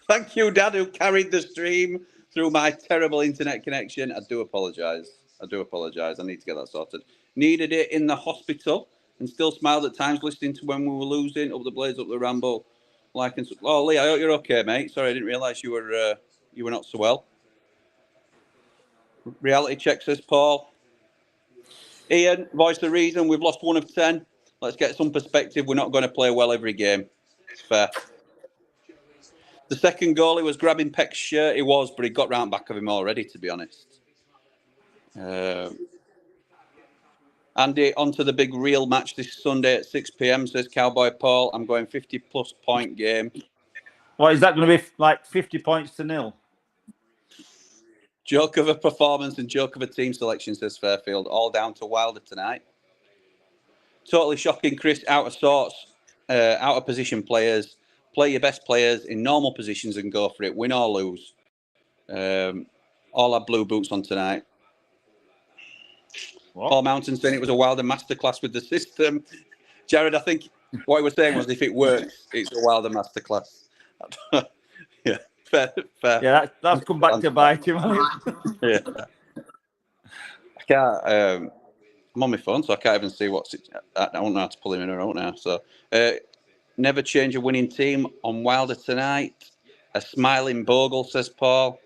Thank you, Dad, who carried the stream through my terrible internet connection. I do apologise. I need to get that sorted. Needed it in the hospital and still smiled at times listening to when we were losing. Up the Blades, up the Ramble. Oh, Lee, I hope you're okay, mate. Sorry, I didn't realise you were not so well. Reality check, says Paul. Ian, voice of reason. We've lost 1 of 10. Let's get some perspective. We're not going to play well every game. It's fair. The second goal, he was grabbing Peck's shirt. He was, but he got round back of him already, to be honest. Andy, on to the big real match this Sunday at 6 p.m, says Cowboy Paul. I'm going 50-plus point game. Well, is that going to be like 50 points to 0? Joke of a performance and joke of a team selection, says Fairfield. All down to Wilder tonight. Totally shocking, Chris. Out of sorts, out of position players. Play your best players in normal positions and go for it. Win or lose. All had blue boots on tonight. What? Paul Mountain saying it was a Wilder masterclass with the system. Jared, I think What he was saying was, if it works, it's a Wilder masterclass. Yeah, fair. Yeah, that's come back to bite him. Yeah. I can't. I'm on my phone, so I can't even see what's. I don't know how to pull him in or out now. So, never change a winning team on Wilder tonight. A smiling Bogle, says Paul.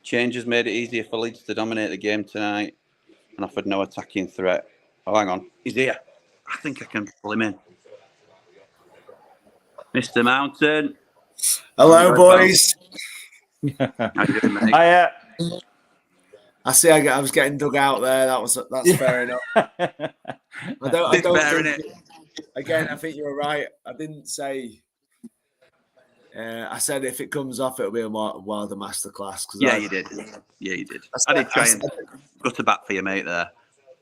Changes made it easier for Leeds to dominate the game tonight and offered no attacking threat. Oh, hang on. He's here. I think I can pull him in. Mr. Mountain. Hello, boys. How you doing, mate? I see. I was getting dug out there. That's fair enough. I don't think, again, I think you're right. I didn't say. I said if it comes off, it'll be a Wilder masterclass. Yeah, you did. Yeah, you did. I did try and go to bat for your mate there.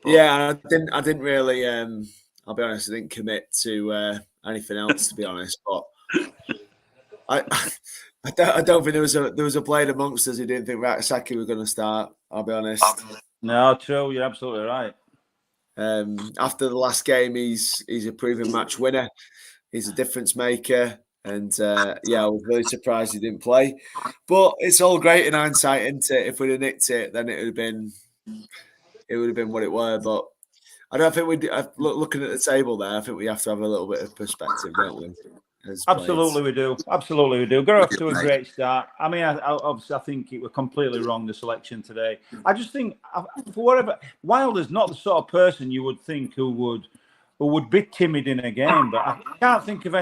But... Yeah, I didn't really. I'll be honest. I didn't commit to anything else, to be honest. But I don't think there was a player amongst us who didn't think Raksaki was going to start. I'll be honest. No, true. You're absolutely right. After the last game, he's a proven match winner. He's a difference maker, and I was really surprised he didn't play. But it's all great in hindsight, isn't it? If we'd have nicked it, then it would have been what it were. But I don't think we. Looking at the table there, I think we have to have a little bit of perspective, don't we? Absolutely, we do. Absolutely, we do. Got off to a great start. I mean, obviously, I think it was completely wrong, the selection today. I just think, for whatever, Wilder's not the sort of person you would think who would be timid in a game. But I can't think of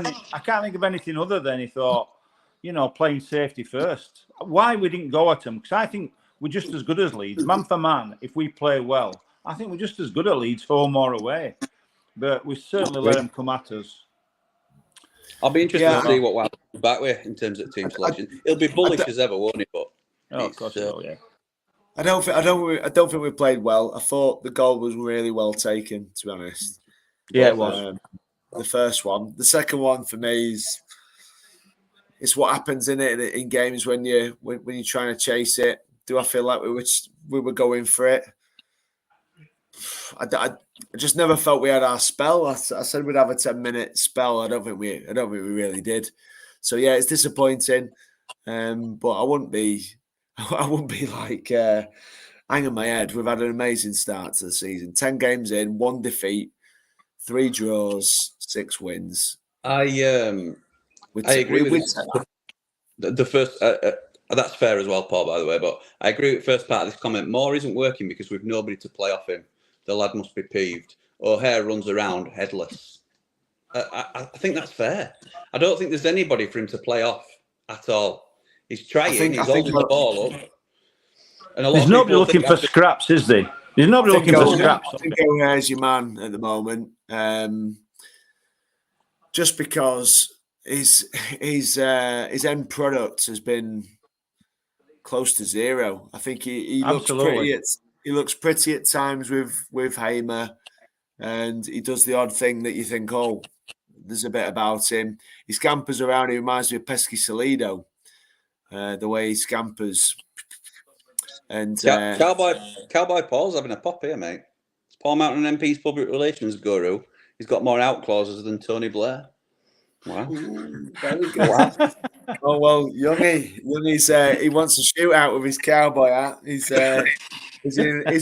anything other than he thought, playing safety first. Why we didn't go at him? Because I think we're just as good as Leeds, man for man. If we play well, I think we're just as good at Leeds, home or away. But we certainly let them come at us. I'll be interested to see what Wilder comes back with in terms of team selection. It'll be bullish as ever, won't it? But of course, yeah. I don't think we played well. I thought the goal was really well taken, to be honest. Yeah, it was. The first one. The second one for me is it's what happens in games when you're trying to chase it. Do I feel like we were going for it? I just never felt we had our spell. I said we'd have a 10-minute spell. I don't think we really did. So yeah, it's disappointing. But I wouldn't be like hanging my head. We've had an amazing start to the season. 10 games in, 1 defeat, 3 draws, 6 wins. I agree with the first. That's fair as well, Paul, by the way. But I agree with the first part of this comment. Moore isn't working because we've nobody to play off him. The lad must be peeved. O'Hare runs around headless. I think that's fair. I don't think there's anybody for him to play off at all. He's trying. He's holding the ball up. And there's nobody looking for scraps, is there? There's nobody looking for scraps. I think O'Hare's your man at the moment. Just because his end product has been close to zero. I think he looks pretty at times with Hamer, and he does the odd thing that you think, oh, there's a bit about him. He scampers around. He reminds me of Pesky Salido, the way he scampers. And Cowboy Paul's having a pop here, mate. It's Paul Mountain MP's public relations guru. He's got more out clauses than Tony Blair. Wow. Wow. Oh well, Youngie's he wants to shoot out with his cowboy hat. He's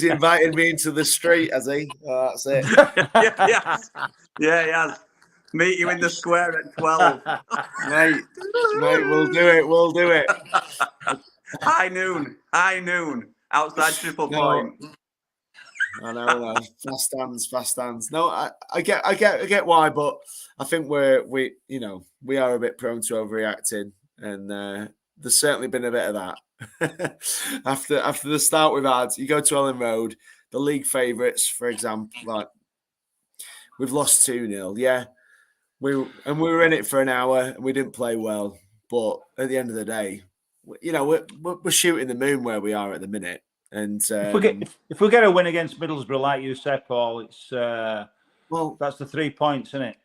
invited me into the street, has he? Oh, that's it. Yeah, he has. Meet you in the square at 12. Mate, we'll do it. High noon. Outside Triple Point. I know. Fast stands. No, I get why, but I think we are a bit prone to overreacting, and there's certainly been a bit of that. after the start we've had, you go to Ellen Road, the league favourites, for example, like we've lost 2-0. Yeah, we were in it for an hour and we didn't play well, but at the end of the day, we're shooting the moon where we are at the minute. And if we get a win against Middlesbrough, like you said, Paul, it's that's the 3 points, isn't it?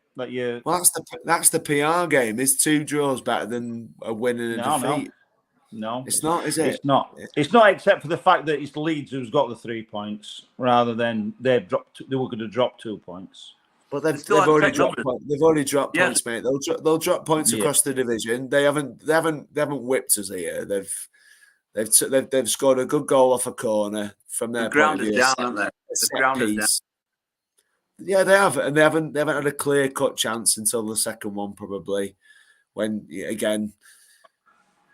That's the PR game. Is 2 draws better than a win and a defeat? No, it's not, is it? It's not. It's not, except for the fact that it's Leeds who's got the 3 points, rather than they were going to drop 2 points. But they've still had already take dropped. numbers. They've already dropped Yeah. points, mate. They'll drop points Yeah. across the division. They haven't whipped us here. They've scored a good goal off a corner from their They've point of ground us view. down, haven't they? A They've set ground us down. piece. Yeah, they have, and they haven't had a clear cut chance until the second one, probably. When again,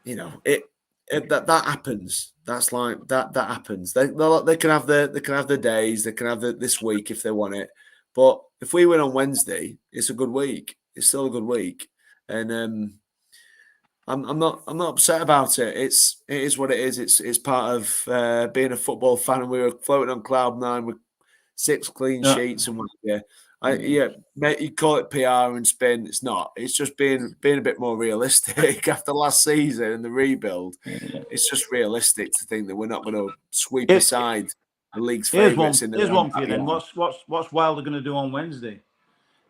you know that happens. That's like that happens. They can have the days. They can have this week if they want it. But if we win on Wednesday, it's a good week. It's still a good week, and I'm not upset about it. It is what it is. It's part of being a football fan, and we were floating on cloud nine with 6 clean sheets and what. Mate, you call it PR and spin. It's not. It's just being a bit more realistic after last season and the rebuild. It's just realistic to think that we're not going to sweep aside the league's favourites. Here's one for you then. What's Wilder going to do on Wednesday?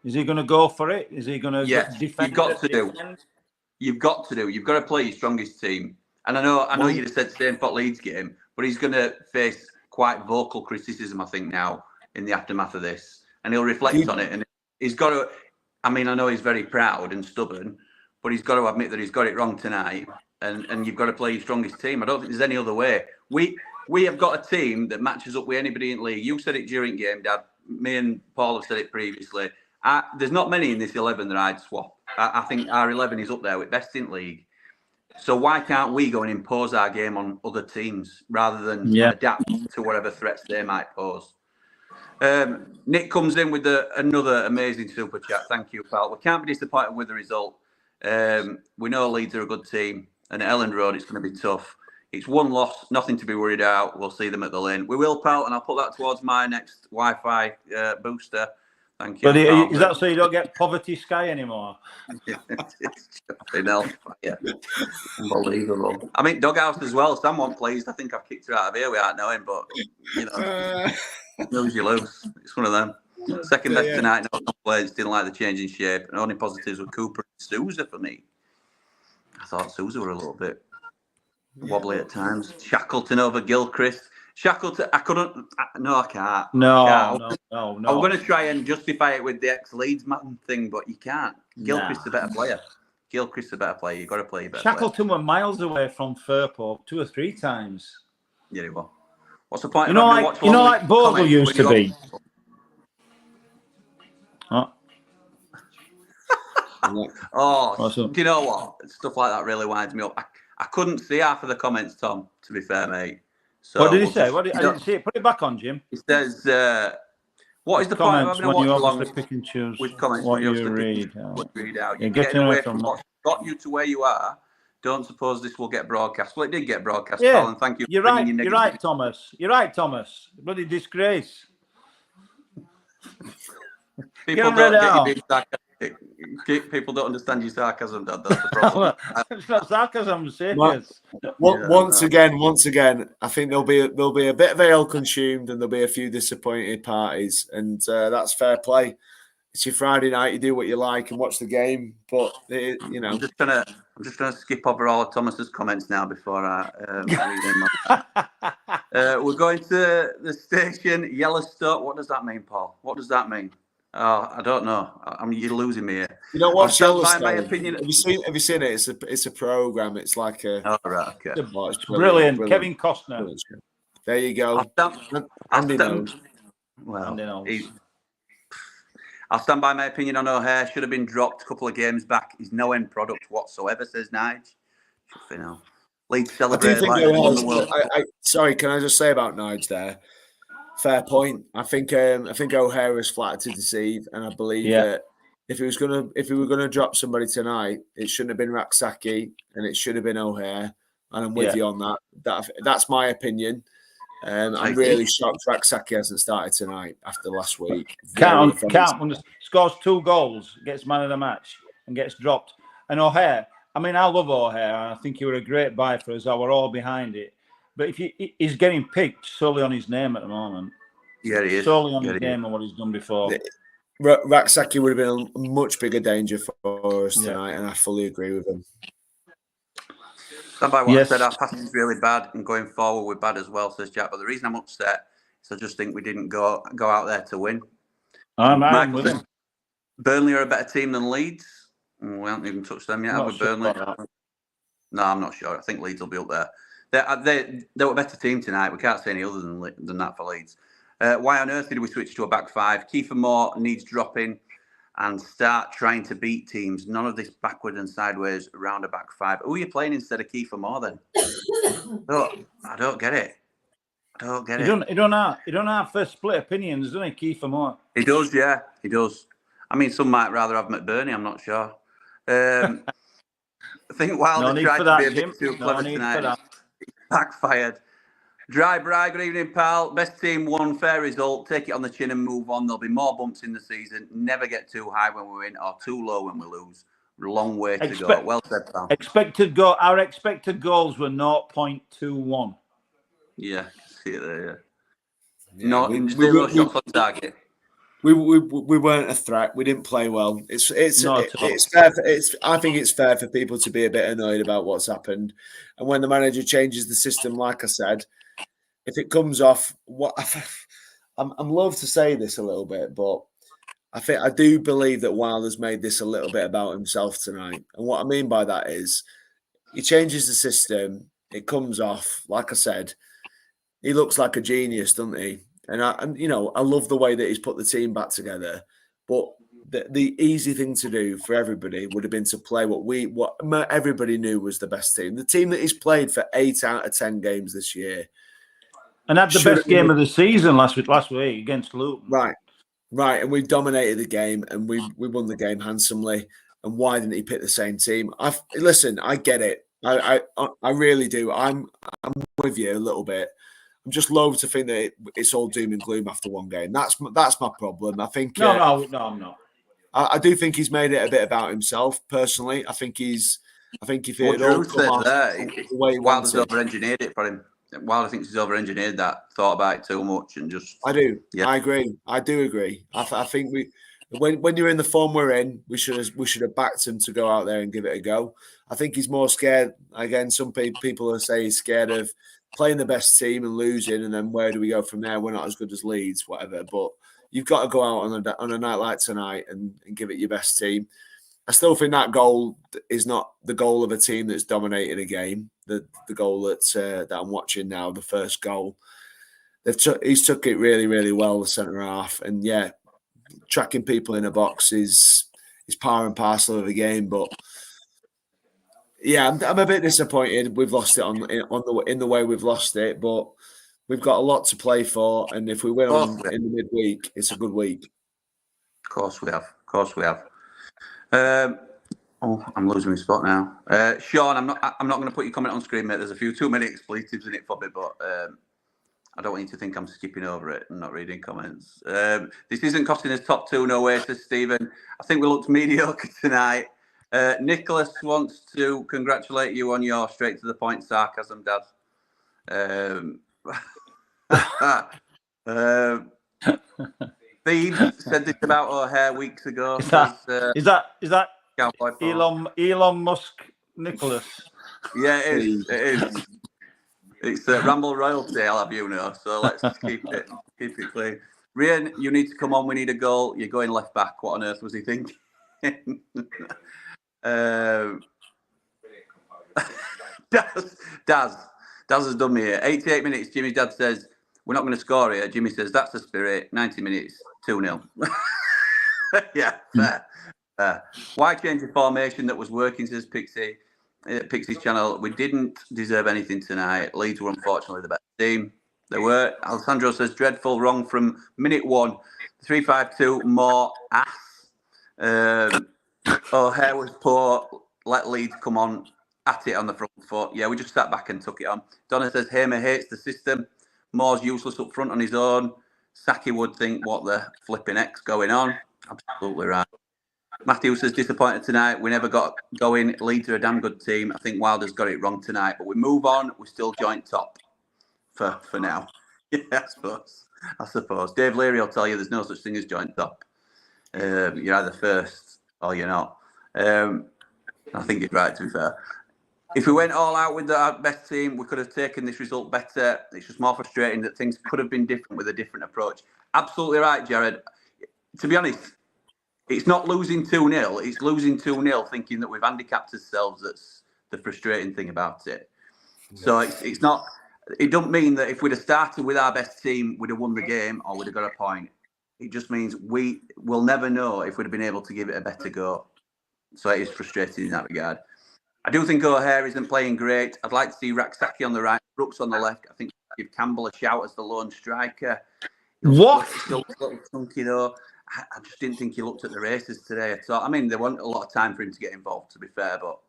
Is he going to go for it? Is he going to defend? You've got to do. You've got to play your strongest team. And I know you'd have said the same for Leeds game, but he's going to face quite vocal criticism, I think, now in the aftermath of this. And he'll reflect on it. And he's got to, I mean, I know he's very proud and stubborn, but he's got to admit that he's got it wrong tonight. And you've got to play your strongest team. I don't think there's any other way. We have got a team that matches up with anybody in the league. You said it during game, Dad. Me and Paul have said it previously. There's not many in this 11 that I'd swap. I think our 11 is up there with best in league. So why can't we go and impose our game on other teams rather than adapt to whatever threats they might pose? Nick comes in with another amazing super chat. Thank you, pal. We can't be disappointed with the result. We know Leeds are a good team, and at Elland Road it's going to be tough. It's one loss, nothing to be worried about. We'll see them at the lane. We will, pal, and I'll put that towards my next Wi-Fi booster. Thank you. But is that so you don't get poverty sky anymore? It's unbelievable. I mean, Doghouse as well. Someone pleased. I think I've kicked her out of here without knowing, but you know, lose you lose. It's one of them. Second best tonight. No complaints. Didn't like the change in shape. And only positives were Cooper and Sousa for me. I thought Sousa were a little bit wobbly at times. Shackleton over Gilchrist. Shackleton, I couldn't. No, I can't. No. I'm going to try and justify it with the ex-Leeds man thing, but you can't. Gilchrist's a better player. You've got to play better. Shackleton were miles away from Firpo 2 or 3 times. Yeah, he was. What's the point? Like Bogle used to be. Do you know what? Stuff like that really winds me up. I couldn't see half of the comments, Tom, to be fair, mate. So what did he say? I didn't see it. Put it back on, Jim. It says, what is the point of having a watch along pick and choose with comments what you read out? You're getting away from what got you to where you are. Don't suppose this will get broadcast. Well, it did get broadcast, pal, and thank you. You're right, Thomas. Bloody disgrace. People don't get you being sarcastic. People don't understand your sarcasm, Dad. That's the problem. It's not sarcasm, I'm serious. Once again, I think there'll be a bit of ale consumed, and there'll be a few disappointed parties, and that's fair play. It's your Friday night. You do what you like and watch the game, but you know. I'm just gonna skip over all of Thomas's comments now before I read them. We're going to the station Yellowstone. What does that mean, Paul? What does that mean? Oh, I don't know. You're losing me here. You know what? Yellowstone. My opinion. Have you seen it? It's a program. It's like a. Oh, right. Okay. It's brilliant. Kevin Costner. There you go. Andy knows. Well, I'll stand by my opinion on O'Hare. Should have been dropped a couple of games back. He's no end product whatsoever, says Nige. Leeds celebrate like he won the world. Sorry, can I just say about Nige there? Fair point. I think O'Hare is flattered to deceive, and I believe that if we were gonna drop somebody tonight, it shouldn't have been Raksaki, and it should have been O'Hare. And I'm with you on that. That's my opinion. I'm really shocked Raksaki hasn't started tonight after last week. Scores 2 goals, gets man of the match, and gets dropped. And O'Hare, I mean, I love O'Hare. I think he was a great buy for us. I were all behind it. But he's getting picked solely on his name at the moment. Yeah, he is. Solely on his name and what he's done before. Raksaki would have been a much bigger danger for us tonight, and I fully agree with him. Stand by what I said. Our passing is really bad, and going forward we're bad as well, says Jack. But the reason I'm upset is I just think we didn't go out there to win. I'm with him. Burnley are a better team than Leeds. We haven't even touched them yet, have we, Burnley? No, I'm not sure. I think Leeds will be up there. They were a better team tonight. We can't say any other than that for Leeds. Why on earth did we switch to a back five? Kiefer Moore needs dropping and start trying to beat teams. None of this backward and sideways around a back five. Who are you playing instead of Kiefer Moore then? I don't get it. I don't get it. He don't have first split opinions, doesn't he, Kiefer Moore? He does, yeah. He does. I mean, some might rather have McBurney, I'm not sure. I think Wilder tried to be a bit too clever tonight. Backfired. Dry Bry, good evening, pal. Best team won, fair result. Take it on the chin and move on. There'll be more bumps in the season. Never get too high when we win or too low when we lose. Long way to go. Well said, pal. Our expected goals were 0.21. Yeah, see it there, yeah. No, still no shots on target. We weren't a threat. We didn't play well. It's fair. I think it's fair for people to be a bit annoyed about what's happened, and when the manager changes the system, like I said, if it comes off, I'm loath to say this a little bit, but I do believe that Wilder's made this a little bit about himself tonight, and what I mean by that is he changes the system. It comes off, like I said, he looks like a genius, doesn't he? And I love the way that he's put the team back together. But the easy thing to do for everybody would have been to play what everybody knew was the best team. The team that he's played for 8 out of 10 games this year. And had the best game of the season last week against Luton. Right. And we dominated the game and we won the game handsomely. And why didn't he pick the same team? Listen, I get it. I really do. I'm with you a little bit. I'm just loath to think that it's all doom and gloom after one game. That's my problem. I think no, I'm not. I do think he's made it a bit about himself personally. I think if it all come off the way he Wilder's over-engineered it for him. Wilder thinks he's over-engineered that, thought about it too much, and just. I do. Yeah. I agree. I do agree. I think when you're in the form we're in, we should have backed him to go out there and give it a go. I think he's more scared. Again, some people will say he's scared of playing the best team and losing, and then where do we go from there? We're not as good as Leeds, whatever. But you've got to go out on a night like tonight and give it your best team. I still think that goal is not the goal of a team that's dominating a game. The goal that I'm watching now, the first goal, he's took it really, really well, the centre half, and yeah, tracking people in a box is par and parcel of the game, but. Yeah, I'm a bit disappointed. We've lost it in the way we've lost it, but we've got a lot to play for. And if we win in the midweek, it's a good week. Of course we have. I'm losing my spot now. Sean, I'm not going to put your comment on screen, mate. There's a few too many expletives in it for me, but I don't want you to think I'm skipping over it and not reading comments. This isn't costing us top 2, no way, says Stephen. I think we looked mediocre tonight. Nicholas wants to congratulate you on your straight to the point sarcasm, Dad. Steve said this about O'Hare weeks ago. Is that Elon Musk, Nicholas? Yeah, it is. It's Ramble royalty, I'll have you know. So let's keep it clean. Rian, you need to come on. We need a goal. You're going left back. What on earth was he thinking? Daz has done me here. 88 minutes. Jimmy's dad says we're not going to score here. Jimmy says that's the spirit. 90 minutes, 2-0. Yeah, fair. Why change a formation that was working? Says Pixie's channel. We didn't deserve anything tonight. Leeds were unfortunately the best team. They were. Alessandro says dreadful, wrong from minute 1. 3-5-2, more ass. O'Hare was poor. Let Leeds come on at it on the front foot. Yeah, we just sat back and took it on. Donna says Hamer hates the system. Moore's useless up front on his own. Saki would think, what the flipping X going on? Absolutely right. Matthew says disappointed tonight. We never got going. Leeds are a damn good team. I think Wilder's got it wrong tonight, but we move on. We're still joint top for now. Yeah, I suppose. Dave Leary will tell you there's no such thing as joint top. You're either first or you're not. I think it's right, to be fair. If we went all out with the best team, we could have taken this result better. It's just more frustrating that things could have been different with a different approach. Absolutely right, Jared. To be honest, It's not losing 2-0. It's losing 2-0 thinking that we've handicapped ourselves. That's the frustrating thing about it. So it's not. It don't mean that if we'd have started with our best team, we'd have won the game or we'd have got a point. It just means we will never know if we'd have been able to give it a better go. So it is frustrating in that regard. I do think O'Hare isn't playing great. I'd like to see Raksaki on the right, Brooks on the left. I think give Campbell a shout as the lone striker. What? Still a little chunky though. I just didn't think he looked at the races today at all. I mean, there wasn't a lot of time for him to get involved, to be fair, but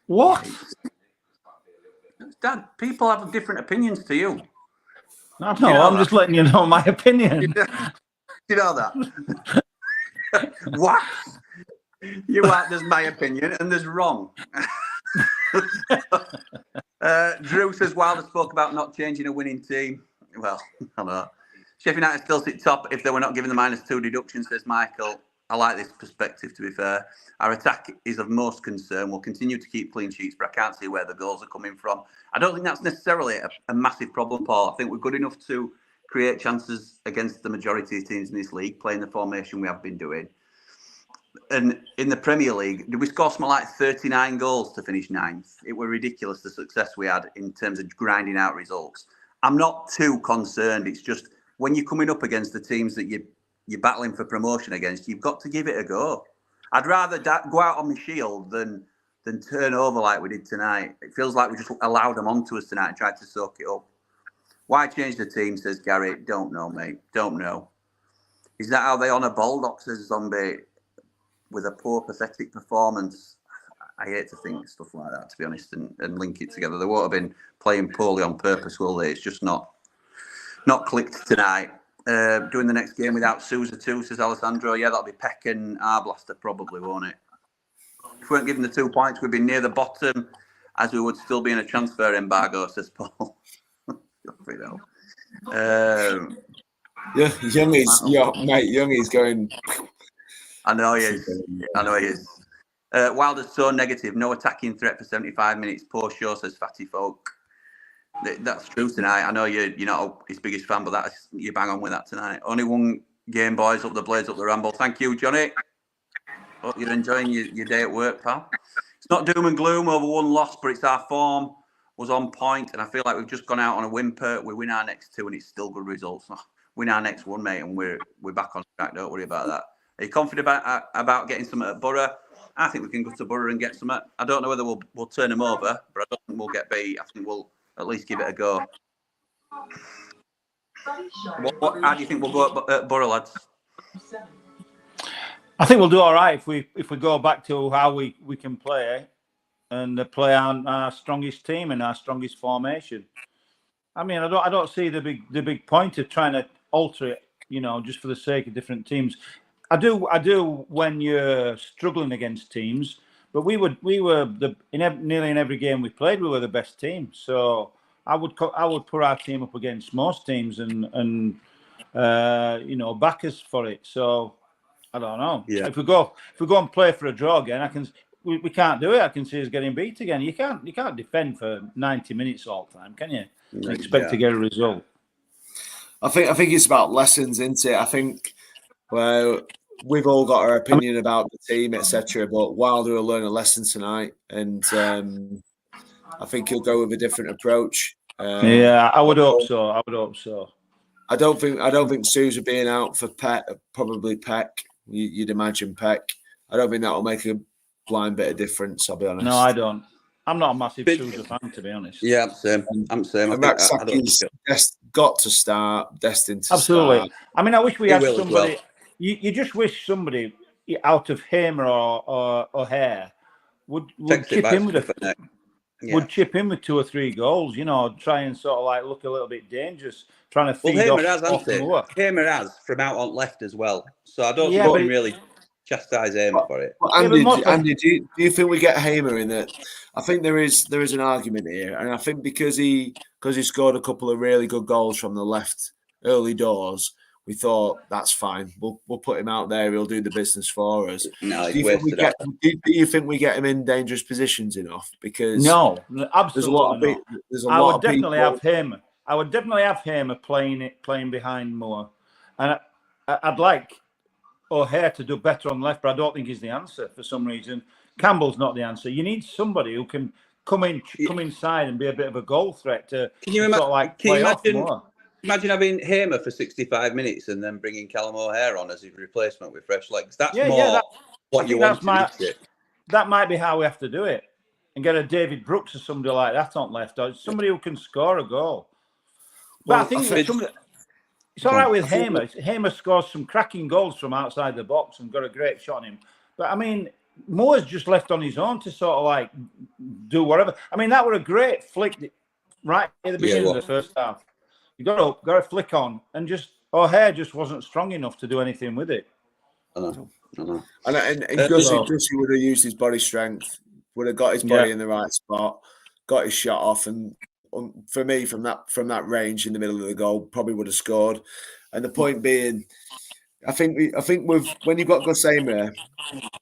What? Dad, people have different opinions to you. No, I'm just letting you know my opinion. You know that? What? There's my opinion and there's wrong. Drew says Wilder spoke about not changing a winning team. Well, I know. Sheffield United still sit top if they were not given the -2 deduction, says Michael. I like this perspective, to be fair. Our attack is of most concern. We'll continue to keep clean sheets, but I can't see where the goals are coming from. I don't think that's necessarily a massive problem, Paul. I think we're good enough to create chances against the majority of teams in this league, playing the formation we have been doing. And in the Premier League, did we score something like 39 goals to finish 9th? It were ridiculous, the success we had in terms of grinding out results. I'm not too concerned. It's just when you're coming up against the teams that you're battling for promotion against, you've got to give it a go. I'd rather go out on the shield than turn over like we did tonight. It feels like we just allowed them onto us tonight and tried to soak it up. Why change the team, says Gary. Don't know, mate. Don't know. Is that how they honour Baldock, says Zombie, with a poor, pathetic performance? I hate to think stuff like that, to be honest, and link it together. They won't have been playing poorly on purpose, will they? It's just not clicked tonight. Doing the next game without Sousa too, says Alessandro. Yeah, that'll be Peck and Arblaster probably, won't it? If we weren't given the 2 points, we'd be near the bottom, as we would still be in a transfer embargo, says Paul. Yeah, Youngie's going. I know he is. Wilder's so negative. No attacking threat for 75 minutes. Poor show, says Fatty Folk. That's true tonight. I know you're not his biggest fan, but you bang on with that tonight. Only one game, boys. Up the Blades, up the Ramble. Thank you, Johnny. Hope you're enjoying your day at work, pal. It's not doom and gloom over one loss, but it's our form was on point, and I feel like we've just gone out on a whimper. We win our next 2, and it's still good results. Win our next 1, mate, and we're back on track. Don't worry about that. Are you confident about getting something at Borough? I think we can go to Borough and get something. I don't know whether we'll turn them over, but I don't think we'll get beat. I think we'll at least give it a go. How do you think we'll go at Borough, lads? I think we'll do all right if we go back to how we can play and play our strongest team and our strongest formation. I mean, I don't see the big point of trying to alter it, just for the sake of different teams. I do when you're struggling against teams, but we were nearly in every game we played, we were the best team. So I would put our team up against most teams and back us for it. So I don't know. Yeah. If we go and play for a draw again, we can't do it. I can see us getting beat again. You can't defend for 90 minutes all the time, can you? And expect to get a result. I think it's about lessons, isn't it? I think we've all got our opinion about the team, etc. But Wilder will learn a lesson tonight, and I think he'll go with a different approach. I would hope so. I don't think Sousa being out for Peck, probably Peck. You'd imagine Peck. I don't think that will make a blind bit of difference. I'll be honest. No, I don't. I'm not a massive Sousa fan, to be honest. Yeah, I'm same. And Raksaki's got to start, destined to Absolutely. start. I mean, I wish we had somebody. Well. You just wish somebody out of Hamer or O'Hare would chip in with would chip in with 2 or 3 goals. Try and sort of like look a little bit dangerous, trying to feed Hamer off Hamer has from out on left as well. So I don't think we can really chastise Hamer for it. Well, Andy, do you think we get Hamer in it? I think there is an argument here, and I think because he scored a couple of really good goals from the left early doors, we thought that's fine. We'll put him out there. He'll do the business for us. No, do you think we get him in dangerous positions enough? Because no, absolutely there's a lot. I would definitely have Hamer. I would definitely have Hamer playing behind Moore, and I'd like O'Hare to do better on left, but I don't think he's the answer for some reason. Campbell's not the answer. You need somebody who can come inside and be a bit of a goal threat to sort of like play off more. Imagine having Hamer for 65 minutes and then bringing Callum O'Hare on as his replacement with fresh legs. That's what you want to do. That might be how we have to do it. And get a David Brooks or somebody like that on left, or somebody who can score a goal. But I think it's all right with Hamer. Hamer scores some cracking goals from outside the box and got a great shot on him. But I mean, Moore's just left on his own to sort of like do whatever. I mean, that were a great flick right at the beginning of the first half. You got to flick on, and just O'Hare just wasn't strong enough to do anything with it. I know. And Gussie would have used his body strength, would have got his body in the right spot, got his shot off, and for me, from that range in the middle of the goal, probably would have scored. And the point being, I think when you've got Gus Hamer,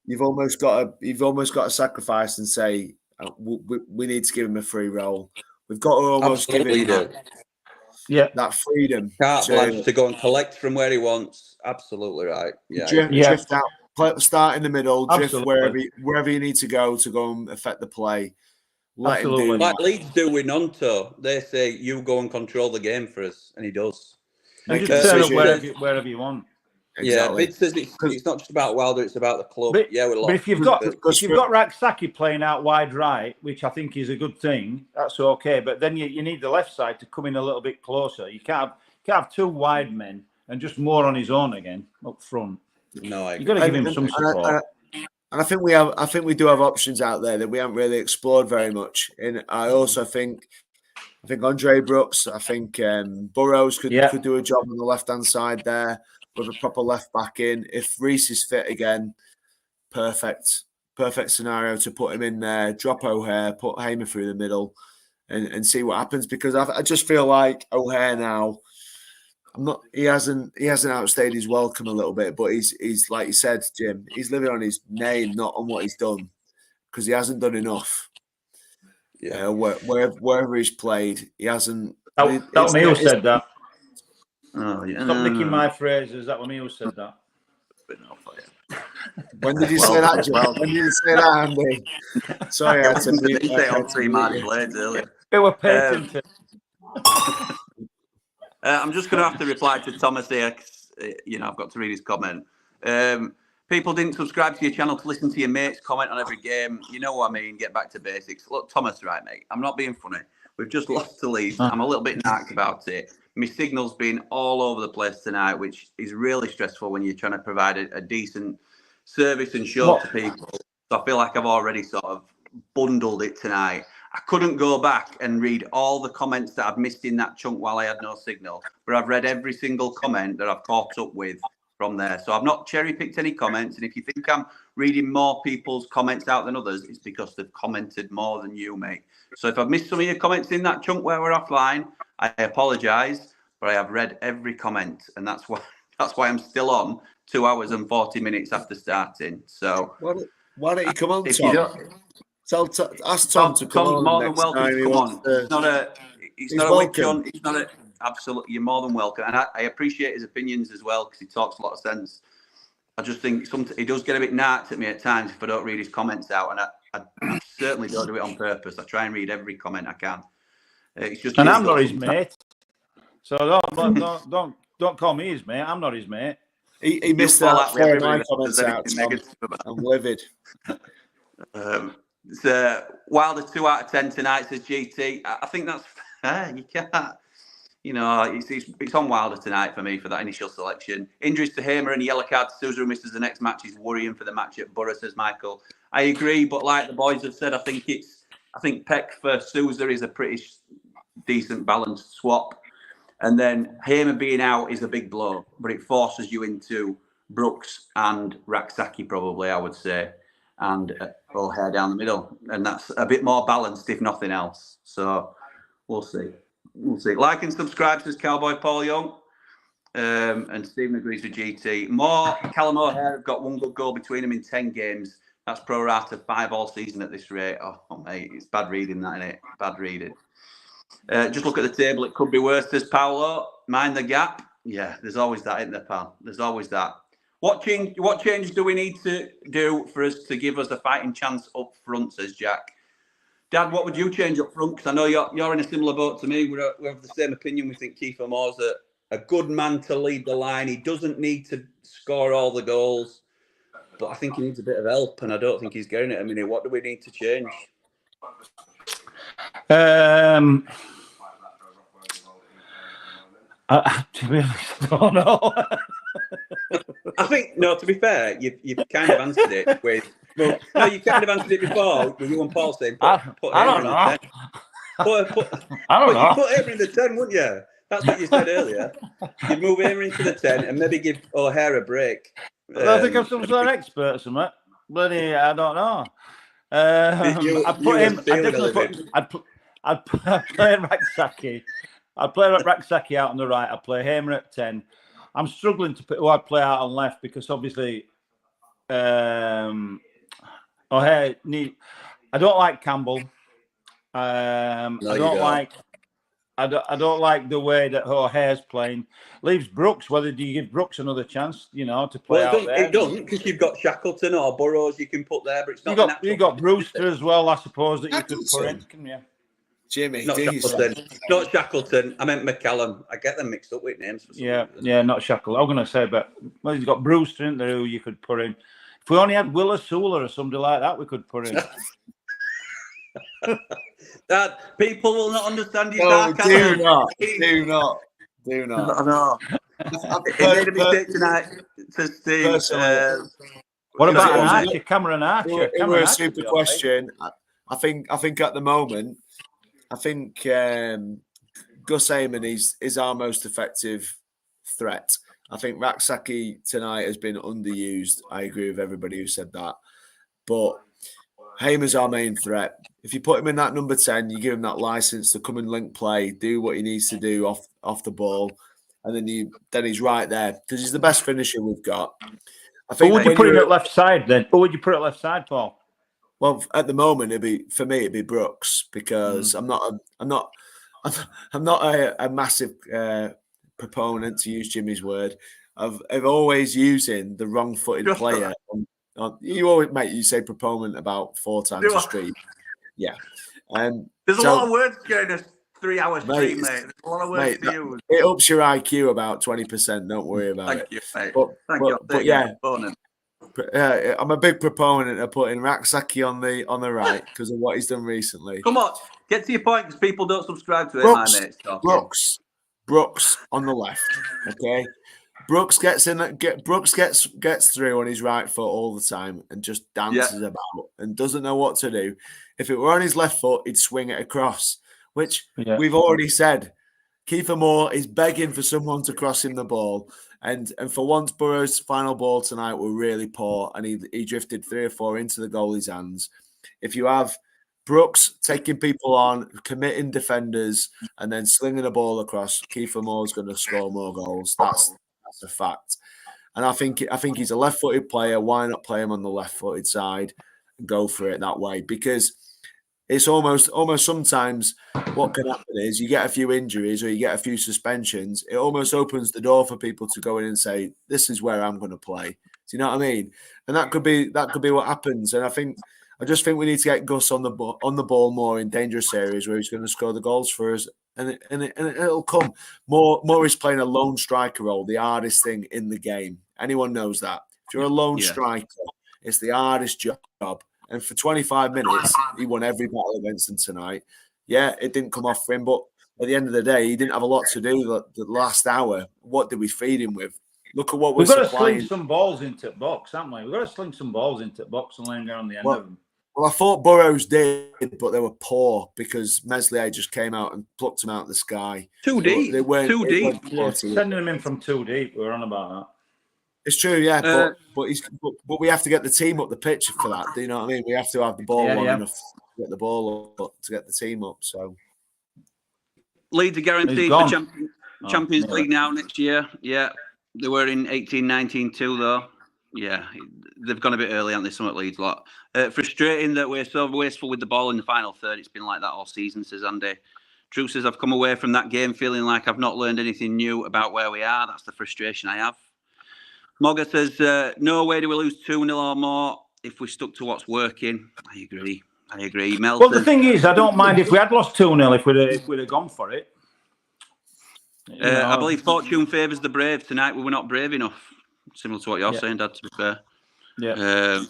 you've almost got to sacrifice and say we need to give him a free roll. We've got to almost give him that freedom to go and collect from where he wants. Absolutely right. Drift out, start in the middle, drift wherever you need to go and affect the play. Let him do like Leeds do with Nonto. They say you go and control the game for us, and he does. And just turn up wherever you want. Exactly. Yeah, it's not just about Wilder; it's about the club. But if you've got Raksaki playing out wide right, which I think is a good thing, that's okay. But then you need the left side to come in a little bit closer. You can't have two wide men and just more on his own again up front. No, you've got to give him some support. And I think we do have options out there that we haven't really explored very much. And I also think Andre Brooks, I think Burrows could do a job on the left hand side there with a proper left back in. If Reece is fit again, perfect scenario to put him in there. Drop O'Hare, put Hamer through the middle, and see what happens. Because I just feel like O'Hare now, he hasn't outstayed his welcome a little bit, but he's like you said, Jim, he's living on his name, not on what he's done, because he hasn't done enough. Yeah, wherever he's played, he hasn't. That was me who said that. Oh yeah. Stop nicking my phrases. That was me who said that. When did you say that, Jim? When did you say that, Andy? Sorry, I had to say it on 3 March blades earlier. They were patented. I'm just going to have to reply to Thomas here. 'Cause, I've got to read his comment. People didn't subscribe to your channel to listen to your mates comment on every game. You know what I mean? Get back to basics. Look, Thomas, right, mate? I'm not being funny. We've just lost to Leeds. I'm a little bit narked about it. My signal's been all over the place tonight, which is really stressful when you're trying to provide a decent service and show to people. So I feel like I've already sort of bundled it tonight. I couldn't go back and read all the comments that I've missed in that chunk while I had no signal, but I've read every single comment that I've caught up with from there. So I've not cherry-picked any comments, and if you think I'm reading more people's comments out than others, it's because they've commented more than you, mate. So if I've missed some of your comments in that chunk where we're offline, I apologise, but I have read every comment, and that's why I'm still on 2 hours and 40 minutes after starting. So why don't you come on, Tom? Ask Tom to come on. More than welcome to come on. It's not a witch hunt. It's not a absolutely. You're more than welcome, and I appreciate his opinions as well because he talks a lot of sense. I just think he does get a bit narked at me at times if I don't read his comments out, and I certainly don't do it on purpose. I try and read every comment I can. It's just. And I'm not his mate, so don't call me his mate. I'm not his mate. He missed that. My comments out. I'm livid. So Wilder 2 out of 10 tonight, says GT. I think that's fair. You can't, it's on Wilder tonight for me for that initial selection. Injuries to Hamer and yellow card to Sousa, who misses the next match, is worrying for the match at Borough, says Michael. I agree, but like the boys have said, I think Peck for Sousa is a pretty decent balanced swap, and then Hamer being out is a big blow, but it forces you into Brooks and Raksaki probably, I would say, and O'Hare down the middle, and that's a bit more balanced if nothing else. So we'll see. Like and subscribe, says Cowboy Paul Young, and Stephen agrees with GT. More Callum O'Hare have got 1 good goal between them in 10 games. That's pro rata 5 all season at this rate. Oh mate, it's bad reading that, isn't it? Bad reading. Just look at the table. It could be worse, says Paolo. Mind the gap. Yeah, there's always that, isn't there, pal? There's always that. What change do we need to do for us to give us a fighting chance up front, says Jack. Dad, what would you change up front? Because I know you're in a similar boat to me. We have the same opinion. We think Kiefer Moore's a good man to lead the line. He doesn't need to score all the goals, but I think he needs a bit of help, and I don't think he's getting it. I mean, what do we need to change? To be honest, I don't know. I think, no, to be fair, you've kind of answered it with... Well, no, you kind of answered it before with you and Paul saying, I don't know. I don't know. You put Hamer in the 10, wouldn't you? That's what you said earlier. You'd move Hamer into the 10 and maybe give O'Hare a break. I think I'm some sort of expert, something. Bloody, I don't know. I'd play Raksaki. I'd play Raksaki out on the right. I'd play Hamer at 10. I'm struggling to put who I'd play out on left because obviously O'Hare I don't like Campbell. I don't like the way that O'Hare's playing. Leaves Brooks. Whether do you give Brooks another chance, to play out there? It doesn't, because you've got Shackleton or Burrows you can put there, but it's not. You got Brewster as well, I suppose, that you could put in, can you? Jimmy, not Shackleton. Not Shackleton. I meant McCallum. I get them mixed up with names. For some reason. Not Shackleton. I'm going to say, but he's got Brewster in there who you could put in. If we only had Willa Sula or somebody like that, we could put in. That people will not understand you. No, do not. No. He made a mistake tonight to Steve. What about Archer? Cameron Archer? It was a super question. I think at the moment, I think Gus Amon is our most effective threat. I think Raksaki tonight has been underused. I agree with everybody who said that. But Hamer's our main threat. If you put him in that number 10, you give him that license to come and link play, do what he needs to do off the ball, and then he's right there because he's the best finisher we've got. I think. Who would you put him at left side then? Who would you put at left side, Paul? Well, at the moment, it'd be Brooks because I'm not a massive proponent, to use Jimmy's word, of always using the wrong-footed player. You always, mate, you say proponent about 4 times a street. Yeah. There's a lot of words going a 3-hour stream, mate. There's a lot of words to use. It ups your IQ about 20%. Don't worry about it. Thank you, mate. But yeah. I'm a big proponent of putting Raksaki on the right because of what he's done recently. Come on, get to your point because people don't subscribe to it, my mates. Brooks on the left. Okay, Brooks gets through on his right foot all the time and just dances about and doesn't know what to do. If it were on his left foot, he'd swing it across, which we've already said. Kiefer Moore is begging for someone to cross him the ball. And for once, Burrow's final ball tonight were really poor, and he drifted 3 or 4 into the goalie's hands. If you have Brooks taking people on, committing defenders, and then slinging the ball across, Kiefer Moore's going to score more goals. That's a fact. And I think he's a left-footed player. Why not play him on the left-footed side and go for it that way? Because it's almost sometimes what can happen is you get a few injuries or you get a few suspensions. It almost opens the door for people to go in and say, "This is where I'm going to play." Do you know what I mean? And that could be what happens. And I just think we need to get Gus on the ball more in dangerous areas where he's going to score the goals for us. And it'll come. Moore is playing a lone striker role, the hardest thing in the game. Anyone knows that. If you're a lone striker, it's the hardest job. And for 25 minutes, he won every battle against them tonight. Yeah, it didn't come off for him, but at the end of the day, he didn't have a lot to do the last hour. What did we feed him with? Look at what we've got supplying. To sling some balls into the box, haven't we? We've got to sling some balls into the box and lay them down the end of them. Well, I thought Burrows did, but they were poor because Meslier just came out and plucked them out of the sky. Too deep. They weren't, too deep. Sending them in from too deep. We're on about that. It's true, yeah, but we have to get the team up the pitch for that. Do you know what I mean? We have to have the ball long enough to get the ball up to get the team up. So Leeds are guaranteed for Champions League now next year. Yeah, they were in 18-19 too, though. Yeah, they've gone a bit early, haven't they? Some at Leeds lot. Frustrating that we're so wasteful with the ball in the final third. It's been like that all season, says Andy. Drew says, I've come away from that game feeling like I've not learned anything new about where we are. That's the frustration I have. Mogga says, no way do we lose 2-0 or more if we stuck to what's working. I agree. Mel Well, says, the thing is, I don't mind if we had lost 2-0 if we'd have gone for it. I believe fortune favours the brave. Tonight we were not brave enough. Similar to what you're saying, Dad, to be fair. Yeah.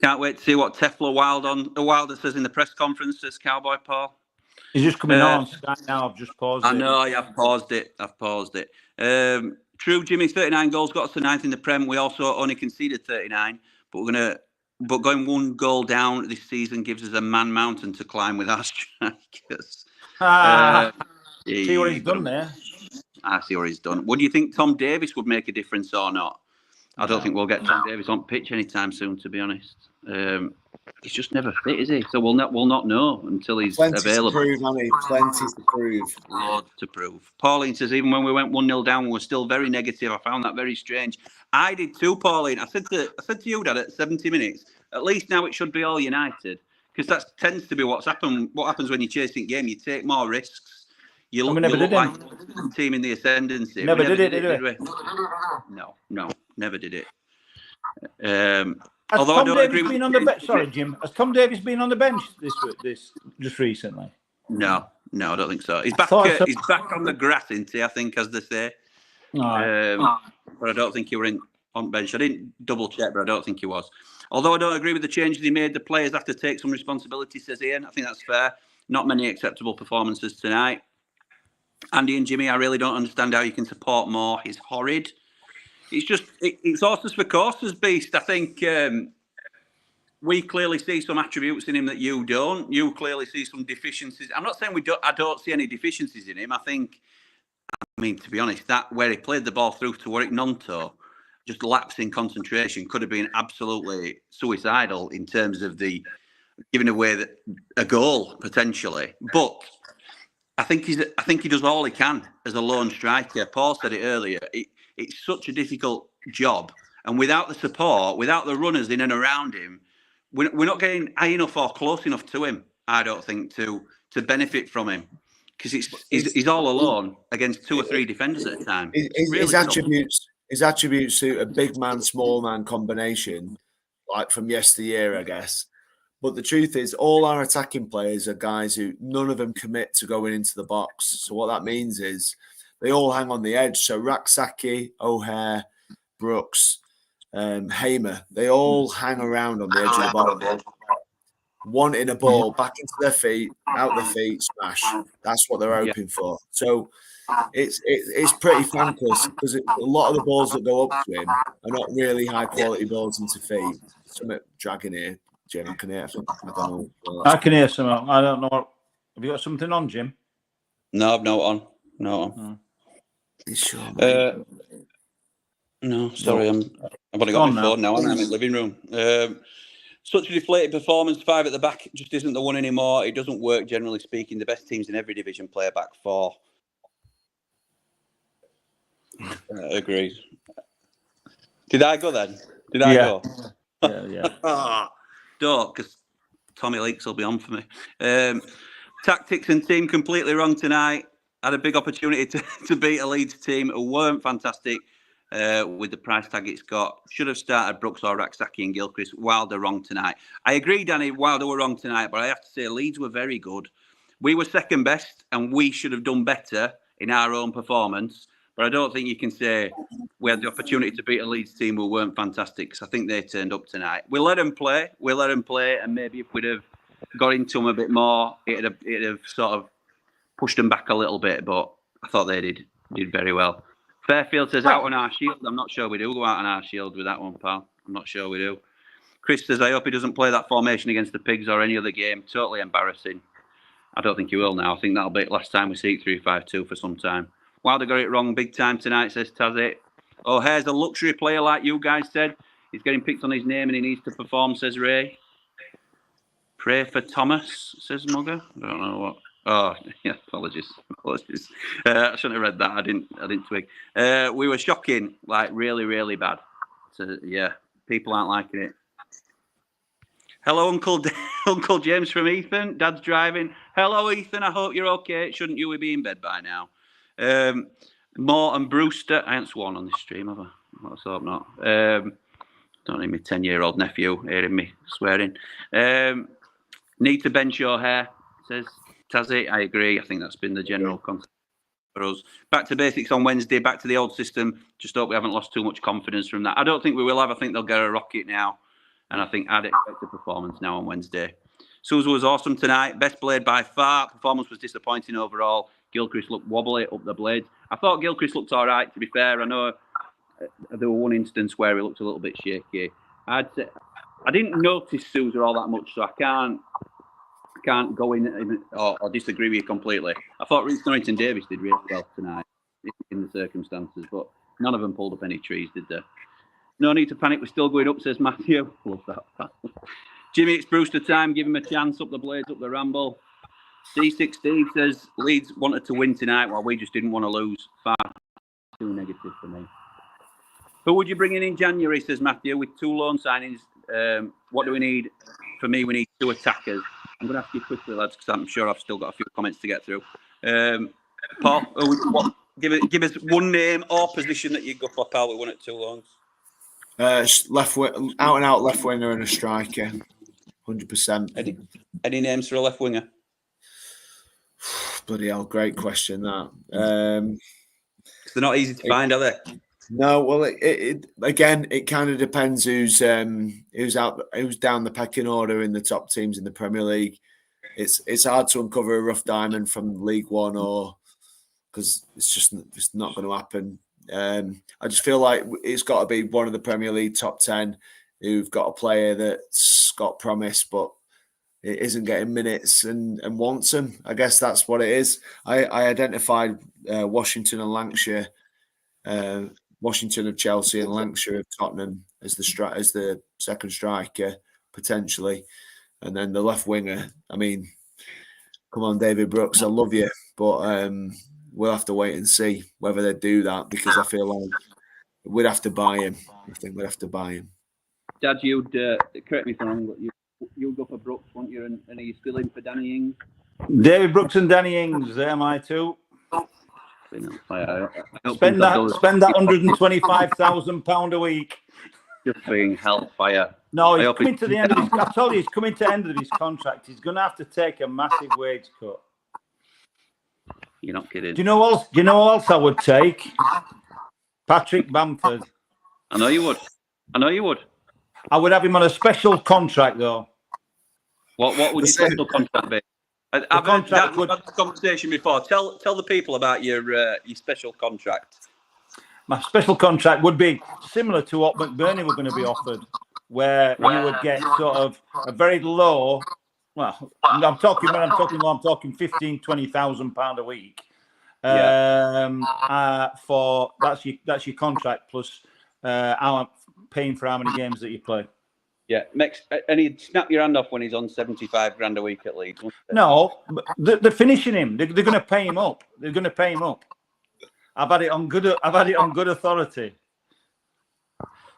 Can't wait to see what Tefla Wilder says in the press conference, says Cowboy Paul. He's just coming on Sky now. I've just paused it. I know, I've paused it. True, Jimmy, 39 goals, got us to 9th in the Prem. We also only conceded 39, but going 1 goal down this season gives us a man mountain to climb with our strikers. See what he's done there. I see what he's done. Would you think Tom Davis would make a difference or not? I don't think we'll get Tom Davis on pitch anytime soon, to be honest. He's just never fit, is he? So we'll not know until he's available. Plenty to prove. Loads to prove. Pauline says, even when we went 1-0 down, we were still very negative. I found that very strange. I did too, Pauline. I said to you, Dad, at 70 minutes, at least now it should be all United. Because that tends to be what happens when you're chasing game. You take more risks. You look like the team in the ascendancy. Never did it, did we? No, never did it. Has Tom Davis been on the bench? Sorry, Jim. Has Tom Davis been on the bench this just recently? No, I don't think so. He's back. He's back on the grass, isn't he? I think, as they say. But I don't think he were on bench. I didn't double check, but I don't think he was. Although I don't agree with the changes he made, the players have to take some responsibility, says Ian. I think that's fair. Not many acceptable performances tonight. Andy and Jimmy, I really don't understand how you can support more. He's horrid. It's horses for courses, Beast. I think we clearly see some attributes in him that you don't. You clearly see some deficiencies. I'm not saying I don't see any deficiencies in him. I mean, to be honest, that where he played the ball through to Warwick Nonto, just lapse in concentration, could have been absolutely suicidal in terms of the giving away a goal potentially. But I think he does all he can as a lone striker. Paul said it earlier. It's such a difficult job, and without the support, without the runners in and around him, we're not getting high enough or close enough to him. I don't think to benefit from him, because he's all alone against 2 or 3 defenders at a time. His attributes suit a big man, small man combination, like from yesteryear, I guess. But the truth is, all our attacking players are guys who none of them commit to going into the box. So what that means is they all hang on the edge. So Raksaki, O'Hare, Brooks, Hamer, they all hang around on the edge of the box, wanting a ball back into their feet, out their feet, smash. That's what they're hoping for. So it's pretty thankless, because a lot of the balls that go up to him are not really high quality balls into feet. Some dragging here. Jim, I can hear something. I don't know. I can hear something. I don't know. Have you got something on, Jim? No, I've no on. No on. You sure? No, sorry. I've only got my phone now. I'm in the living room. Such a deflated performance. 5 at the back just isn't the one anymore. It doesn't work, generally speaking. The best teams in every division play a back 4. Agreed. Did I go then? Did I go? Yeah. Don't, because Tommy Leaks will be on for me. Tactics and team completely wrong tonight. Had a big opportunity to beat a Leeds team who weren't fantastic with the price tag it's got. Should have started Brooks or Raksaki and Gilchrist. Wilder wrong tonight. I agree, Danny, Wilder were wrong tonight, but I have to say Leeds were very good. We were second best, and we should have done better in our own performance. But I don't think you can say we had the opportunity to beat a Leeds team who weren't fantastic, because I think they turned up tonight. We let them play, and maybe if we'd have got into them a bit more, it'd have sort of pushed them back a little bit. But I thought they did very well. Fairfield says out on our shield. I'm not sure we do go out on our shield with that one, pal. I'm not sure we do. Chris says, I hope he doesn't play that formation against the Pigs or any other game. Totally embarrassing. I don't think he will now. I think that'll be last time we see 3-5-2 for some time. Wilder got it wrong big time tonight, says Tazzy. O'Hare's a luxury player, like you guys said. He's getting picked on his name and he needs to perform, says Ray. Pray for Thomas, says Mugger. I don't know what. Oh, yeah, apologies. I shouldn't have read that. I didn't twig. We were shocking, like really, really bad. So, yeah, people aren't liking it. Hello, Uncle James from Ethan. Dad's driving. Hello, Ethan. I hope you're okay. Shouldn't you be in bed by now? Moore and Brewster. I haven't sworn on this stream, have I? Let's hope not. Don't need my 10-year-old nephew hearing me swearing. Need to bench your hair, says Tazzy. I agree. I think that's been the general consensus for us. Back to basics on Wednesday, back to the old system. Just hope we haven't lost too much confidence from that. I don't think we will have. I think they'll get a rocket now. And I think I'd expect a performance now on Wednesday. Sousa was awesome tonight. Best blade by far. Performance was disappointing overall. Gilchrist looked wobbly up the blade. I thought Gilchrist looked all right, to be fair. I know there was one instance where he looked a little bit shaky. I'd say I didn't notice Sousa all that much, so I can't go in or disagree with you completely. I thought Reece Norrington-Davies did really well tonight in the circumstances, but none of them pulled up any trees, did they? No need to panic, we're still going up, says Matthew. Love that. Jimmy, it's Brewster time. Give him a chance up the blades, up the Ramble. D6 Steve says Leeds wanted to win tonight while we just didn't want to lose. Far too negative for me. Who would you bring in January, says Matthew, with 2 loan signings? What do we need? For me, we need 2 attackers. I'm going to ask you quickly, lads, because I'm sure I've still got a few comments to get through. Paul, give us one name or position that you'd go for, pal. We won at 2 loans. Out and out left winger and a striker, 100%. Any names for a left winger? Bloody hell, great question that. They're not easy to find, are they? No, well, it again, it kind of depends who's down the pecking order in the top teams in the Premier League. It's hard to uncover a rough diamond from League One, or because it's not going to happen. I just feel like it's got to be one of the Premier League top 10 who've got a player that's got promise, but it isn't getting minutes and wants them. I guess that's what it is. I identified Washington and Lancashire, Washington of Chelsea and Lancashire of Tottenham as the second striker potentially, and then the left winger. I mean, come on, David Brooks, I love you, but we'll have to wait and see whether they do that, because I feel like we'd have to buy him. I think we'd have to buy him. Dad, you'd correct me if I'm wrong, but you'd go for Brooks, won't you? And are you still in for Danny Ings? David Brooks and Danny Ings, they're my 2. Spend that £125,000 a week. Just being hellfire. No, he's coming to the end of his. I told you, he's coming to the end of his contract. He's going to have to take a massive wage cut. You're not kidding. Do you know what else I would take? Patrick Bamford. I know you would. I would have him on a special contract, though. What would your special contract be? I've had that conversation before. Tell the people about your special contract. My special contract would be similar to what McBurney were going to be offered, where you would get sort of a very low. Well, I'm talking £15,000-20,000 a week. For that's your contract plus paying for how many games that you play. Yeah, and he'd snap your hand off when he's on 75 grand a week at Leeds. No, they're finishing him. They're going to pay him up. They're going to pay him up. I've had it on good authority.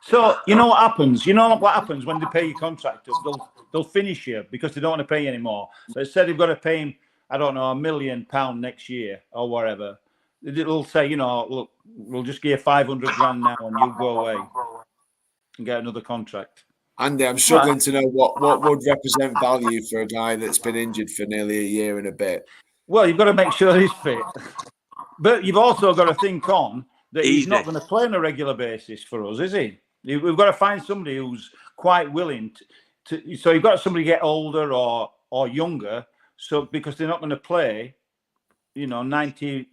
So you know what happens? You know what happens when they pay your contract up? They'll finish you because they don't want to pay you anymore. So instead they've got to pay him, I don't know, £1 million next year or whatever. It'll say, look, we'll just give you 500 grand now and you go away and get another contract. Andy, I'm struggling to know what would represent value for a guy that's been injured for nearly a year and a bit. Well, you've got to make sure he's fit. But you've also got to think on that he's not going to play on a regular basis for us, is he? We've got to find somebody who's quite willing to. So you've got somebody get older or younger, so because they're not going to play, 90,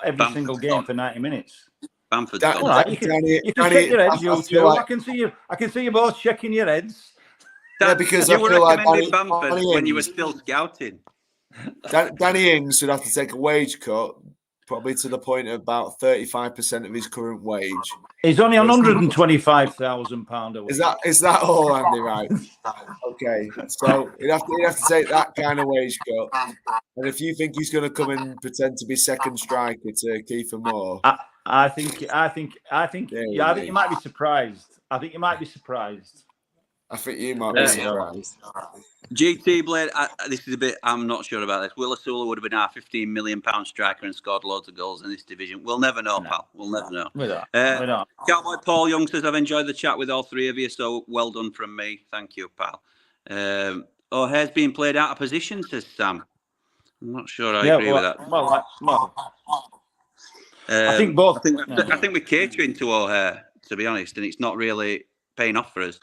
every single game for 90 minutes. Bamford. You can shake your heads, you two. I can see you both shaking your heads. Yeah, because you were recommending Bamford when you were still scouting. Danny Ings would have to take a wage cut, probably to the point of about 35% of his current wage. He's only on £125,000 a week. Is that all, Andy? Right? Okay, so he'd have to take that kind of wage cut. And if you think he's going to come and pretend to be second striker to Kiefer Moore, I think you might be surprised. I think you might be surprised. GT Blade, this is a bit, I'm not sure about this. Will Asula would have been our £15 million striker and scored loads of goals in this division. We'll never know, pal. We'll never know. We don't. Cowboy Paul Young says, I've enjoyed the chat with all three of you, so well done from me. Thank you, pal. O'Hare's being played out of position, says Sam. I'm not sure I agree with that. I think both. I think we're catering to O'Hare, to be honest, and it's not really paying off for us.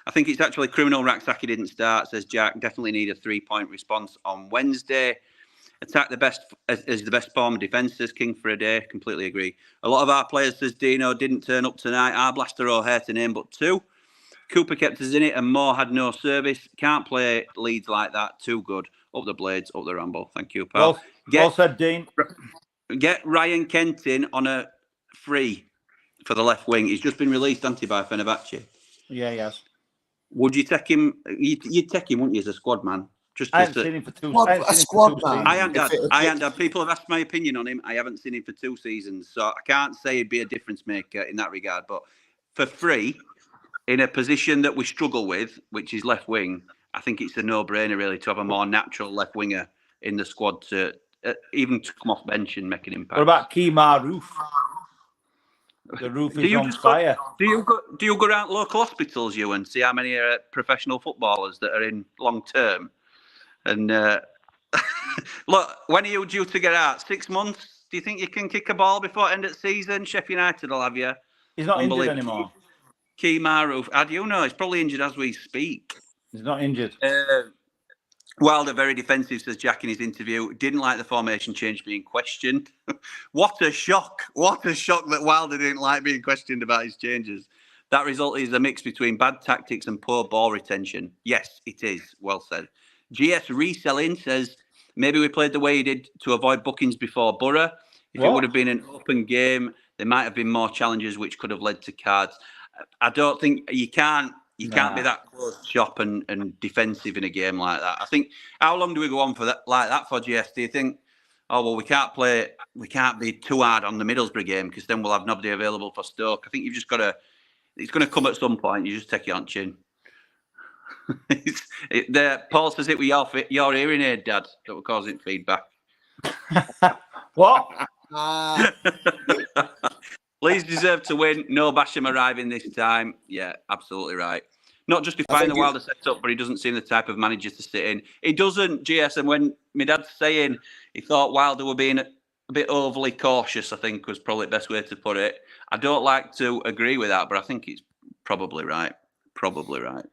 I think it's actually criminal Raksaki didn't start, says Jack. Definitely need a 3-point response on Wednesday. Attack the best as the best form of defence, says King for a day. Completely agree. A lot of our players, says Dino, didn't turn up tonight. Our blaster O'Hare to name but 2. Cooper kept us in it and Moore had no service. Can't play Leeds like that. Too good. Up the Blades, up the Ramble. Thank you, pal. Well said, Dean. Get Ryan Kentin on a free for the left wing. He's just been released, hasn't he, by Fenerbahce? Yeah, yes. Would you take him? You'd take him, wouldn't you, as a squad man? I haven't seen him for 2 squad man. I haven't had. People have asked my opinion on him. I haven't seen him for 2 seasons, so I can't say he'd be a difference maker in that regard. But for free, in a position that we struggle with, which is left wing, I think it's a no-brainer really to have a more natural left winger in the squad to even to come off bench and make an impact. What about Kemar Roof? The roof is on fire. Do you go around local hospitals, you, and see how many professional footballers that are in long term? And look, when are you due to get out? 6 months? Do you think you can kick a ball before end of the season? Sheffield United will have you. He's not injured anymore. Kemar Roof. How do you know? He's probably injured as we speak. He's not injured. Wilder, very defensive, says Jack in his interview. Didn't like the formation change being questioned. What a shock. What a shock that Wilder didn't like being questioned about his changes. That result is a mix between bad tactics and poor ball retention. Yes, it is. Well said. GS Reselling says, maybe we played the way he did to avoid bookings before Borough. If it would have been an open game, there might have been more challenges which could have led to cards. I don't think you can't be that close shop and defensive in a game like that. I think, how long do we go on for that like that for GS? Do you think, oh well, we can't be too hard on the Middlesbrough game because then we'll have nobody available for Stoke? I think you've just got to. It's going to come at some point. You just take it on chin. Paul says it with your hearing aid, Dad, that we're causing feedback. What? Leeds deserve to win. No Basham arriving this time. Yeah, absolutely right. Not justifying the Wilder setup, but he doesn't seem the type of manager to sit in. He doesn't, GS. And when my dad's saying he thought Wilder were being a bit overly cautious, I think was probably the best way to put it. I don't like to agree with that, but I think it's probably right. Probably right.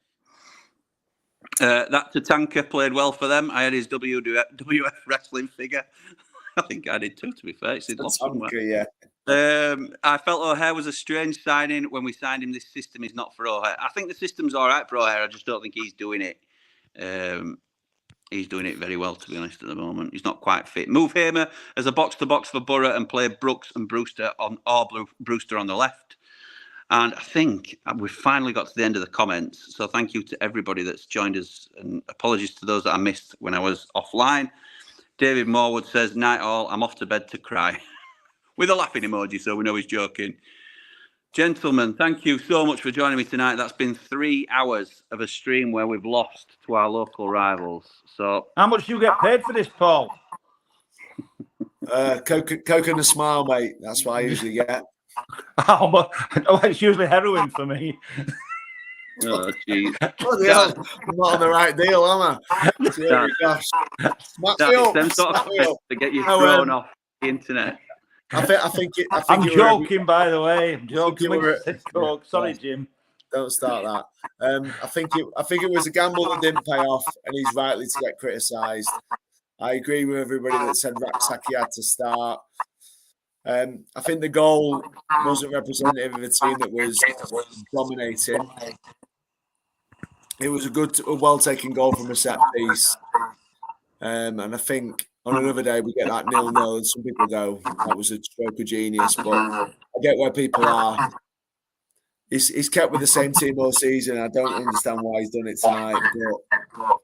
That Tatanka played well for them. I had his WWF wrestling figure. I think I did too, to be fair. It's lost somewhere. Yeah. I felt O'Hare was a strange signing. When we signed him, this system is not for O'Hare. I think the system's all right for O'Hare. I just don't think he's doing it. He's doing it very well, to be honest, at the moment. He's not quite fit. Move Hamer as a box-to-box for Borough and play Brooks and Brewster on the left. And I think we've finally got to the end of the comments. So thank you to everybody that's joined us. And apologies to those that I missed when I was offline. David Morwood says, night all, I'm off to bed to cry. With a laughing emoji, so we know he's joking. Gentlemen, thank you so much for joining me tonight. That's been 3 hours of a stream where we've lost to our local rivals. So, how much do you get paid for this, Paul? Coke and a smile, mate. That's what I usually get. Oh, it's usually heroin for me. Oh, jeez. I'm not on the right deal, am I? Gosh. Them sort of to get you thrown off the internet. I think I'm joking, by the way. I'm joking. Sorry, Jim. Don't start that. I think it was a gamble that didn't pay off, and he's rightly to get criticised. I agree with everybody that said Raksaki had to start. I think the goal wasn't representative of a team that was dominating. It was a well-taken goal from a set piece. And I think on another day we get that 0-0 and some people go, that was a stroke of genius. But I get where people are. He's kept with the same team all season. I don't understand why he's done it tonight. But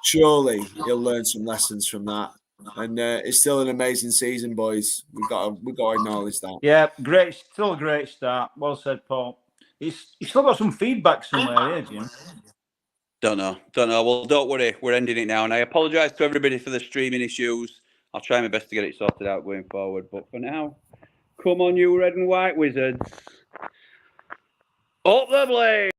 surely he'll learn some lessons from that. And it's still an amazing season, boys. We've got to acknowledge that. Yeah, great. Still a great start. Well said, Paul. He's still got some feedback somewhere here, Jim. Don't know. Well, don't worry. We're ending it now. And I apologise to everybody for the streaming issues. I'll try my best to get it sorted out going forward. But for now, come on, you red and white wizards. Up the blade!